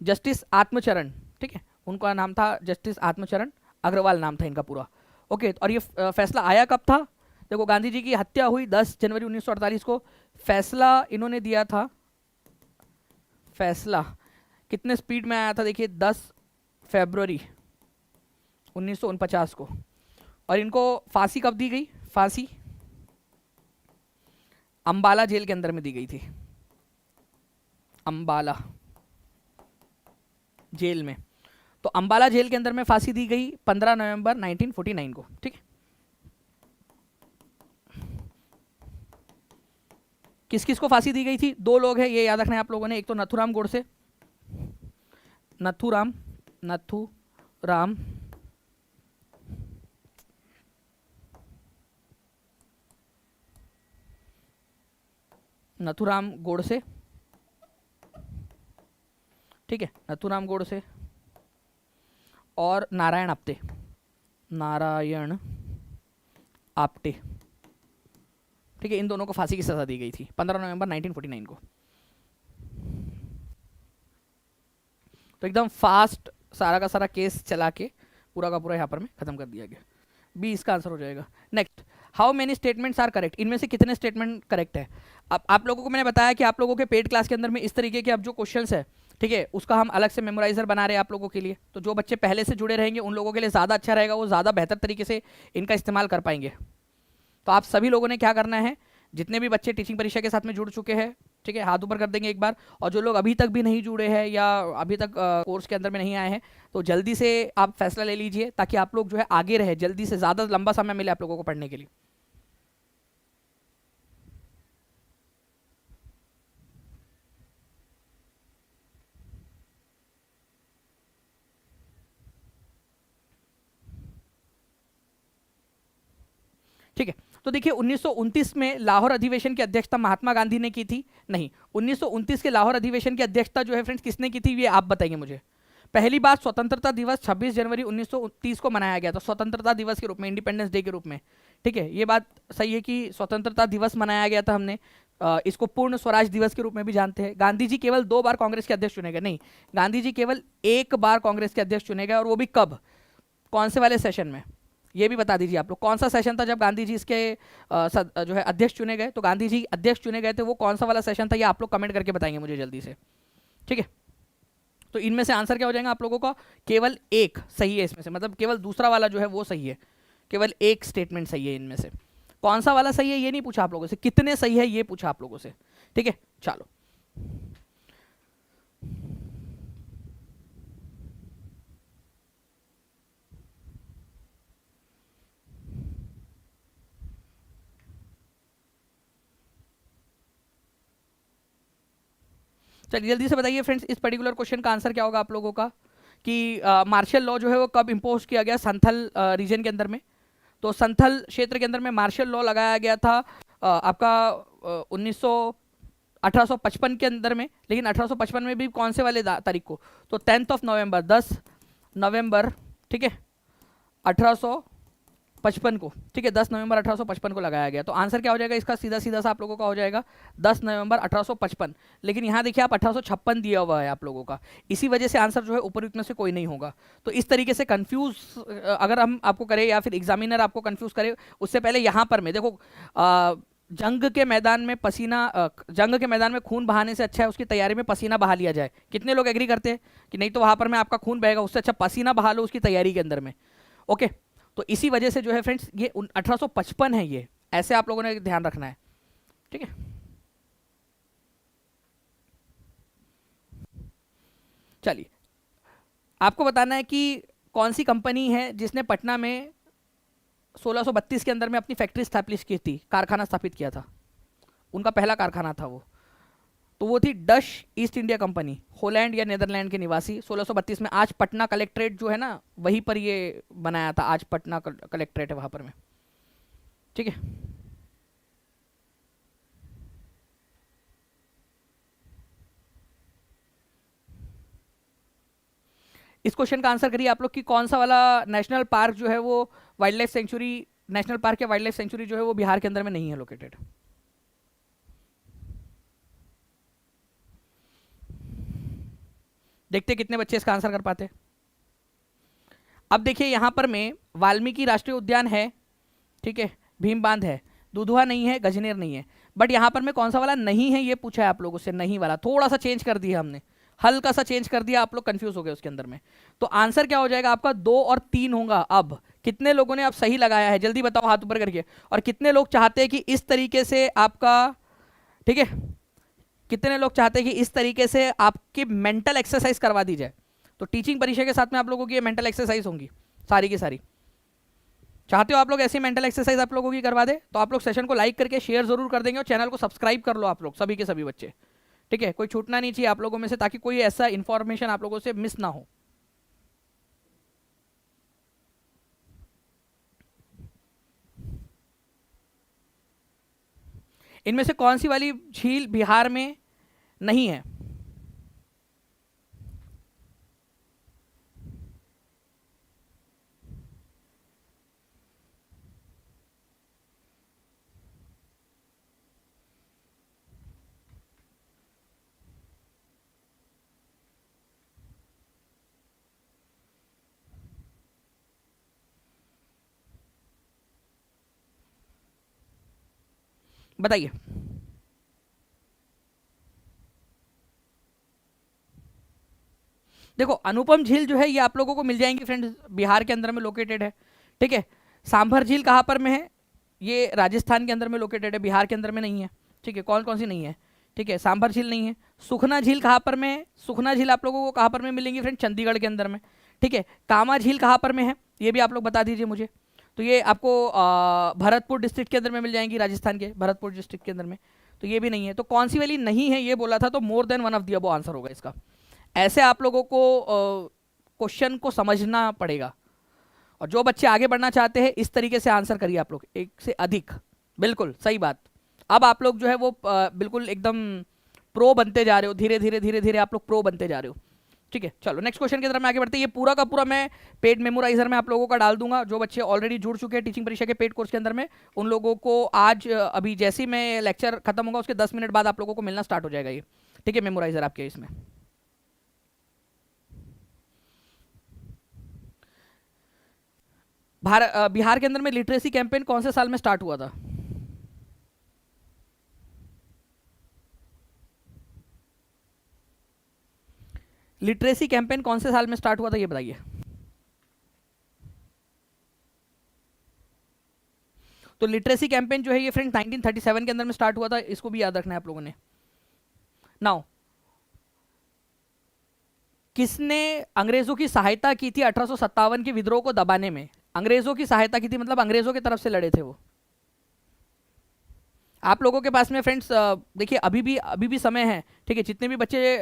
Speaker 1: जस्टिस आत्मचरण, ठीक है, उनका नाम था जस्टिस आत्मचरण अग्रवाल नाम था इनका पूरा, ओके। और ये फैसला आया कब था? देखो, गांधी जी की हत्या हुई 10 जनवरी 1948 को, फैसला इन्होंने दिया था, फैसला कितने स्पीड में आया था देखिए, 10 फरवरी 1949 को। और इनको फांसी कब दी गई? फांसी अंबाला जेल के अंदर में दी गई थी, अंबाला जेल में। तो अंबाला जेल के अंदर में फांसी दी गई 15 नवंबर 1949 को। ठीक है, किस किस को फांसी दी गई थी? दो लोग हैं, ये याद रखना है आप लोगों ने। एक तो नथुराम गोडसे, नथुराम गोडसे, ठीक है, नथुराम गोडसे और नारायण आप्टे, ठीक है। इन दोनों को फांसी की सजा दी गई थी 15 नवंबर 1949 को। तो एकदम फास्ट सारा का सारा केस चला के पूरा का पूरा यहाँ पर में खत्म कर दिया गया। बी इसका आंसर हो जाएगा। Next, how many statements are correct? इनमें से कितने स्टेटमेंट करेक्ट है? अब आप लोगों को मैंने बताया कि आप लोगों के पेड क्लास के अंदर में इस तरीके के अब जो क्वेश्चंस है, ठीक है, उसका हम अलग से मेमोराइजर बना रहे हैं आप लोगों के लिए। तो जो बच्चे पहले से जुड़े रहेंगे उन लोगों के लिए ज़्यादा अच्छा रहेगा, वो ज़्यादा बेहतर तरीके से इनका इस्तेमाल कर पाएंगे। तो आप सभी लोगों ने क्या करना है, जितने भी बच्चे टीचिंग परीक्षा के साथ में जुड़ चुके हैं, ठीक है, हाथ ऊपर कर देंगे एक बार। और जो लोग अभी तक भी नहीं जुड़े हैं या अभी तक कोर्स के अंदर में नहीं आए हैं, तो जल्दी से आप फैसला ले लीजिए ताकि आप लोग जो है आगे रहे, जल्दी से, ज़्यादा लंबा समय मिले आप लोगों को पढ़ने के लिए। ठीक है, तो देखिए 1929 में लाहौर अधिवेशन की अध्यक्षता महात्मा गांधी ने की थी? नहीं। 1929 के लाहौर अधिवेशन की अध्यक्षता जो है फ्रेंड्स किसने की थी, ये आप बताएंगे मुझे। पहली बार स्वतंत्रता दिवस 26 जनवरी 1930 को मनाया गया था, स्वतंत्रता दिवस के रूप में, इंडिपेंडेंस डे के रूप में। ठीक है, ये बात सही है कि स्वतंत्रता दिवस मनाया गया था हमने। इसको पूर्ण स्वराज दिवस के रूप में भी जानते हैं। गांधी जी केवल 2 बार कांग्रेस के अध्यक्ष चुने गए? नहीं, गांधी जी केवल 1 बार कांग्रेस के अध्यक्ष चुने गए, और वो भी कब, कौन से वाले सेशन में, ये भी बता दीजिए आप लोग। कौन सा सेशन था जब गांधी जी इसके जो है अध्यक्ष चुने गए? तो गांधी जी अध्यक्ष चुने गए थे, वो कौन सा वाला सेशन था, ये आप लोग कमेंट करके बताएंगे मुझे जल्दी से। ठीक है, तो इनमें से आंसर क्या हो जाएगा आप लोगों का? केवल एक सही है इसमें से, मतलब केवल दूसरा वाला जो है वो सही है, केवल एक स्टेटमेंट सही है इनमें से। कौन सा वाला सही है ये नहीं पूछा आप लोगों से, कितने सही है ये पूछा आप लोगों से। ठीक है, चलो चलिए जल्दी से बताइए फ्रेंड्स, इस पर्टिकुलर क्वेश्चन का आंसर क्या होगा आप लोगों का कि मार्शल लॉ जो है वो कब इम्पोज किया गया संथल रीजन के अंदर में? तो संथल क्षेत्र के अंदर में मार्शल लॉ लगाया गया था आपका 1855 के अंदर में। लेकिन 1855 में भी कौन से वाले तारीख को? तो 10 नवंबर, 10 नवंबर, ठीक है, 1855 को। ठीक है, 10 नवंबर 1855 को लगाया गया। तो आंसर क्या हो जाएगा इसका? सीधा सीधा सा आप लोगों का हो जाएगा 10 नवंबर 1855। लेकिन यहाँ देखिए आप 1856 दिया हुआ है आप लोगों का, इसी वजह से आंसर जो है उपयुक्त में से कोई नहीं होगा। तो इस तरीके से कंफ्यूज अगर हम आपको करें या फिर एग्जामिनर आपको कंफ्यूज करे, उससे पहले यहाँ पर मैं देखो जंग के मैदान में जंग के मैदान में खून बहाने से अच्छा है उसकी तैयारी में पसीना बहा लिया जाए। कितने लोग एग्री करते हैं कि नहीं तो वहां पर में आपका खून बहेगा, उससे अच्छा पसीना बहा लो उसकी तैयारी के अंदर में। ओके, तो इसी वजह से जो है फ्रेंड्स ये 1855 है, ये ऐसे आप लोगों ने ध्यान रखना है। ठीक है, चलिए आपको बताना है कि कौन सी कंपनी है जिसने पटना में 1632 के अंदर में अपनी फैक्ट्री स्थापित की थी, कारखाना स्थापित किया था। उनका पहला कारखाना था वो, तो वो थी Dutch east India company, Holland या नीदरलैंड के निवासी। 1632 में आज पटना कलेक्ट्रेट जो है ना, वहीं पर ये बनाया था, आज पटना कलेक्ट्रेट है वहां पर में। ठीक है, इस क्वेश्चन का आंसर करिए आप लोग कि कौन सा वाला नेशनल पार्क जो है वो wild life sanctuary, national park या वाइल्ड लाइफ सेंचुरी जो है वो बिहार के अंदर में नहीं है लोकेटेड। देखते कितने बच्चे इसका आंसर कर पाते। अब देखिए यहां पर में वाल्मीकि राष्ट्रीय उद्यान है, ठीक है, भीम बांध है, दुधवा नहीं है, गजनेर नहीं है, बट यहां पर में कौन सा वाला नहीं है ये पूछा है आप लोगों से। नहीं वाला थोड़ा सा चेंज कर दिया हमने, हल्का सा चेंज कर दिया, आप लोग कंफ्यूज हो गए उसके अंदर में। तो आंसर क्या हो जाएगा आपका 2 और 3 होगा। अब कितने लोगों ने अब सही लगाया है जल्दी बताओ हाथ ऊपर करके। और कितने लोग चाहते हैं कि इस तरीके से आपका, ठीक है, कितने लोग चाहते हैं कि इस तरीके से आपकी मेंटल एक्सरसाइज करवा दी जाए। तो टीचिंग परीक्षा के साथ में आप लोगों की ये मेंटल एक्सरसाइज होंगी सारी की सारी। चाहते हो आप लोग ऐसी मेंटल एक्सरसाइज आप लोगों की करवा दे, तो आप लोग सेशन को लाइक करके शेयर जरूर कर देंगे और चैनल को सब्सक्राइब कर लो आप लोग सभी के सभी बच्चे, ठीक है। कोई छूटना नहीं चाहिए आप लोगों में से, ताकि कोई ऐसा इंफॉर्मेशन आप लोगों से मिस ना हो। इनमें से कौन सी वाली झील बिहार में नहीं है? बताइए। देखो अनुपम झील जो है ये आप लोगों को मिल जाएंगी फ्रेंड्स, बिहार के अंदर में लोकेटेड है, ठीक है। सांभर झील कहाँ पर में है? ये राजस्थान के अंदर में लोकेटेड है, बिहार के अंदर में नहीं है, ठीक है। कौन कौन सी नहीं है? ठीक है, सांभर झील नहीं है। सुखना झील कहाँ पर में है? सुखना झील आप लोगों को कहाँ पर में मिलेंगी फ्रेंड? चंडीगढ़ के अंदर में, ठीक है। कामा झील कहाँ पर में है ये भी आप लोग बता दीजिए मुझे। तो ये आपको भरतपुर डिस्ट्रिक्ट के अंदर में मिल जाएंगी, राजस्थान के भरतपुर डिस्ट्रिक्ट के अंदर में। तो ये भी नहीं है। तो कौन सी वाली नहीं है ये बोला था, तो more than one of the above answer होगा इसका। ऐसे आप लोगों को क्वेश्चन को समझना पड़ेगा। और जो बच्चे आगे बढ़ना चाहते हैं इस तरीके से आंसर करिए आप लोग, एक से अधिक। बिल्कुल सही बात। अब आप लोग जो है वो बिल्कुल एकदम प्रो बनते जा रहे हो, धीरे धीरे धीरे धीरे आप लोग प्रो बनते जा रहे हो, ठीक है। चलो नेक्स्ट क्वेश्चन की तरफ में आगे बढ़ते हैं। ये पूरा का पूरा मैं पेड मेमोराइजर में आप लोगों का डाल दूंगा। जो बच्चे ऑलरेडी जुड़ चुके हैं टीचिंग परीक्षा के पेड कोर्स के अंदर में, उन लोगों को आज अभी जैसे ही मैं लेक्चर खत्म होगा उसके 10 मिनट बाद आप लोगों को मिलना स्टार्ट हो जाएगा ये, ठीक है, मेमोराइजर आपके इसमें। बिहार के अंदर में लिटरेसी कैंपेन कौन से साल में स्टार्ट हुआ था? लिटरेसी कैंपेन कौन से साल में स्टार्ट हुआ था ये बताइए। तो लिटरेसी कैंपेन जो है ये फ्रेंड 1937 के अंदर में स्टार्ट हुआ था, इसको भी याद रखना है आप लोगों ने। नाउ किसने अंग्रेजों की सहायता की थी 1857 के विद्रोह को दबाने में? अंग्रेजों की सहायता की थी मतलब अंग्रेजों की तरफ से लड़े थे वो। आप लोगों के पास में फ्रेंड्स देखिए अभी भी समय है, ठीक है। जितने भी बच्चे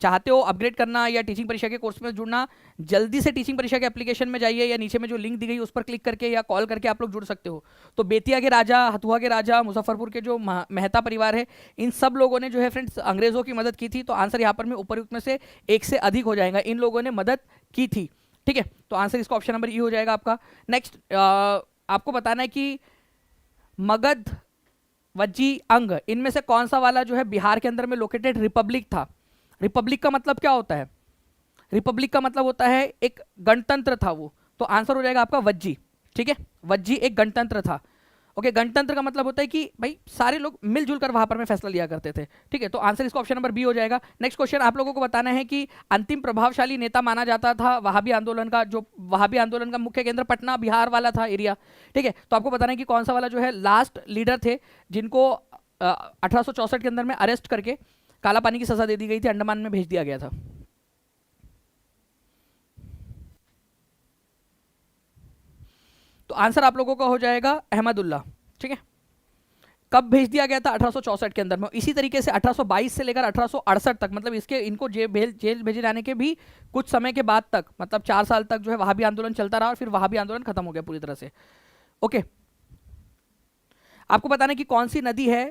Speaker 1: चाहते हो अपग्रेड करना या टीचिंग परीक्षा के कोर्स में जुड़ना, जल्दी से टीचिंग परीक्षा के एप्लीकेशन में जाइए या नीचे में जो लिंक दी गई उस पर क्लिक करके या कॉल करके आप लोग जुड़ सकते हो। तो बेतिया के राजा, हथुआ के राजा, मुजफ्फरपुर के जो मेहता परिवार है, इन सब लोगों ने जो है फ्रेंड्स अंग्रेजों की मदद की थी। तो आंसर यहाँ पर में उपयुक्त में से एक से अधिक हो जाएगा, इन लोगों ने मदद की थी, ठीक है। तो आंसर इसका ऑप्शन नंबर ई हो जाएगा आपका। नेक्स्ट आपको बताना है कि मगध, वज्जी, अंग, इनमें से कौन सा वाला जो है बिहार के अंदर में लोकेटेड रिपब्लिक था? रिपब्लिक का मतलब क्या होता है? रिपब्लिक का मतलब होता है एक गणतंत्र था वो। तो आंसर हो जाएगा आपका वज्जी, ठीक है। वज्जी एक गणतंत्र था। ओके, गणतंत्र का मतलब होता है कि भाई सारे लोग मिलजुल कर वहां पर में फैसला लिया करते थे, ठीक है। तो आंसर इसका ऑप्शन नंबर बी हो जाएगा। नेक्स्ट क्वेश्चन आप लोगों को बताना है कि अंतिम प्रभावशाली नेता माना जाता था वहाबी आंदोलन का, जो वहाबी आंदोलन का मुख्य केंद्र पटना बिहार वाला था एरिया, ठीक है। तो आपको बताना है कि कौन सा वाला जो है लास्ट लीडर थे जिनको 1864 के अंदर में अरेस्ट करके काला पानी की सजा दे दी गई थी, अंडमान में भेज दिया गया था। तो आंसर आप लोगों का हो जाएगा अहमदुल्ला, ठीक है। कब भेज दिया गया था? 1864 के अंदर में। इसी तरीके से 1822 से लेकर 1868 तक, मतलब इसके इनको जेल भेजे जाने के भी कुछ समय के बाद तक, मतलब 4 साल तक जो है वहाबी आंदोलन चलता रहा और फिर वहाबी आंदोलन खत्म हो गया पूरी तरह से। ओके, आपको बताना है कि कौन सी नदी है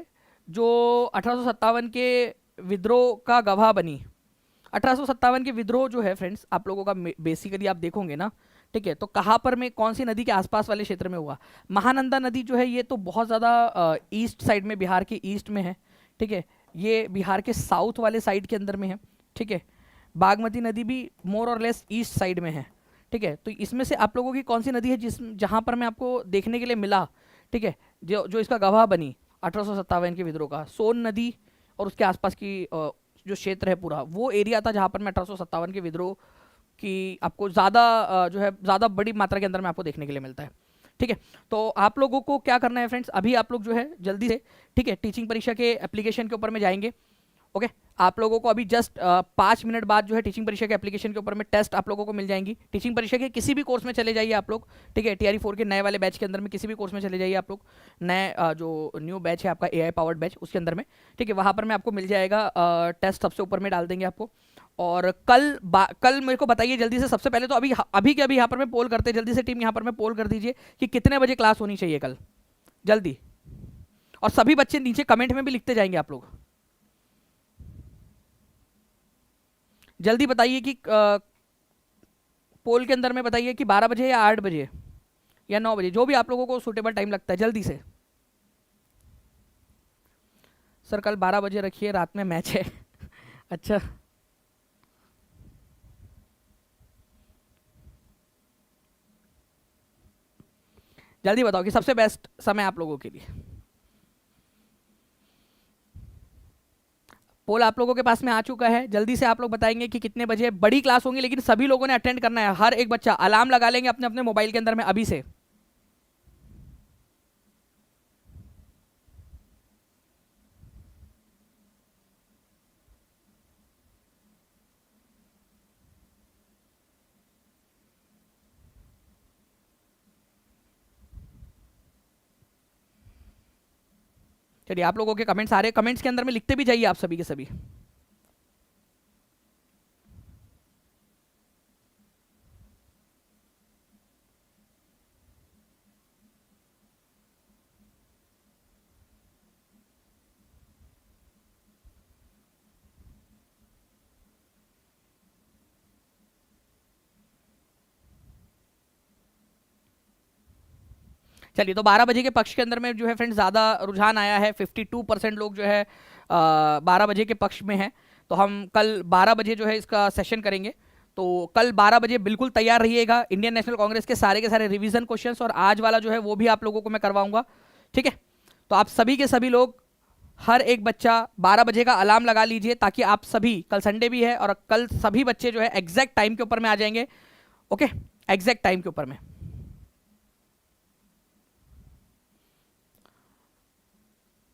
Speaker 1: जो 1857 के विद्रोह का गवाह बनी। 1857 के विद्रोह जो है फ्रेंड्स आप लोगों का बेसिकली आप देखोगे ना, ठीक है, तो कहाँ पर में कौन सी नदी के आसपास वाले क्षेत्र में हुआ? महानंदा नदी जो है ये तो बहुत ज़्यादा ईस्ट साइड में, बिहार के ईस्ट में है, ठीक है। ये बिहार के साउथ वाले साइड के अंदर में है, ठीक है। बागमती नदी भी मोर और लेस ईस्ट साइड में है, ठीक है। तो इसमें से आप लोगों की कौन सी नदी है जहाँ पर मैं आपको देखने के लिए मिला, ठीक है, जो इसका गवाह बनी 1857 के विद्रोह का? सोन नदी और उसके आसपास की जो क्षेत्र है पूरा, वो एरिया था जहाँ पर में 1857 के विद्रोह की आपको ज़्यादा जो है ज़्यादा बड़ी मात्रा के अंदर में आपको देखने के लिए मिलता है। ठीक है, तो आप लोगों को क्या करना है फ्रेंड्स, अभी आप लोग जो है जल्दी से, ठीक है, टीचिंग परीक्षा के एप्लीकेशन के ऊपर में जाएंगे। ओके, आप लोगों को अभी जस्ट 5 मिनट बाद जो है टीचिंग परीक्षा के एप्लीकेशन के ऊपर में टेस्ट आप लोगों को मिल जाएंगी। टीचिंग परीक्षा के किसी भी कोर्स में चले जाइए आप लोग, ठीक है, TRE 4 के नए वाले बैच के अंदर में किसी भी कोर्स में चले जाइए आप लोग, नए जो न्यू बैच है आपका AI पावर्ड बैच, उसके अंदर में, ठीक है, वहाँ पर में आपको मिल जाएगा टेस्ट, सबसे ऊपर में डाल देंगे आपको। और कल मेरे को बताइए जल्दी से, सबसे पहले तो अभी के अभी यहाँ पर मैं पोल करते, जल्दी से टीम यहाँ पर मैं पोल कर दीजिए कि कितने बजे क्लास होनी चाहिए कल, जल्दी। और सभी बच्चे नीचे कमेंट में भी लिखते जाएंगे आप लोग, जल्दी बताइए कि पोल के अंदर में बताइए कि 12 बजे या 8 बजे या 9 बजे, जो भी आप लोगों को सूटेबल टाइम लगता है, जल्दी से। सर कल 12 बजे रखिए, रात में मैच है। अच्छा, जल्दी बताओ कि सबसे बेस्ट समय आप लोगों के लिए। पोल आप लोगों के पास में आ चुका है, जल्दी से आप लोग बताएंगे कि कितने बजे बड़ी क्लास होंगी, लेकिन सभी लोगों ने अटेंड करना है, हर एक बच्चा अलार्म लगा लेंगे अपने अपने मोबाइल के अंदर में अभी से। चलिए, आप लोगों के कमेंट्स आ रहे हैं, कमेंट्स के अंदर में लिखते भी जाइए आप सभी के सभी। चलिए, तो 12 बजे के पक्ष के अंदर में जो है फ्रेंड्स ज़्यादा रुझान आया है, 52% लोग जो है 12 बजे के पक्ष में हैं। तो हम कल 12 बजे जो है इसका सेशन करेंगे। तो कल 12 बजे बिल्कुल तैयार रहिएगा, इंडियन नेशनल कांग्रेस के सारे रिवीजन क्वेश्चंस और आज वाला जो है वो भी आप लोगों को मैं करवाऊंगा। ठीक है, तो आप सभी के सभी लोग, हर एक बच्चा 12 बजे का अलार्म लगा लीजिए, ताकि आप सभी, कल संडे भी है और कल सभी बच्चे जो है एग्जैक्ट टाइम के ऊपर में आ जाएंगे। ओके, एग्जैक्ट टाइम के ऊपर में।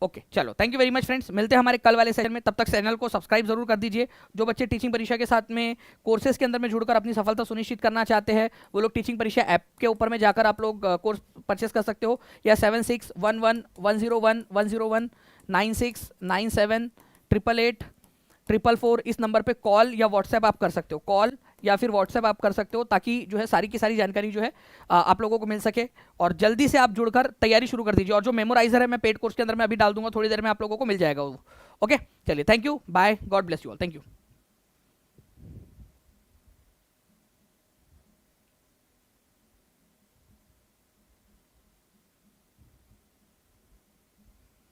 Speaker 1: ओके, चलो, thank you very much friends, मिलते हैं हमारे कल वाले सेशन में। तब तक चैनल को सब्सक्राइब जरूर कर दीजिए। जो बच्चे टीचिंग परीक्षा के साथ में कोर्सेज के अंदर में जुड़कर अपनी सफलता सुनिश्चित करना चाहते हैं, वो लोग टीचिंग परीक्षा ऐप के ऊपर में जाकर आप लोग कोर्स परचेस कर सकते हो, या 76111011969788 इस नंबर पे कॉल या व्हाट्सएप आप कर सकते हो, कॉल या फिर व्हाट्सएप आप कर सकते हो, ताकि जो है सारी की सारी जानकारी जो है आप लोगों को मिल सके। और जल्दी से आप जुड़कर तैयारी शुरू कर दीजिए। और जो मेमोराइजर है मैं पेड कोर्स के अंदर में अभी डाल दूंगा, थोड़ी देर में आप लोगों को मिल जाएगा वो। ओके, चलिए, thank you, bye, God bless you all, thank you.